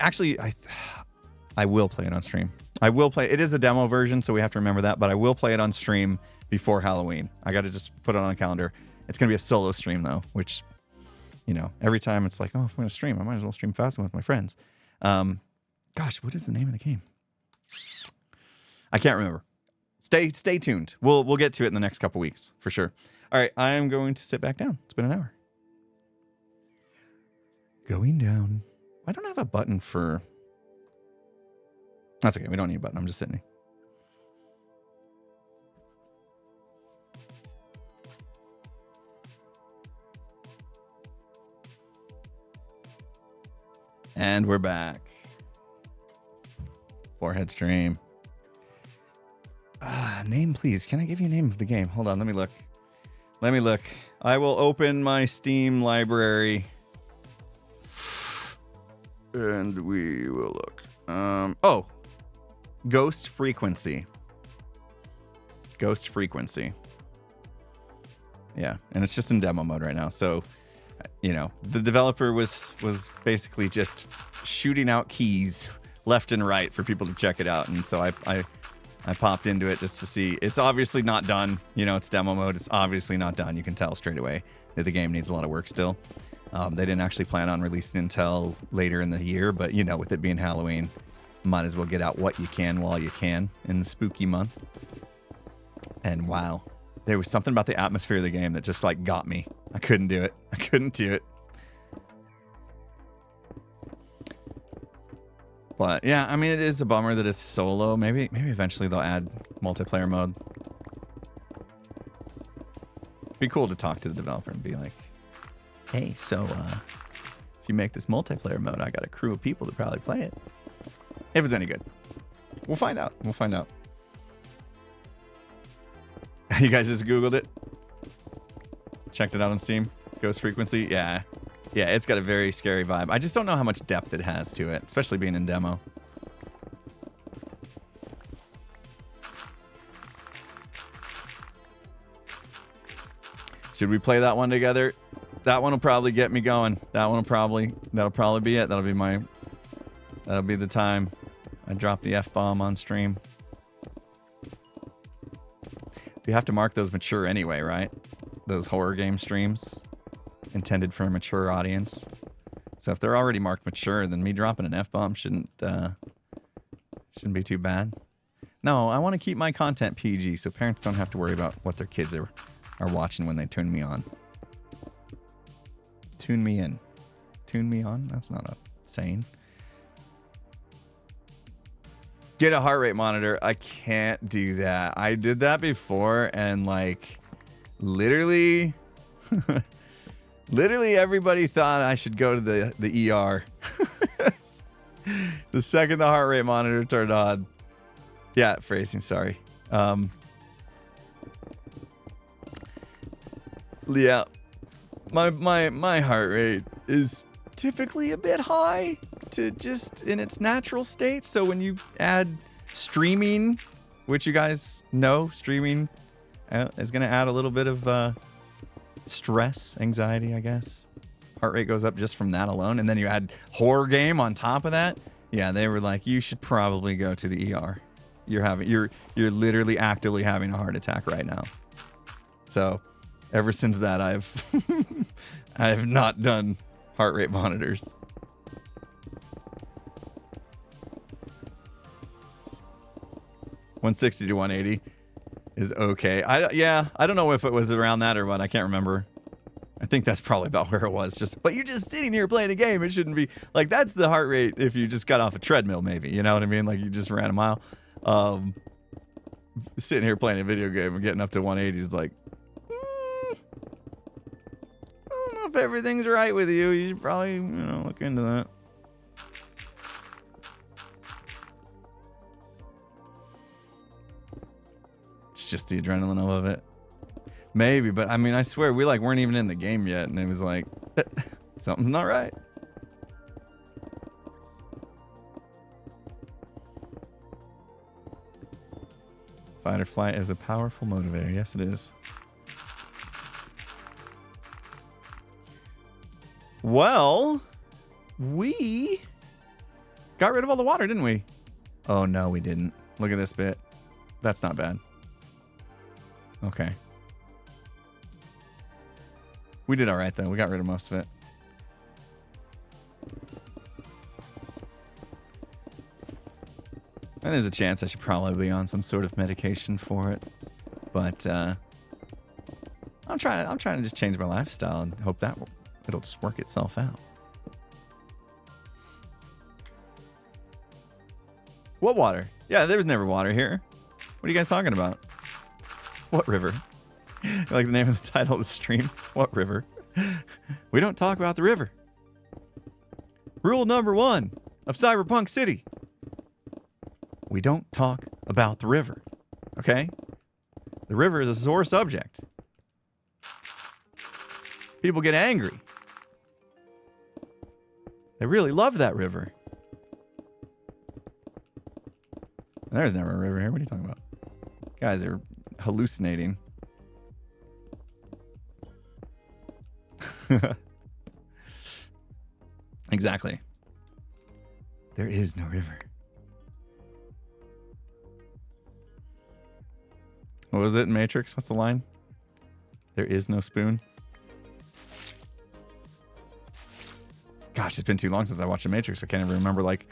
will play it on stream. I will play. It is a demo version, so we have to remember that. But I will play it on stream before Halloween. I got to just put it on a calendar. It's gonna be a solo stream though, which, every time it's like, oh, if I'm gonna stream, I might as well stream Phasmo with my friends. Gosh, what is the name of the game? I can't remember. Stay tuned. We'll get to it in the next couple weeks for sure. All right, I am going to sit back down. It's been an hour. Going down. I don't have a button for... That's okay. We don't need a button. I'm just sitting. And we're back. Forehead stream. Name, please. Can I give you a name of the game? Hold on, let me look. I will open my Steam library. And we will look. Ghost Frequency. Ghost Frequency. Yeah, and it's just in demo mode right now. So, you know, the developer was basically just shooting out keys left and right for people to check it out. And so I popped into it just to see. It's obviously not done. You know, it's demo mode. It's obviously not done. You can tell straight away that the game needs a lot of work still. They didn't actually plan on releasing it until later in the year, but you know, with it being Halloween, might as well get out what you can while you can in the spooky month. And wow, there was something about the atmosphere of the game that just like got me. I couldn't do it. But yeah, I mean, it is a bummer that it's solo. Maybe eventually they'll add multiplayer mode. Be cool to talk to the developer and be like, hey, so if you make this multiplayer mode, I got a crew of people to probably play it. If it's any good. We'll find out. You guys just Googled it? Checked it out on Steam? Ghost Frequency? Yeah, it's got a very scary vibe. I just don't know how much depth it has to it, especially being in demo. Should we play that one together? That one will probably get me going. That'll probably be it. That'll be the time I drop the F-bomb on stream. You have to mark those mature anyway, right? Those horror game streams intended for a mature audience. So if they're already marked mature, then me dropping an F-bomb shouldn't be too bad. No, I want to keep my content PG so parents don't have to worry about what their kids are watching when they turn me on. Tune me in. Tune me on? That's not a saying. Get a heart rate monitor. I can't do that. I did that before and like literally everybody thought I should go to the ER. The second the heart rate monitor turned on. Yeah, phrasing, sorry. Yeah. My heart rate is typically a bit high to just in its natural state. So when you add streaming, which you guys know, streaming is going to add a little bit of stress, anxiety, I guess. Heart rate goes up just from that alone. And then you add horror game on top of that. Yeah, they were like, you should probably go to the ER. You're literally actively having a heart attack right now. So ever since that, I have not done heart rate monitors. $160 to $180 is okay. I don't know if it was around that or what. I can't remember. I think that's probably about where it was. But you're just sitting here playing a game. It shouldn't be like that's the heart rate if you just got off a treadmill, maybe. You know what I mean? Like you just ran a mile. Sitting here playing a video game and getting up to 180 is like, I don't know if everything's right with you. You should probably look into that. It's just the adrenaline of it. Maybe, but I mean, I swear we weren't even in the game yet, and it was like something's not right. Fight or flight is a powerful motivator. Yes, it is. Well, we got rid of all the water, didn't we? Oh no, we didn't. Look at this bit. That's not bad. Okay. We did all right, though. We got rid of most of it. And there's a chance I should probably be on some sort of medication for it. But I'm trying to just change my lifestyle and hope that it'll just work itself out. What water? Yeah, there was never water here. What are you guys talking about? What river? Like the name of the title of the stream? What river? We don't talk about the river. Rule number 1 of Cyberpunk City. We don't talk about the river, okay? The river is a sore subject. People get angry. They really love that river. There's never a river here. What are you talking about? Guys are hallucinating. Exactly. There is no river. What was it in Matrix? What's the line? There is no spoon. Gosh, it's been too long since I watched The Matrix. I can't even remember, like,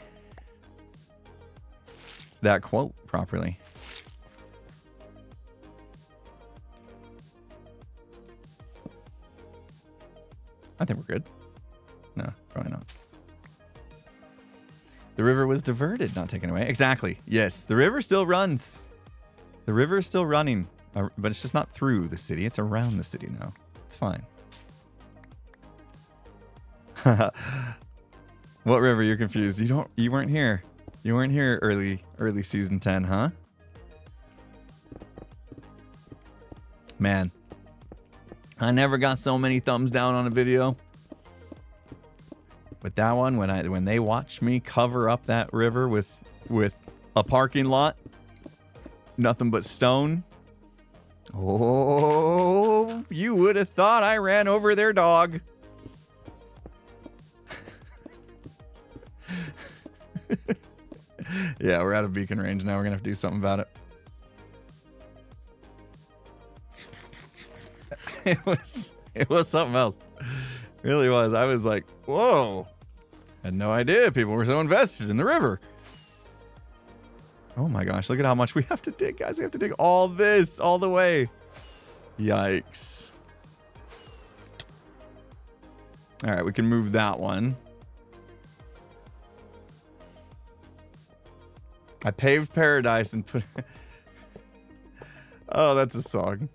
that quote properly. I think we're good. No, probably not. The river was diverted, not taken away. Exactly. Yes, the river still runs. The river is still running, but it's just not through the city. It's around the city now. It's fine. What river? You're confused. You weren't here. You weren't here early season 10, huh? Man, I never got so many thumbs down on a video. But that one, when they watched me cover up that river with a parking lot, nothing but stone. Oh, you would have thought I ran over their dog. Yeah, we're out of beacon range now. We're gonna have to do something about it. It was something else. It really was. I was like, whoa. Had no idea people were so invested in the river. Oh my gosh, look at how much we have to dig, guys. We have to dig all this all the way. Yikes. All right, we can move that one. I paved paradise and put... Oh, that's a song.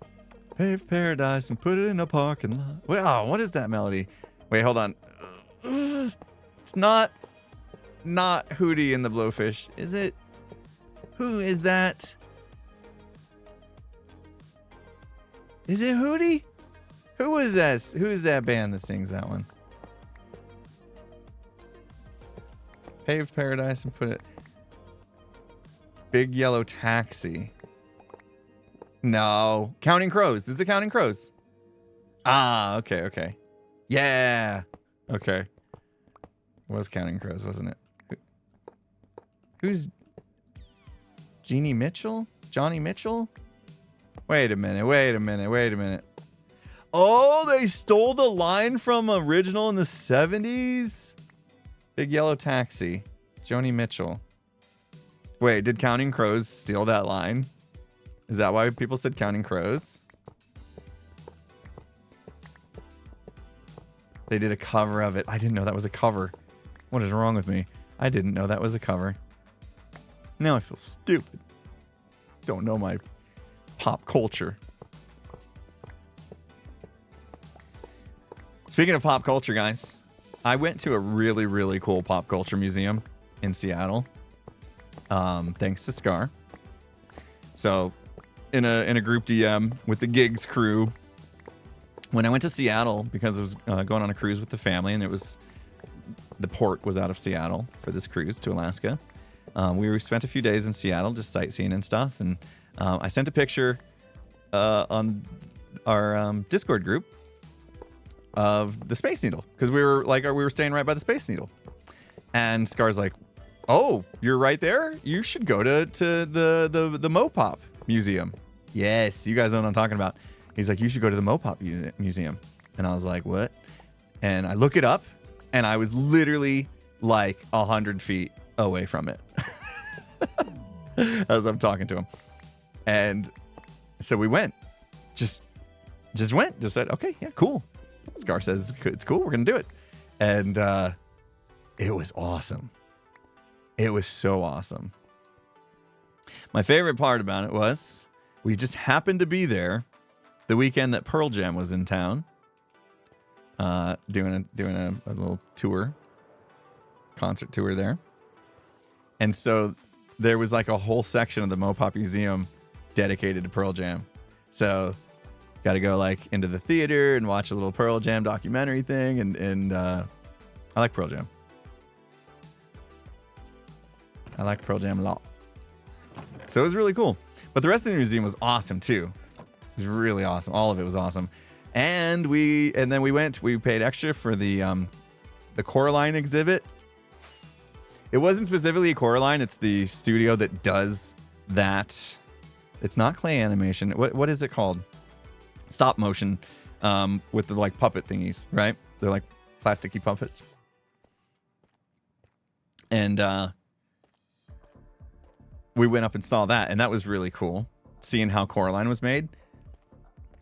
Paved paradise and put it in a parking lot. Wait, oh, what is that melody? Wait, hold on. It's not Hootie and the Blowfish, is it? Who is that? Is it Hootie? Who is this? Who's that band that sings that one? Paved paradise and put it... Big Yellow Taxi. No. Counting Crows. Is it Counting Crows? Ah, okay. Yeah. Okay. It was Counting Crows, wasn't it? Who's Jeannie Mitchell? Johnny Mitchell? Wait a minute. Oh, they stole the line from original in the 70s? Big Yellow Taxi. Joni Mitchell. Wait, did Counting Crows steal that line? Is that why people said Counting Crows? They did a cover of it. I didn't know that was a cover. What is wrong with me? I didn't know that was a cover. Now I feel stupid. Don't know my pop culture. Speaking of pop culture, guys, I went to a really, really cool pop culture museum in Seattle. Thanks to Scar. So, in a group DM with the Gigs crew, when I went to Seattle, because I was going on a cruise with the family, and the port was out of Seattle for this cruise to Alaska. We spent a few days in Seattle just sightseeing and stuff, and I sent a picture on our Discord group of the Space Needle, because we were staying right by the Space Needle, and Scar's like, "Oh, you're right there? You should go to the Mopop Museum." Yes, you guys know what I'm talking about. He's like, "You should go to the Mopop Museum." And I was like, "What?" And I look it up, and I was literally like 100 feet away from it as I'm talking to him. And so we went. Just went. Just said, "Okay, yeah, cool." Scar says it's cool. We're going to do it. And it was awesome. It was so awesome. My favorite part about it was we just happened to be there the weekend that Pearl Jam was in town, doing a little tour. concert tour there. And so there was like a whole section of the Modpack Museum dedicated to Pearl Jam. So got to go like into the theater and watch a little Pearl Jam documentary thing. And I like Pearl Jam. I like Pearl Jam a lot. So it was really cool. But the rest of the museum was awesome too. It was really awesome. All of it was awesome. And then we paid extra for the Coraline exhibit. It wasn't specifically Coraline, it's the studio that does that. It's not clay animation. What is it called? Stop motion, with the like puppet thingies, right? They're like plasticky puppets. And we went up and saw that, and that was really cool. Seeing how Coraline was made.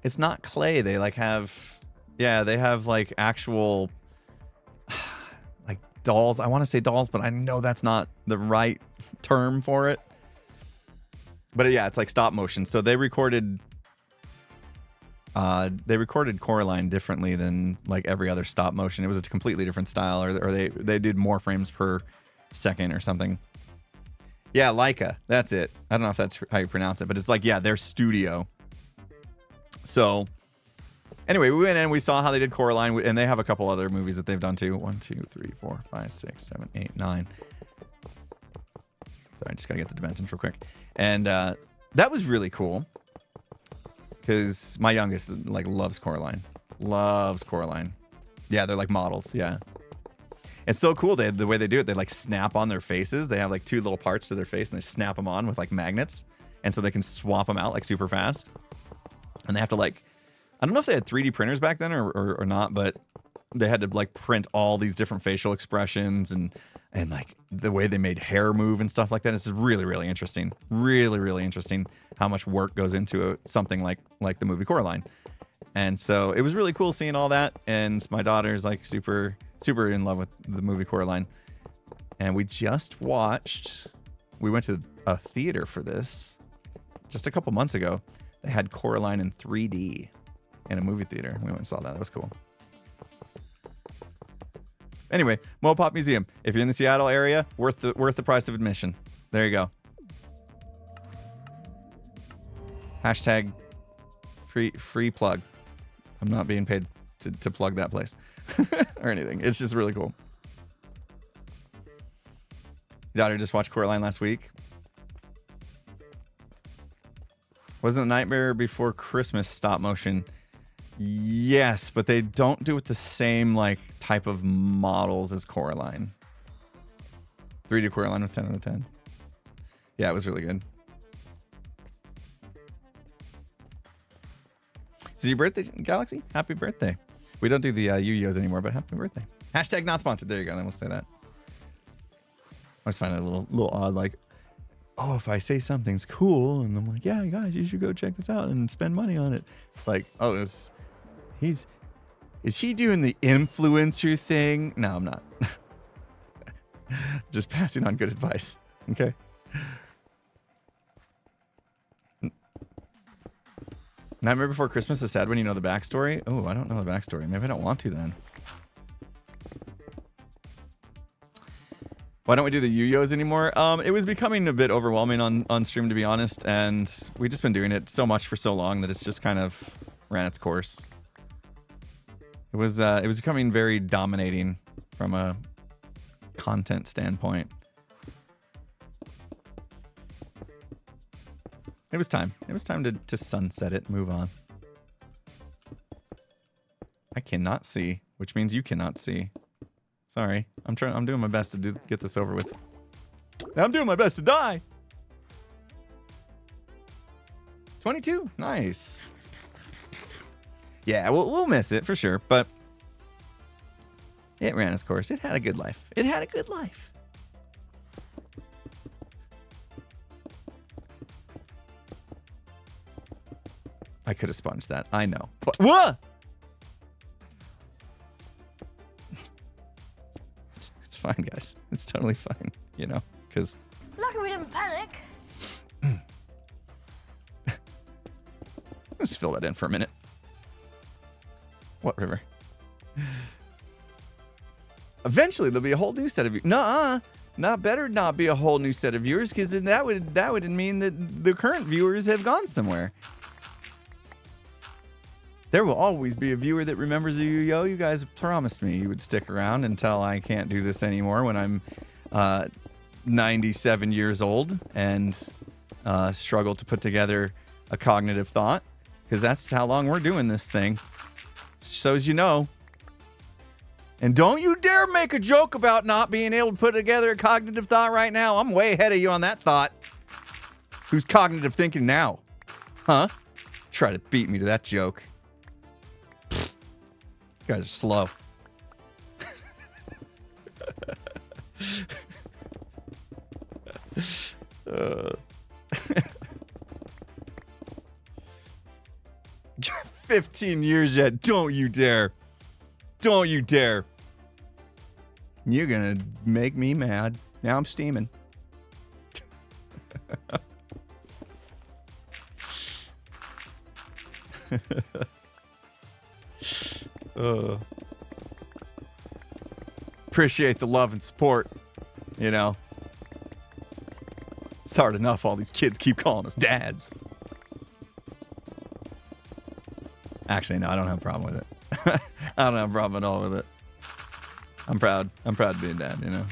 It's not clay. They like have, they have like actual like dolls. I want to say dolls, but I know that's not the right term for it. But yeah, it's like stop motion. So they recorded Coraline differently than like every other stop motion. It was a completely different style, or they did more frames per second or something. Yeah, Leica. That's it. I don't know if that's how you pronounce it, but it's like, their studio. So anyway, we went in, we saw how they did Coraline, and they have a couple other movies that they've done too. 1, 2, 3, 4, 5, 6, 7, 8, 9. Sorry, I just gotta get the dimensions real quick. And that was really cool because my youngest like loves Coraline. Yeah, they're like models. Yeah. It's so cool. The way they do it, they like snap on their faces. They have like 2 little parts to their face and they snap them on with like magnets. And so they can swap them out like super fast. And they have to like, I don't know if they had 3D printers back then or not, but they had to like print all these different facial expressions and like the way they made hair move and stuff like that. It's really, really interesting. Really, really interesting how much work goes into something like the movie Coraline. And so it was really cool seeing all that. And my daughter's like super, super in love with the movie Coraline. And we went to a theater for this just a couple months ago. They had Coraline in 3D in a movie theater. We went and saw that. That was cool. Anyway, Modpack Museum. If you're in the Seattle area, worth the price of admission. There you go. Hashtag free plug. I'm not being paid to plug that place or anything. It's just really cool. Daughter just watched Coraline last week. Wasn't The Nightmare Before Christmas stop motion? Yes, but they don't do it the same like type of models as Coraline. 3D Coraline was 10 out of 10. Yeah, it was really good. Is it your birthday, Galaxy? Happy birthday. We don't do the Yu-Gi-Ohs anymore, but happy birthday. Hashtag not sponsored. There you go. Then we'll say that. I just find it a little odd, like, oh, if I say something's cool, and I'm like, yeah, guys, you should go check this out and spend money on it. It's like, oh, is he doing the influencer thing? No, I'm not. Just passing on good advice. Okay. Nightmare Before Christmas is sad when you know the backstory. Oh, I don't know the backstory. Maybe I don't want to then. Why don't we do the Yu-Gi-Ohs anymore? It was becoming a bit overwhelming on stream, to be honest, and we've just been doing it so much for so long that it's just kind of ran its course. It was becoming very dominating from a content standpoint. It was time. It was time to sunset it, move on. I cannot see, which means you cannot see. Sorry. I'm doing my best to get this over with. I'm doing my best to die. 22. Nice. Yeah, we'll miss it for sure, but it ran its course. It had a good life. It had a good life. I could have sponged that. I know. But what? It's fine, guys. It's totally fine. You know, because. Lucky we didn't panic. Let's fill that in for a minute. What river? Eventually, there'll be a whole new set of viewers. Nuh-uh. Not better not be a whole new set of viewers, because that would mean that the current viewers have gone somewhere. There will always be a viewer that remembers you. Yo, you guys promised me you would stick around until I can't do this anymore when I'm 97 years old and struggle to put together a cognitive thought, because that's how long we're doing this thing. So as you know. And don't you dare make a joke about not being able to put together a cognitive thought right now. I'm way ahead of you on that thought. Who's cognitive thinking now? Huh? Try to beat me to that joke. You guys are slow. uh. 15 years yet. Don't you dare. Don't you dare. You're gonna make me mad. Now I'm steaming. Appreciate the love and support. You know, it's hard enough all these kids keep calling us dads. Actually, no, I don't have a problem with it. I don't have a problem at all with it. I'm proud. I'm proud to be a dad, you know.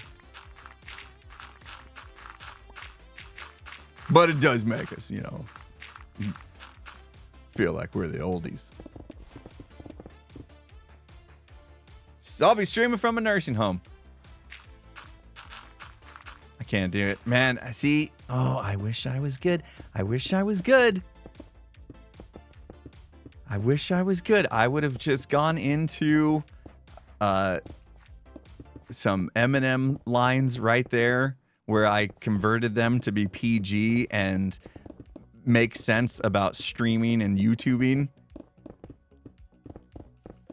But it does make us, you know, feel like we're the oldies. So I'll be streaming from a nursing home. I can't do it. Man, I see. Oh, I wish I was good. I wish I was good. I wish I was good. I would have just gone into some Eminem lines right there where I converted them to be PG and make sense about streaming and YouTubing.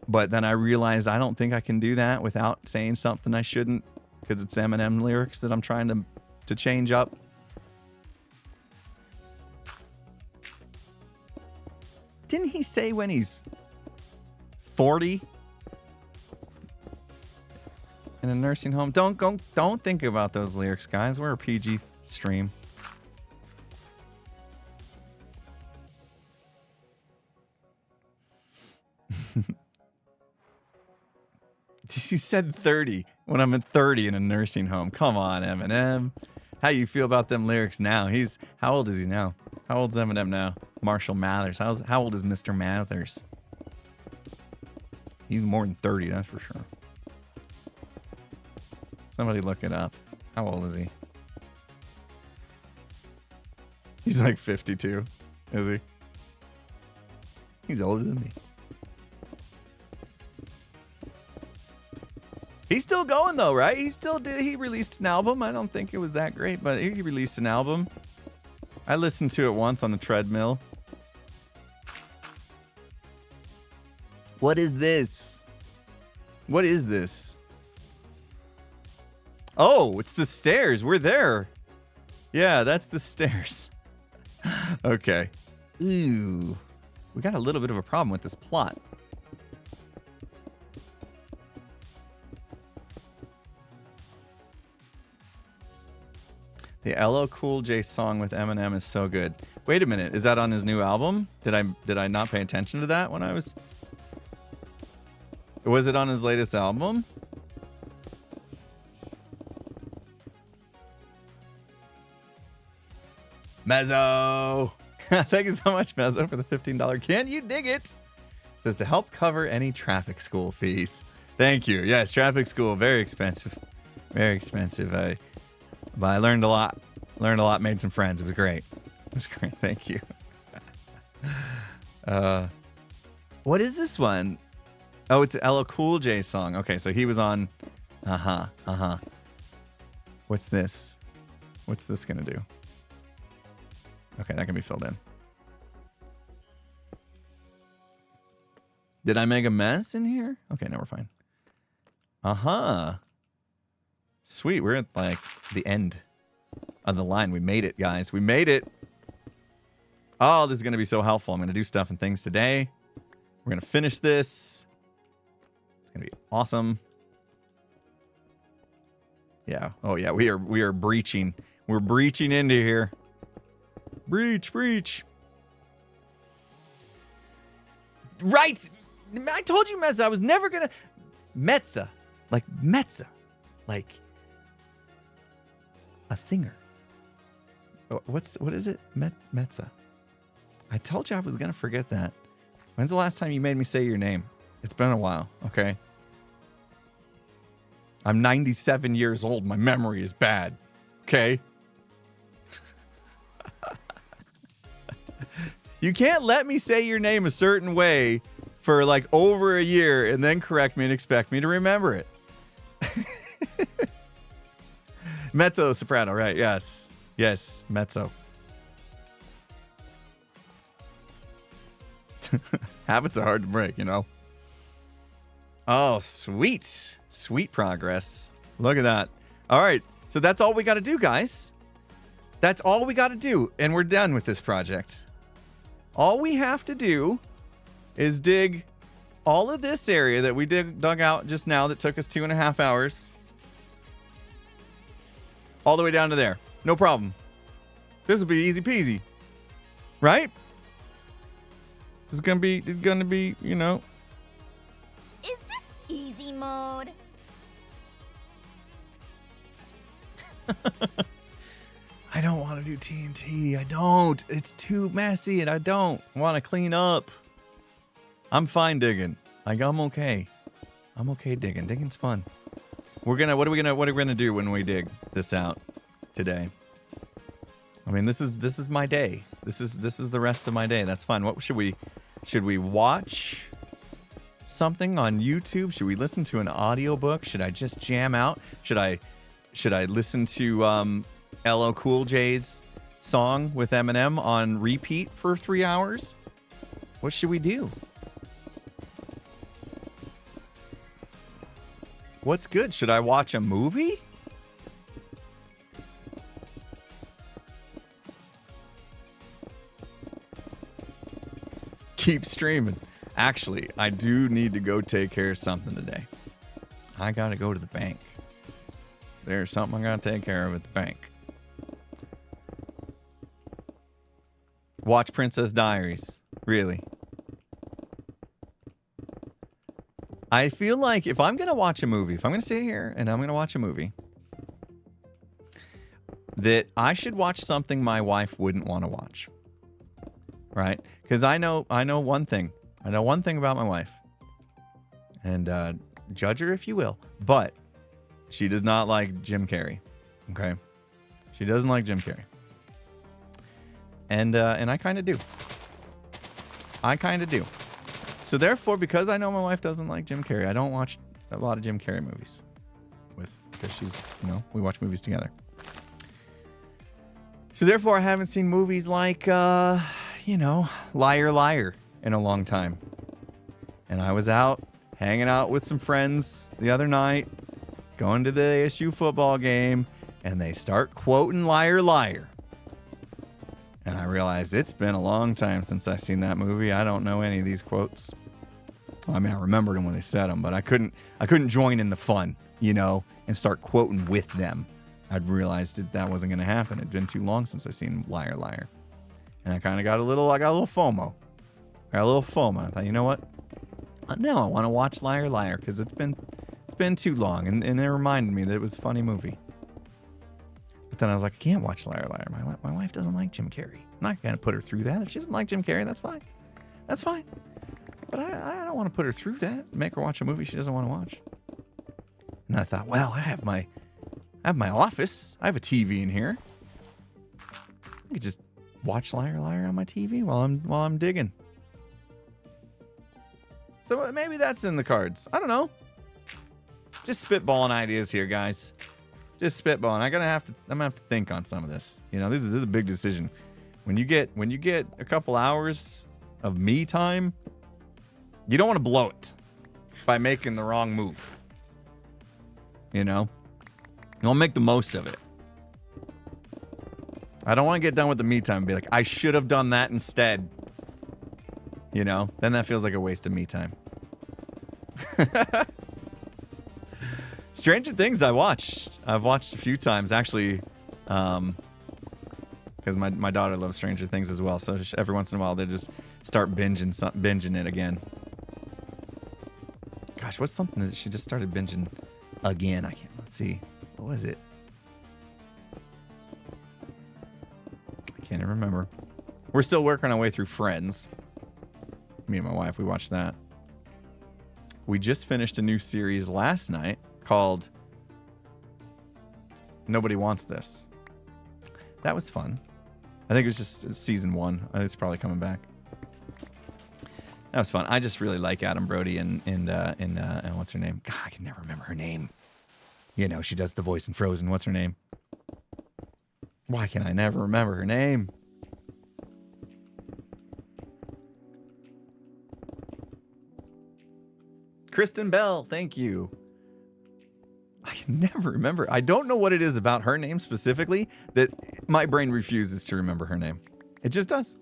But then I realized I don't think I can do that without saying something I shouldn't, because it's Eminem lyrics that I'm trying to change up. Didn't he say when he's 40 in a nursing home? Don't think about those lyrics, guys. We're a PG stream. She said 30 when I'm at 30 in a nursing home. Come on, Eminem. How you feel about them lyrics now? How old is he now? How old's Eminem now? Marshall Mathers. How old is Mr. Mathers? He's more than 30, that's for sure. Somebody look it up. How old is he? He's like 52, is he? He's older than me. He's still going though, right? He released an album. I don't think it was that great, but he released an album. I listened to it once on the treadmill. What is this? What is this? Oh, it's the stairs. We're there. Yeah, that's the stairs. Okay. Ooh. We got a little bit of a problem with this plot. The LL Cool J song with Eminem is so good. Wait a minute, is that on his new album? Did I not pay attention to that when I was... Was it on his latest album? Mezzo! Thank you so much, Mezzo, for the $15. Can you dig it? It says to help cover any traffic school fees. Thank you. Yes, traffic school, very expensive. Very expensive. But I learned a lot. Made some friends. It was great. It was great. Thank you. What is this one? Oh, it's LL Cool J song. Okay, so he was on... What's this? What's this gonna do? Okay, that can be filled in. Did I make a mess in here? Okay, now we're fine. Sweet, we're at like the end of the line. We made it, guys. We made it. Oh, this is going to be so helpful. I'm going to do stuff and things today. We're going to finish this. It's going to be awesome. Yeah. Oh yeah, we are breaching. We're breaching into here. Breach. Right. I told you, Mezza, I was never gonna Metza. Like Metza. Like a singer. What is it? Metza. I told you I was gonna forget that. When's the last time you made me say your name? It's been a while, okay? I'm 97 years old. My memory is bad, okay? You can't let me say your name a certain way for like over a year and then correct me and expect me to remember it. Mezzo soprano, right? Yes, mezzo. Habits are hard to break, you know. Oh, sweet progress. Look at that. All right, so that's all we got to do, guys. That's all we got to do, and we're done with this project. All we have to do is dig all of this area that we dug out just now that took us 2.5 hours. All the way down to there. No problem. This will be easy peasy. Right? This is gonna be, you know. Is this easy mode? I don't want to do TNT. I don't. It's too messy and I don't want to clean up. I'm fine digging. Like I'm okay. I'm okay digging. Digging's fun. What are we gonna do when we dig this out today? I mean, this is my day. This is the rest of my day. That's fine. What should we watch something on YouTube? Should we listen to an audiobook? Should I just jam out? Should I listen to LL Cool J's song with Eminem on repeat for 3 hours? What should we do? What's good? Should I watch a movie? Keep streaming. Actually, I do need to go take care of something today. I gotta go to the bank. There's something I gotta take care of at the bank. Watch Princess Diaries. Really. I feel like if I'm going to watch a movie, if I'm going to sit here and I'm going to watch a movie, that I should watch something my wife wouldn't want to watch. Right? Because I know one thing. I know one thing about my wife. And judge her if you will. But she does not like Jim Carrey. Okay? She doesn't like Jim Carrey. And I kind of do. I kind of do. So therefore, because I know my wife doesn't like Jim Carrey, I don't watch a lot of Jim Carrey movies because she's, we watch movies together. So therefore, I haven't seen movies like, Liar Liar in a long time. And I was out hanging out with some friends the other night, going to the ASU football game, and they start quoting Liar Liar. And I realized it's been a long time since I've seen that movie. I don't know any of these quotes. Well, I mean, I remembered them when they said them, but I couldn't join in the fun, and start quoting with them. I'd realized that wasn't going to happen. It'd been too long since I've seen Liar Liar. And I kind of got a little FOMO. I thought, you know what? No, I want to watch Liar Liar because it's been too long. And it reminded me that it was a funny movie. But then I was like, I can't watch Liar Liar. My wife doesn't like Jim Carrey. I'm not going to put her through that. If she doesn't like Jim Carrey, that's fine. That's fine. But I don't want to put her through that. Make her watch a movie she doesn't want to watch. And I thought, well, I have my office. I have a TV in here. I could just watch Liar Liar on my TV while I'm digging. So maybe that's in the cards. I don't know. Just spitballing ideas here, guys. Just spitballing. I'm gonna have to think on some of this. This is a big decision. When you get a couple hours of me time, you don't want to blow it by making the wrong move. You want to make the most of it. I don't want to get done with the me time and be like, I should have done that instead. Then that feels like a waste of me time. Stranger Things I've watched a few times actually, because my daughter loves Stranger Things as well. So every once in a while they just start binging it again. Gosh, what's something that she just started binging again? Let's see, what was it? I can't even remember. We're still working our way through Friends. Me and my wife, we watched that. We just finished a new series last night called Nobody Wants This. That was fun. I think it was just season 1. It's probably coming back. That was fun. I just really like Adam Brody and what's her name? God, I can never remember her name. You know, she does the voice in Frozen. What's her name? Why can I never remember her name? Kristen Bell, thank you. I can never remember. I don't know what it is about her name specifically that my brain refuses to remember her name. It just does.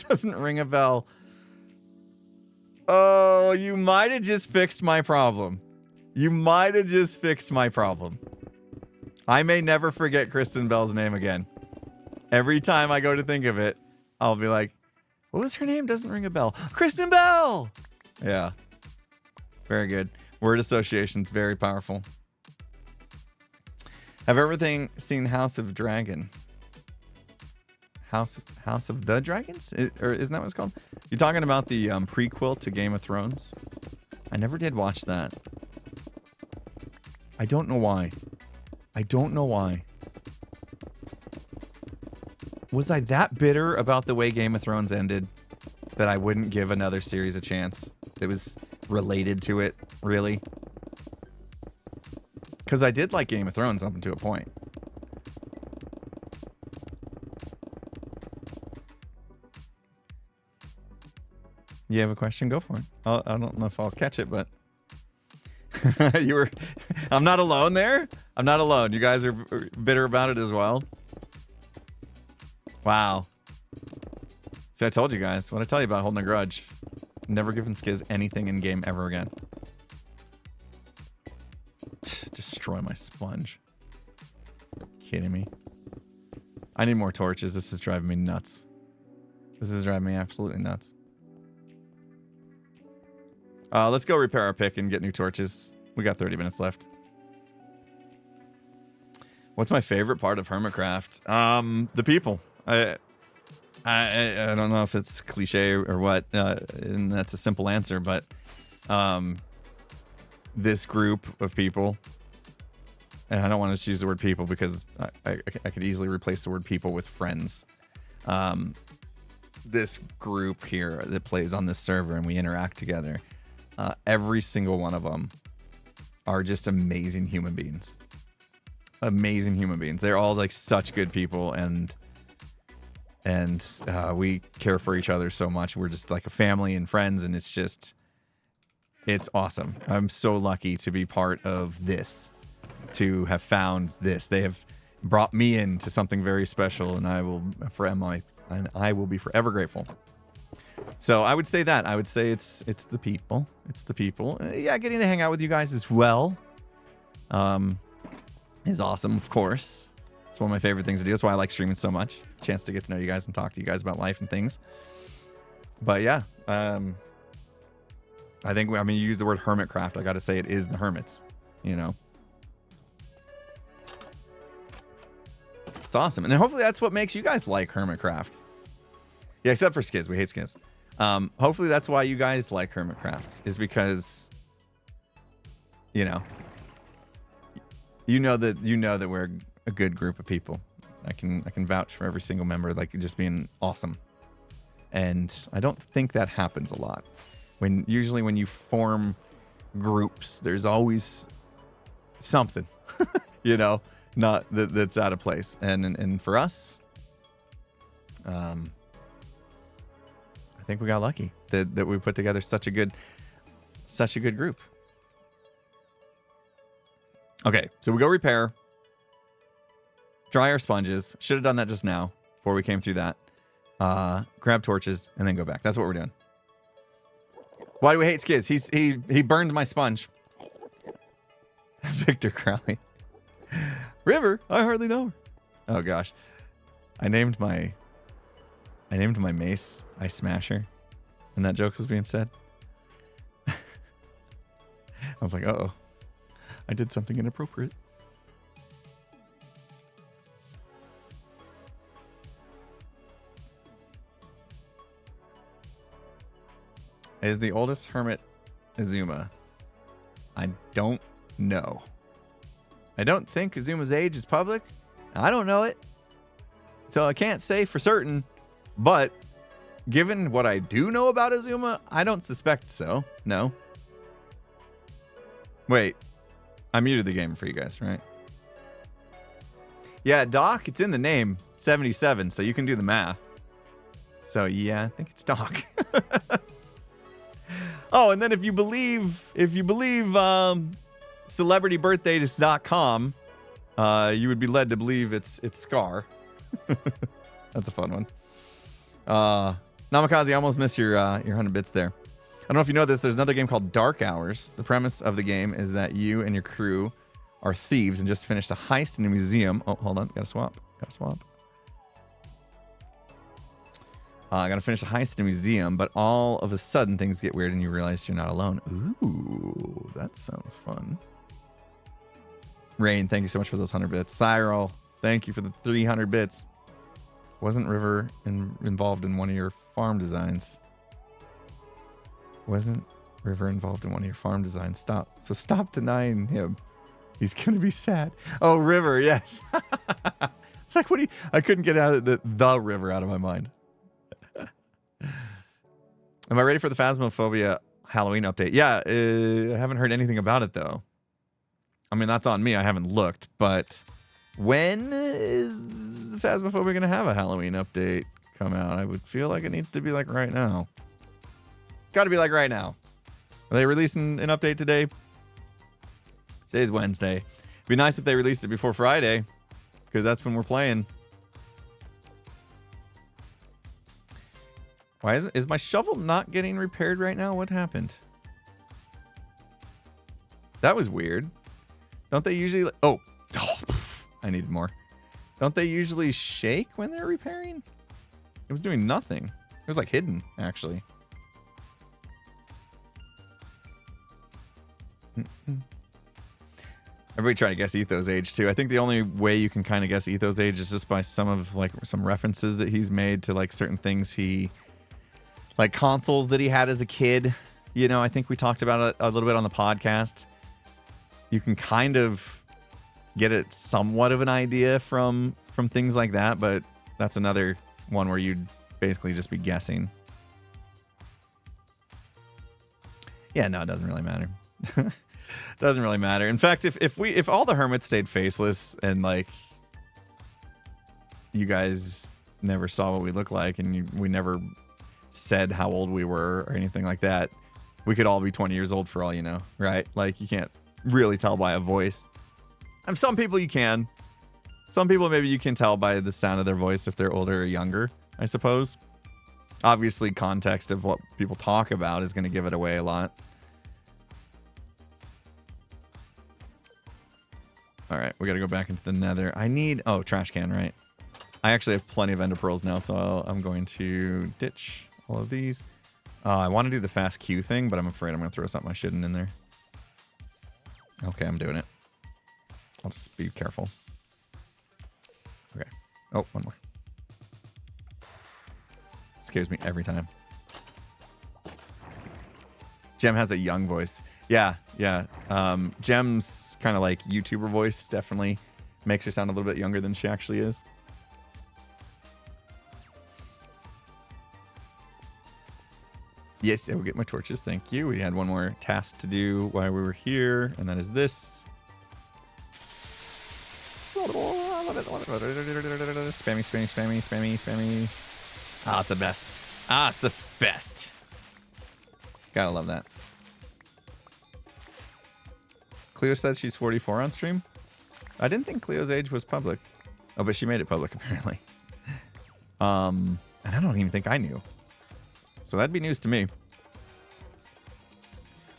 Doesn't ring a bell. Oh, you might have just fixed my problem. I may never forget Kristen Bell's name again. Every time I go to think of it, I'll be like, what was her name? Doesn't ring a bell. Kristen Bell! Yeah. Very good. Word association's very powerful. Have everything seen House of Dragon? House of the Dragons? Or isn't that what it's called? You're talking about the prequel to Game of Thrones? I never did watch that. I don't know why. Was I that bitter about the way Game of Thrones ended that I wouldn't give another series a chance that was related to it, really? Because I did like Game of Thrones up until a point. You have a question? Go for it. I don't know if I'll catch it, but I'm not alone there. I'm not alone. You guys are bitter about it as well. Wow. See, I told you guys. What I tell you about holding a grudge. Never giving Skiz anything in game ever again. Destroy my sponge. Kidding me? I need more torches. This is driving me nuts. This is driving me absolutely nuts. Let's go repair our pick and get new torches. We got 30 minutes left. What's my favorite part of Hermitcraft? The people. I don't know if it's cliche or what, and that's a simple answer, but this group of people, and I don't want to use the word people because I could easily replace the word people with friends. This group here that plays on this server and we interact together, every single one of them are just amazing human beings. Amazing human beings. They're all like such good people, and we care for each other so much. We're just like a family and friends, and it's awesome. I'm so lucky to be part of this, to have found this. They have brought me into something very special, and I will be forever grateful. So I would say that. I would say it's the people. It's the people. Yeah, getting to hang out with you guys as well is awesome, of course. It's one of my favorite things to do. That's why I like streaming so much. Chance to get to know you guys and talk to you guys about life and things. But yeah, I think, you use the word Hermitcraft. I got to say it is the Hermits, you know. It's awesome. And hopefully that's what makes you guys like Hermitcraft. Yeah, except for Skiz. We hate Skiz. Hopefully that's why you guys like Hermitcraft, is because, you know that we're a good group of people. I can vouch for every single member, like just being awesome. And I don't think that happens a lot. Usually when you form groups, there's always something, you know, not that's out of place. And for us, I think we got lucky that we put together such a good group. Okay, so we go repair, dry our sponges. Should have done that just now before we came through that. Grab torches and then go back. That's what we're doing. Why do we hate Skiz? He burned my sponge. Victor Crowley. River, I hardly know her. Oh gosh. I named my mace Ice Smasher, and that joke was being said. I was like, uh-oh. I did something inappropriate. Is the oldest hermit Azuma? I don't know. I don't think Azuma's age is public. I don't know it. So I can't say for certain, but given what I do know about Azuma, I don't suspect so. No. Wait. I muted the game for you guys, right? Yeah, Doc, it's in the name, 77, so you can do the math. So yeah, I think it's Doc. Oh, and then if you believe celebritybirthdays.com, you would be led to believe it's Scar. That's a fun one. Namikaze, I almost missed your 100 bits there. I don't know if you know this, there's another game called Dark Hours. The premise of the game is that you and your crew are thieves and just finished a heist in a museum. Oh, hold on, gotta swap. I gotta finish a heist in a museum, but all of a sudden things get weird and you realize you're not alone. Ooh, that sounds fun. Rain, thank you so much for those 100 bits. Cyril, thank you for the 300 bits. Wasn't River involved in one of your farm designs? Wasn't River involved in one of your farm designs? Stop denying him. He's gonna be sad. Oh, River, yes. It's like, I couldn't get out of the River out of my mind. Am I ready for the Phasmophobia Halloween update? Yeah, I haven't heard anything about it, though. I mean, that's on me. I haven't looked, but when is Phasmophobia going to have a Halloween update come out? I would feel like it needs to be like right now. Got to be like right now. Are they releasing an update today? Today's Wednesday. It'd be nice if they released it before Friday, because that's when we're playing. Why is my shovel not getting repaired right now? What happened? That was weird. Don't they usually... Oh, I needed more. Don't they usually shake when they're repairing? It was doing nothing. It was like hidden, actually. Everybody trying to guess Etho's age too. I think the only way you can kind of guess Etho's age is just by some references that he's made to like certain things like consoles that he had as a kid. You know, I think we talked about it a little bit on the podcast. You can kind of get it somewhat of an idea from things like that, but that's another one where you'd basically just be guessing. Yeah, no, it doesn't really matter. Doesn't really matter. In fact, if all the hermits stayed faceless and like you guys never saw what we look like and we never said how old we were or anything like that, we could all be 20 years old for all you know, right? Like you can't really tell by a voice. And some people you can. Some people maybe you can tell by the sound of their voice if they're older or younger, I suppose. Obviously, context of what people talk about is going to give it away a lot. All right, we got to go back into the nether. Oh, trash can, right? I actually have plenty of ender pearls now, so I'm going to ditch all of these. I want to do the fast Q thing, but I'm afraid I'm going to throw something I shouldn't in there. Okay, I'm doing it. I'll just be careful. Okay. Oh, one more. It scares me every time. Gem has a young voice. Yeah. Gem's kind of like YouTuber voice definitely makes her sound a little bit younger than she actually is. Yes, I will get my torches. Thank you. We had one more task to do while we were here, and that is this. Spammy. Ah, it's the best. It's the best. Gotta love that. Cleo says she's 44 on stream. I didn't think Cleo's age was public. Oh, but she made it public apparently. And I don't even think I knew. So that'd be news to me.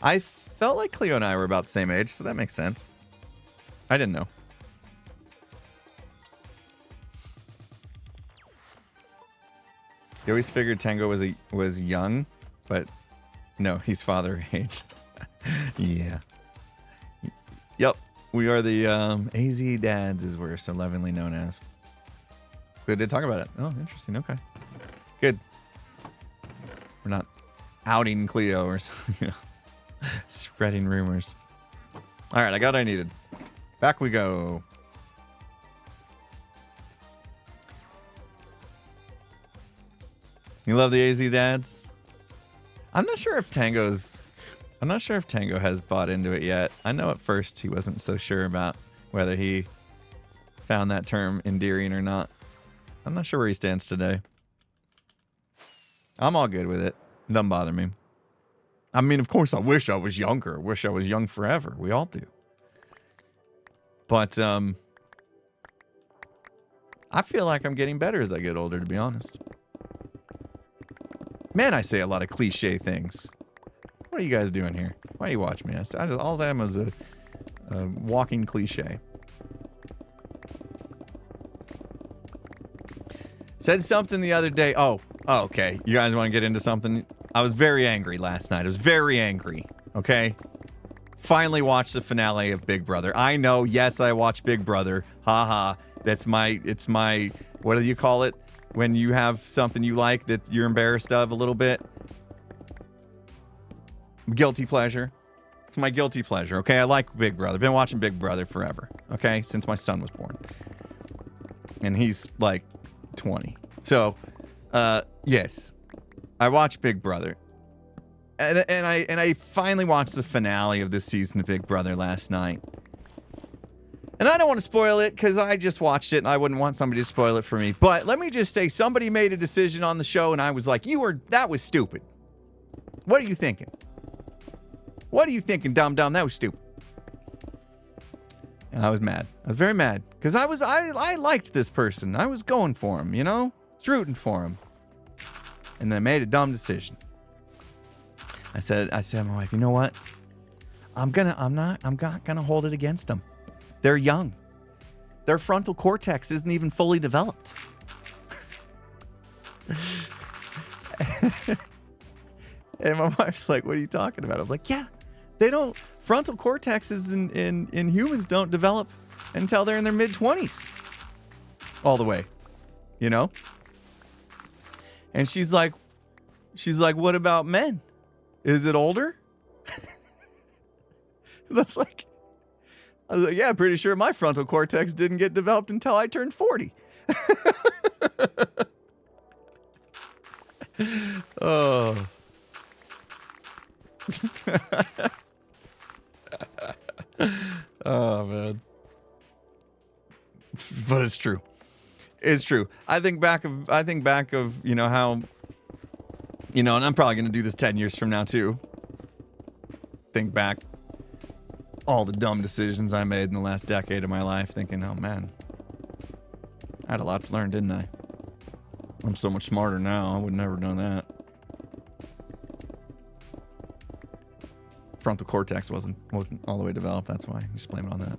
I felt like Cleo and I were about the same age, so that makes sense. I didn't know. You always figured Tango was young, but no, he's father age. Yeah. Yep. We are the AZ dads, as we're so lovingly known as. Good to talk about it. Oh, interesting. Okay. Good. We're not outing Cleo or something, spreading rumors. All right, I got what I needed. Back we go. You love the AZ dads? I'm not sure if Tango has bought into it yet. I know at first he wasn't so sure about whether he found that term endearing or not. I'm not sure where he stands today. I'm all good with it. It doesn't bother me. I mean, of course, I wish I was younger. I wish I was young forever. We all do. But I feel like I'm getting better as I get older, to be honest. Man, I say a lot of cliche things. What are you guys doing here? Why are you watching me? All I am is a walking cliche. Said something the other day. Oh, okay. You guys want to get into something? I was very angry last night. I was very angry. Okay? Finally watched the finale of Big Brother. I know, yes, I watched Big Brother. Haha. It's my, what do you call it? When you have something you like that you're embarrassed of a little bit. Guilty pleasure. It's my guilty pleasure, okay? I like Big Brother. Been watching Big Brother forever, okay? Since my son was born. And he's like 20. So, yes. I watched Big Brother. And I finally watched the finale of this season of Big Brother last night. And I don't want to spoil it because I just watched it and I wouldn't want somebody to spoil it for me. But let me just say, somebody made a decision on the show and I was like, that was stupid. What are you thinking? What are you thinking, dumb? That was stupid. And I was mad. I was very mad because I liked this person. I was going for him, you know? I was rooting for him. And then I made a dumb decision. I said to my wife, you know what? I'm not gonna hold it against them. They're young. Their frontal cortex isn't even fully developed. And my wife's like, what are you talking about? I was like, yeah, they don't. Frontal cortexes in humans don't develop until they're in their mid-20s. All the way. You know? And she's like, what about men? Is it older? I was like, yeah, pretty sure my frontal cortex didn't get developed until I turned 40. Oh. Oh, man. But it's true. It's true. I think back of, you know, how, you know, and I'm probably going to do this 10 years from now, too. Think back all the dumb decisions I made in the last decade of my life, thinking, oh, man, I had a lot to learn, didn't I? I'm so much smarter now. I would never have done that. Frontal cortex wasn't all the way developed. That's why. Just blame it on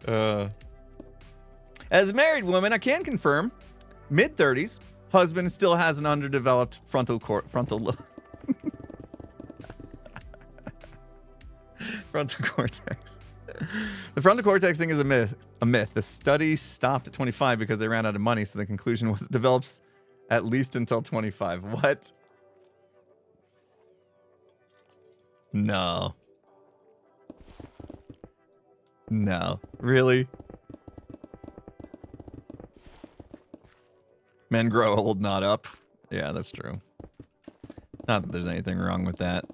that. As a married woman, I can confirm, mid-30s, husband still has an underdeveloped frontal frontal cortex. The frontal cortex thing is a myth. The study stopped at 25 because they ran out of money, so the conclusion was it develops at least until 25. What? No. Really? Men grow old, not up. Yeah, that's true. Not that there's anything wrong with that.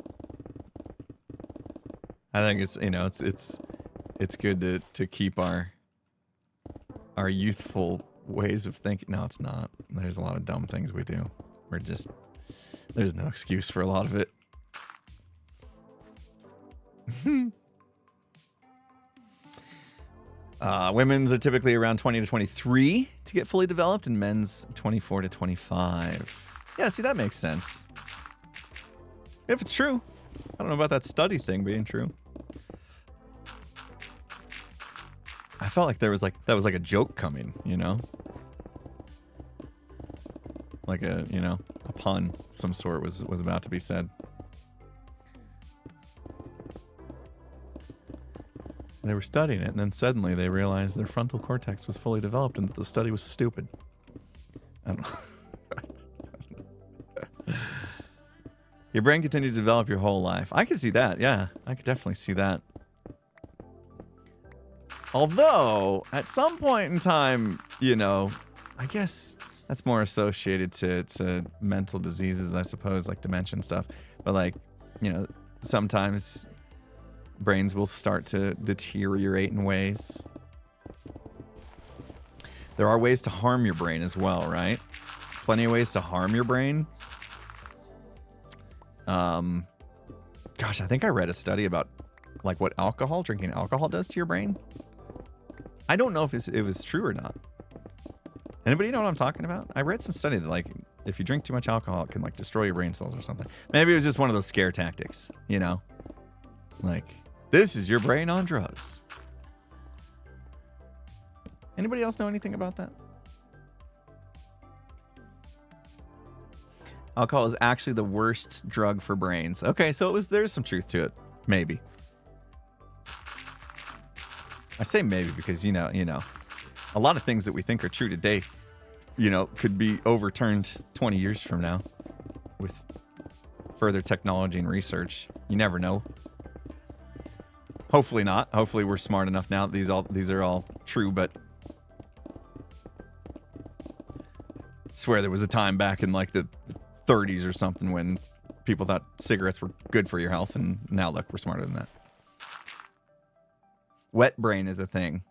I think it's, you know, it's good to keep our youthful ways of thinking. No, it's not. There's a lot of dumb things we do. There's no excuse for a lot of it. Women's are typically around 20 to 23 to get fully developed, and men's 24 to 25. Yeah, see, that makes sense. If it's true. I don't know about that study thing being true. I felt like that was like a joke coming, you know? Like a pun of some sort was about to be said. They were studying it, and then suddenly they realized their frontal cortex was fully developed and that the study was stupid. I don't know. Your brain continued to develop your whole life. I could see that, yeah. I could definitely see that. Although, at some point in time, I guess that's more associated to mental diseases, I suppose, like dementia and stuff. But sometimes brains will start to deteriorate in ways. There are ways to harm your brain as well, right? Plenty of ways to harm your brain. Gosh, I think I read a study about like what drinking alcohol does to your brain. I don't know if it was true or not. Anybody know what I'm talking about? I read some study that like if you drink too much alcohol, it can like destroy your brain cells or something. Maybe it was just one of those scare tactics, Like, this is your brain on drugs. Anybody else know anything about that? Alcohol is actually the worst drug for brains. Okay, so there's some truth to it. Maybe. I say maybe because, a lot of things that we think are true today, could be overturned 20 years from now with further technology and research. You never know. Hopefully not. Hopefully we're smart enough now that these are all true, but I swear there was a time back in like the 30s or something when people thought cigarettes were good for your health, and now look, we're smarter than that. Wet brain is a thing.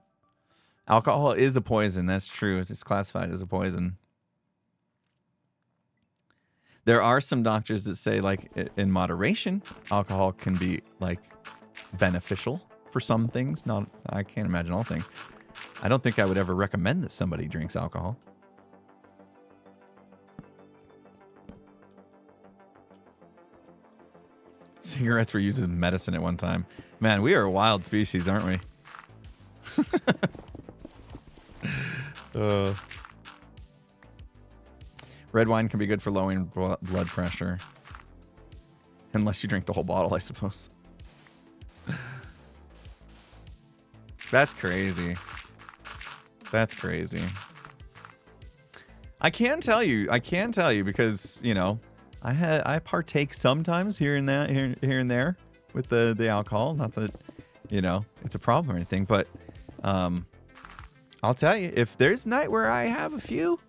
Alcohol is a poison, that's true. It's classified as a poison. There are some doctors that say, like, in moderation, alcohol can be, like, beneficial for some things. I can't imagine all things. I don't think I would ever recommend that somebody drinks alcohol. Cigarettes were used as medicine at one time. Man, we are a wild species, aren't we? Red wine can be good for lowering blood pressure. Unless you drink the whole bottle, I suppose. That's crazy. That's crazy. I can tell you because, I partake sometimes here and there with the alcohol. Not that, it's a problem or anything, but I'll tell you, if there's a night where I have a few,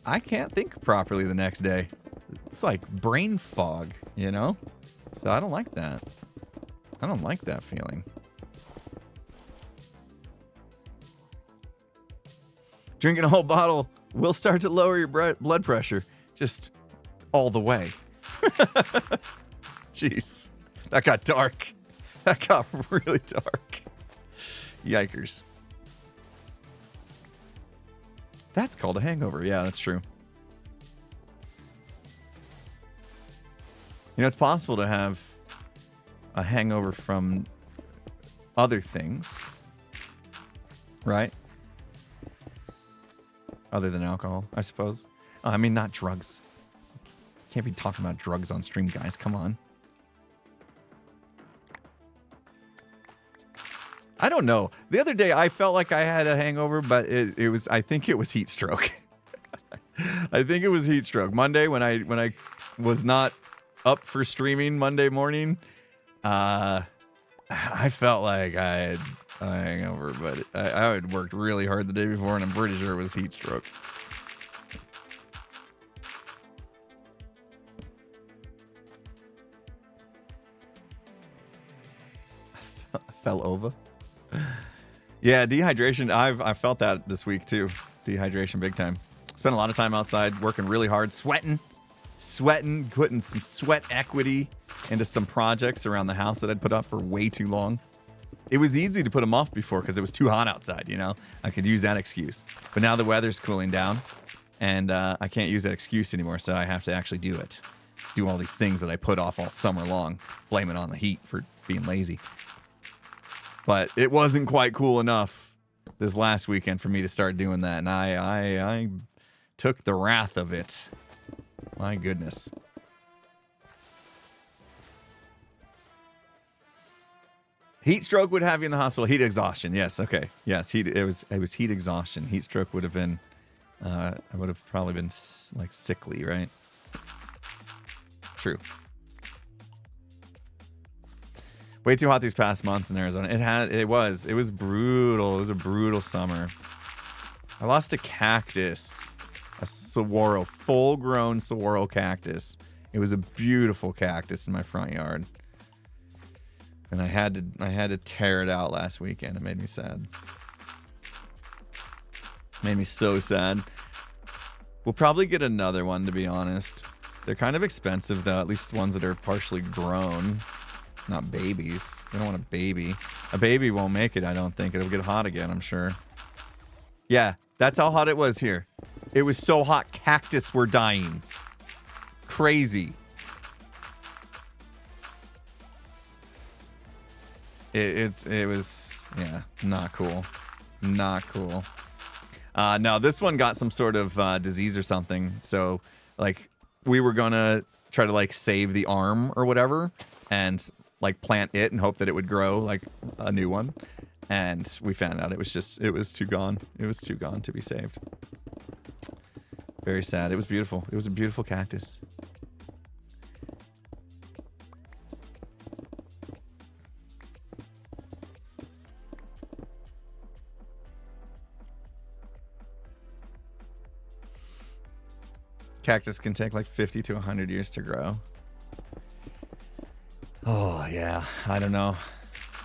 I can't think properly the next day. It's like brain fog, So I don't like that. I don't like that feeling. Drinking a whole bottle will start to lower your blood pressure. Just all the way. Jeez. That got dark. That got really dark. Yikers. That's called a hangover. Yeah, that's true. It's possible to have a hangover from other things, right? Other than alcohol, I suppose. I mean, not drugs. Can't be talking about drugs on stream, guys. Come on. I don't know. The other day, I felt like I had a hangover, but I think it was heat stroke. I think it was heat stroke. Monday, when I was not up for streaming Monday morning, I felt like I had a hangover, but I had worked really hard the day before, and I'm pretty sure it was heat stroke. I fell over. Yeah, dehydration. I felt that this week too. Dehydration big time. Spent a lot of time outside working really hard, sweating, putting some sweat equity into some projects around the house that I'd put off for way too long. It was easy to put them off before because it was too hot outside, I could use that excuse. But now the weather's cooling down, and I can't use that excuse anymore, so I have to actually do it. Do all these things that I put off all summer long, blame it on the heat for being lazy. But it wasn't quite cool enough this last weekend for me to start doing that, and I took the wrath of it. My goodness. Heat stroke would have you in the hospital. Heat exhaustion. Yes. Okay. Yes. It was heat exhaustion. Heat stroke would have been. I would have probably been like sickly, right? True. Way too hot these past months in Arizona. It was brutal. It was a brutal summer. I lost a cactus, a saguaro, full-grown saguaro cactus. It was a beautiful cactus in my front yard, and I had to tear it out last weekend. It made me sad. Made me so sad. We'll probably get another one, to be honest. They're kind of expensive though, at least ones that are partially grown. Not babies. We don't want a baby. A baby won't make it, I don't think. It'll get hot again, I'm sure. Yeah, that's how hot it was here. It was so hot, cactus were dying. Crazy. It was, yeah, not cool. Not cool. No, this one got some sort of disease or something. So, like, we were gonna try to, like, save the arm or whatever. And like plant it and hope that it would grow like a new one, and we found out it was too gone. It was too gone to be saved. Very sad. It was beautiful. It was a beautiful cactus. Cactus can take like 50 to 100 years to grow. Oh, yeah. I don't know.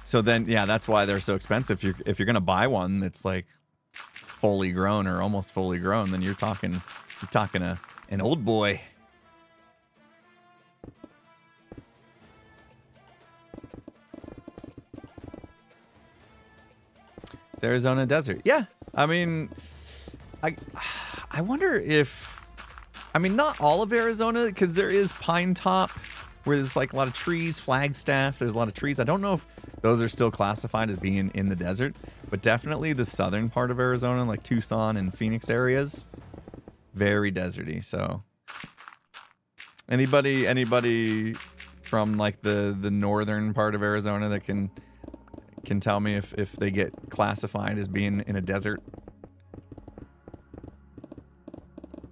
So then, yeah, that's why they're so expensive. If you're going to buy one that's like fully grown or almost fully grown, then you're talking an old boy. It's Arizona desert. Yeah. I mean, I wonder if, I mean, not all of Arizona, because there is Pine Top, where there's like a lot of trees, Flagstaff, there's a lot of trees. I don't know if those are still classified as being in the desert, but definitely the southern part of Arizona, like Tucson and Phoenix areas, very deserty. So anybody from like the northern part of Arizona that can tell me if they get classified as being in a desert.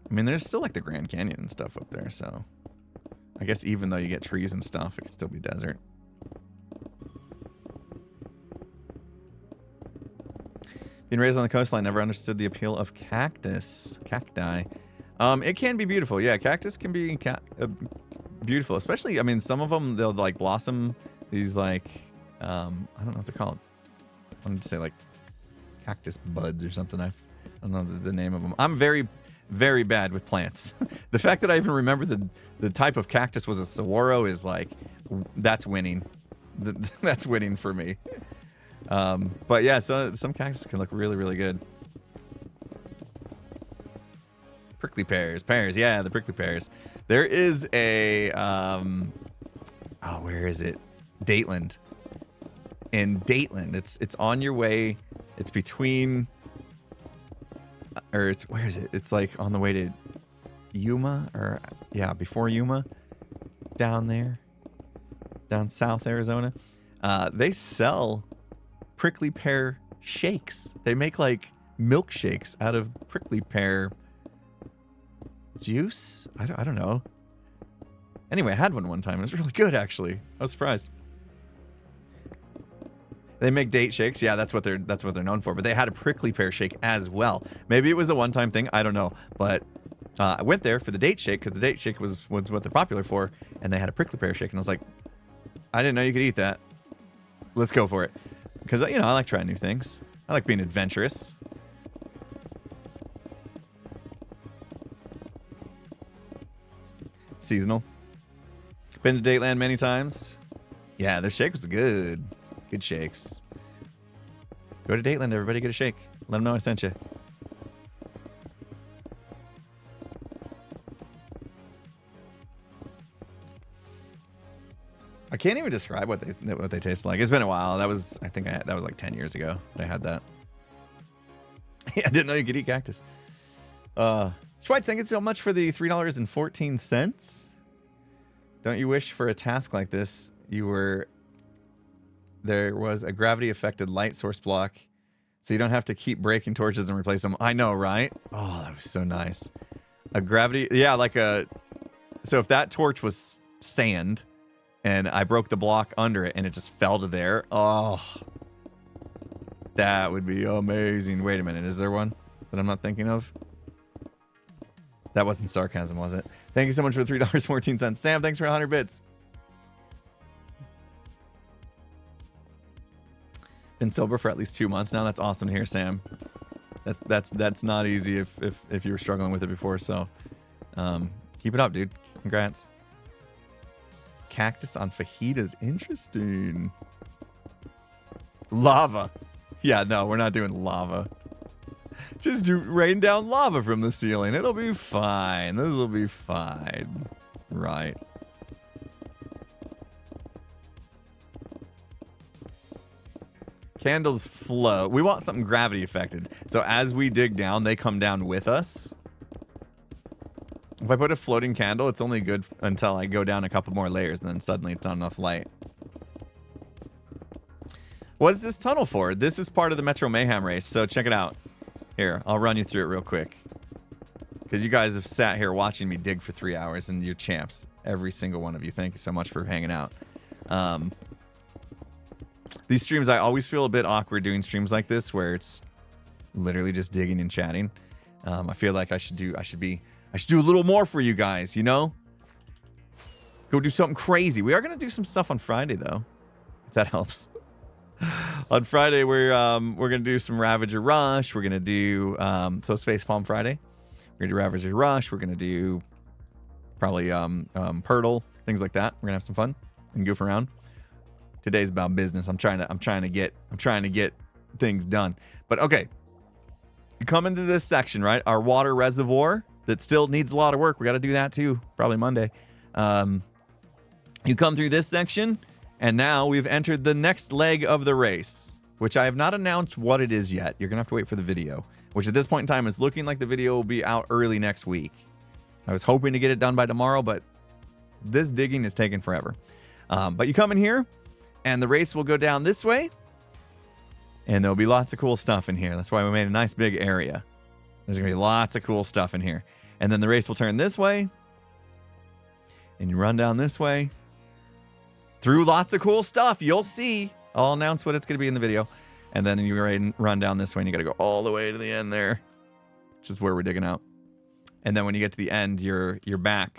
I mean, there's still like the Grand Canyon and stuff up there, so I guess even though you get trees and stuff, it could still be desert. Being raised on the coastline, never understood the appeal of cacti. It can be beautiful. Yeah, cactus can be beautiful, especially, I mean, some of them, they'll like blossom these like, I don't know what they're called. I wanted to say like cactus buds or something. I don't know the name of them. I'm very, very bad with plants. The fact that I even remember the type of cactus was a saguaro is like, that's winning. That's winning for me. But yeah, so some cactus can look really, really good. Prickly pears. Yeah, the prickly pears. There is a, where is it? Dateland. In Dateland, it's on your way. It's between, or it's, where is it? It's like on the way to Yuma, or yeah, before Yuma, down there, down South Arizona. They sell prickly pear shakes. They make like milkshakes out of prickly pear juice. I don't know. Anyway, I had one time. It was really good, actually. I was surprised. They make date shakes. Yeah, that's what they're known for. But they had a prickly pear shake as well. Maybe it was a one-time thing. I don't know. But I went there for the date shake because the date shake was what they're popular for, and they had a prickly pear shake, and I was like, I didn't know you could eat that. Let's go for it. Because, you know, I like trying new things. I like being adventurous. Seasonal. Been to Dateland many times. Yeah, their shake was good. Good shakes. Go to Dateland, everybody, get a shake. Let them know I sent you. I can't even describe what they taste like. It's been a while. That was, I think that was like 10 years ago that I had that. I didn't know you could eat cactus. Schweitz, thank you so much for the $3.14. Don't you wish for a task like this? There was a gravity-affected light source block, so you don't have to keep breaking torches and replace them. I know, right? Oh, that was so nice. A gravity, yeah, so if that torch was sand, and I broke the block under it, and it just fell to there, oh, that would be amazing. Wait a minute, is there one that I'm not thinking of? That wasn't sarcasm, was it? Thank you so much for the $3.14. Sam, thanks for 100 bits. Been sober for at least 2 months now. That's awesome to hear, Sam. That's not easy if you were struggling with it before. So keep it up, dude. Congrats. Cactus on fajitas. Interesting. Lava. Yeah, no, we're not doing lava. Just rain down lava from the ceiling. It'll be fine. This will be fine. Right. Candles float. We want something gravity affected. So as we dig down, they come down with us. If I put a floating candle, it's only good until I go down a couple more layers, and then suddenly it's not enough light. What is this tunnel for? This is part of the Metro Mayhem race, so check it out. Here, I'll run you through it real quick. Because you guys have sat here watching me dig for 3 hours, and you're champs. Every single one of you. Thank you so much for hanging out. These streams, I always feel a bit awkward doing streams like this, where it's literally just digging and chatting. I feel like I should do a little more for you guys, you know? Go do something crazy. We are gonna do some stuff on Friday though, if that helps. On Friday, we're gonna do some Ravager Rush. We're gonna do so it's Facepalm Friday. We're gonna do Ravager Rush. We're gonna do probably Purtle, things like that. We're gonna have some fun and goof around. Today's about business. I'm trying to get things done. But okay, you come into this section, right? Our water reservoir that still needs a lot of work. We got to do that too, probably Monday. You come through this section. And now we've entered the next leg of the race, which I have not announced what it is yet. You're going to have to wait for the video, which at this point in time is looking like the video will be out early next week. I was hoping to get it done by tomorrow, but this digging is taking forever. But you come in here, and the race will go down this way, and there'll be lots of cool stuff in here. That's why we made a nice big area. There's going to be lots of cool stuff in here. And then the race will turn this way, and you run down this way. Through lots of cool stuff. You'll see. I'll announce what it's going to be in the video. And then you run down this way, and you got to go all the way to the end there, which is where we're digging out. And then when you get to the end, you're back.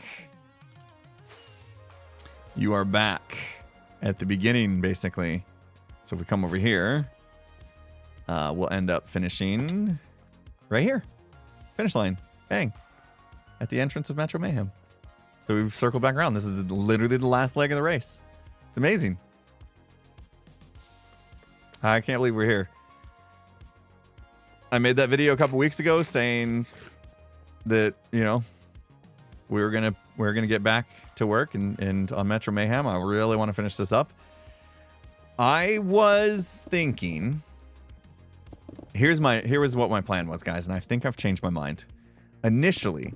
You are back at the beginning, basically. So if we come over here, we'll end up finishing right here. Finish line. Bang. At the entrance of Metro Mayhem. So we've circled back around. This is literally the last leg of the race. It's amazing. I can't believe we're here. I made that video a couple weeks ago saying that, you know, we're gonna get back to work and on Metro Mayhem. I really want to finish this up. I was thinking, here was what my plan was, guys, and I think I've changed my mind. Initially,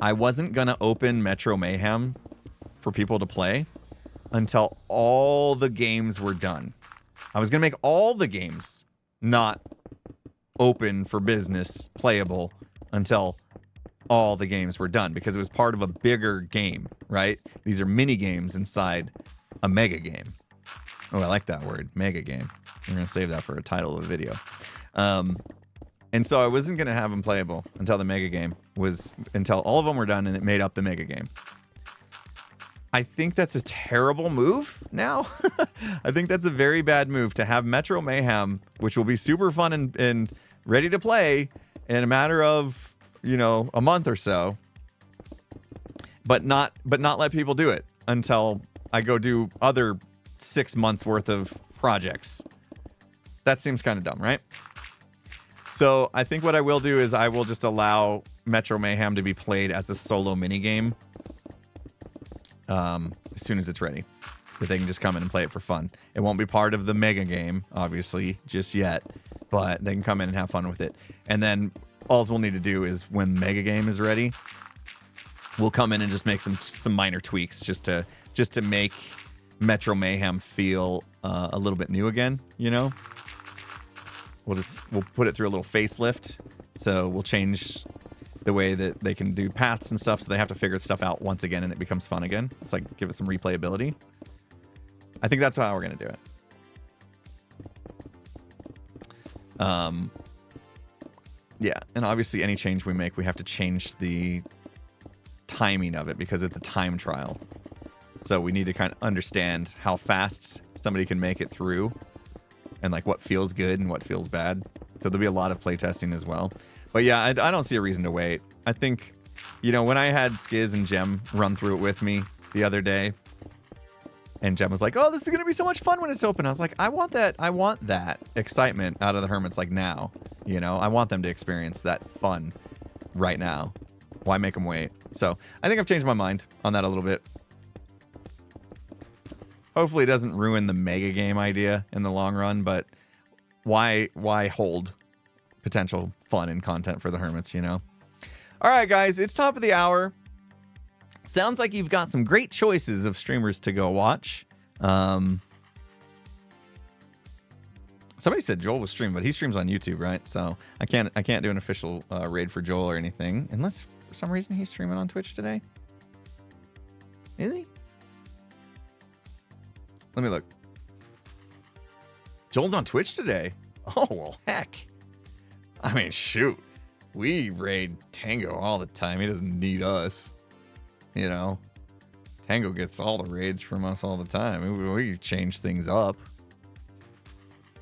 I wasn't gonna open Metro Mayhem for people to play until all the games were done. I was going to make all the games not open for business playable until all the games were done, because it was part of a bigger game, right? These are mini games inside a mega game. Oh, I like that word, mega game. I'm going to save that for a title of a video. And so I wasn't going to have them playable until the mega game until all of them were done and it made up the mega game. I think that's a terrible move now. I think that's a very bad move to have Metro Mayhem, which will be super fun and ready to play in a matter of, you know, a month or so, but not let people do it until I go do other 6 months worth of projects. That seems kind of dumb, right? So I think what I will do is I will just allow Metro Mayhem to be played as a solo minigame as soon as it's ready. that they can just come in and play it for fun. It won't be part of the mega game, obviously, just yet, but they can come in and have fun with it. And then all we'll need to do is when the mega game is ready, we'll come in and just make some minor tweaks just to make Metro Mayhem feel a little bit new again, you know? We'll put it through a little facelift. So we'll change the way that they can do paths and stuff, so they have to figure stuff out once again and it becomes fun again. It's like give it some replayability. I think that's how we're gonna do it. Yeah, and obviously any change we make, we have to change the timing of it because it's a time trial. So we need to kind of understand how fast somebody can make it through and like what feels good and what feels bad. So there'll be a lot of playtesting as well. But yeah, I don't see a reason to wait. I think, you know, when I had Skiz and Gem run through it with me the other day, and Gem was like, oh, this is going to be so much fun when it's open. I was like, I want that excitement out of the Hermits like now. You know, I want them to experience that fun right now. Why make them wait? So I think I've changed my mind on that a little bit. Hopefully it doesn't ruin the mega game idea in the long run, but why hold potential fun and content for the Hermits, you know? All right, guys, it's top of the hour. Sounds like you've got some great choices of streamers to go watch. Somebody said Joel was streaming, but he streams on YouTube, right? So I can't do an official raid for Joel or anything, unless for some reason he's streaming on Twitch today. Is he? Let me look. Joel's on Twitch today. Oh, well, heck. I mean, shoot. We raid Tango all the time. He doesn't need us. You know? Tango gets all the raids from us all the time. We change things up.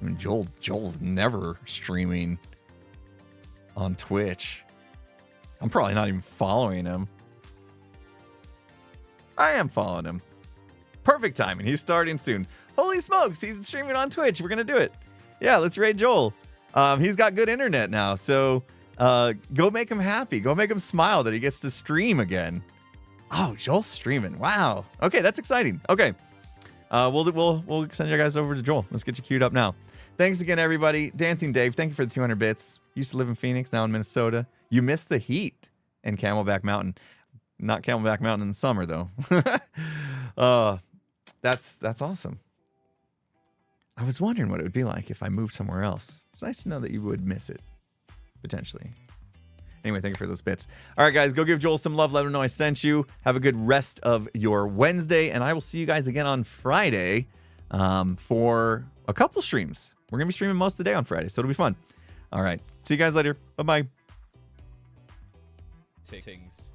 I mean, Joel's never streaming on Twitch. I'm probably not even following him. I am following him. Perfect timing. He's starting soon. Holy smokes, he's streaming on Twitch. We're going to do it. Yeah, let's raid Joel. He's got good internet now, so go make him happy. Go make him smile that he gets to stream again. Oh, Joel's streaming. Wow. Okay, that's exciting. Okay. We'll send you guys over to Joel. Let's get you queued up now. Thanks again, everybody. Dancing Dave, thank you for the 200 bits. Used to live in Phoenix, now in Minnesota. You missed the heat in Camelback Mountain. Not Camelback Mountain in the summer, though. That's awesome. I was wondering what it would be like if I moved somewhere else. It's nice to know that you would miss it, potentially. Anyway, thank you for those bits. All right, guys, go give Joel some love. Let him know I sent you. Have a good rest of your Wednesday, and I will see you guys again on Friday for a couple streams. We're going to be streaming most of the day on Friday, so it'll be fun. All right, see you guys later. Bye-bye. Tings.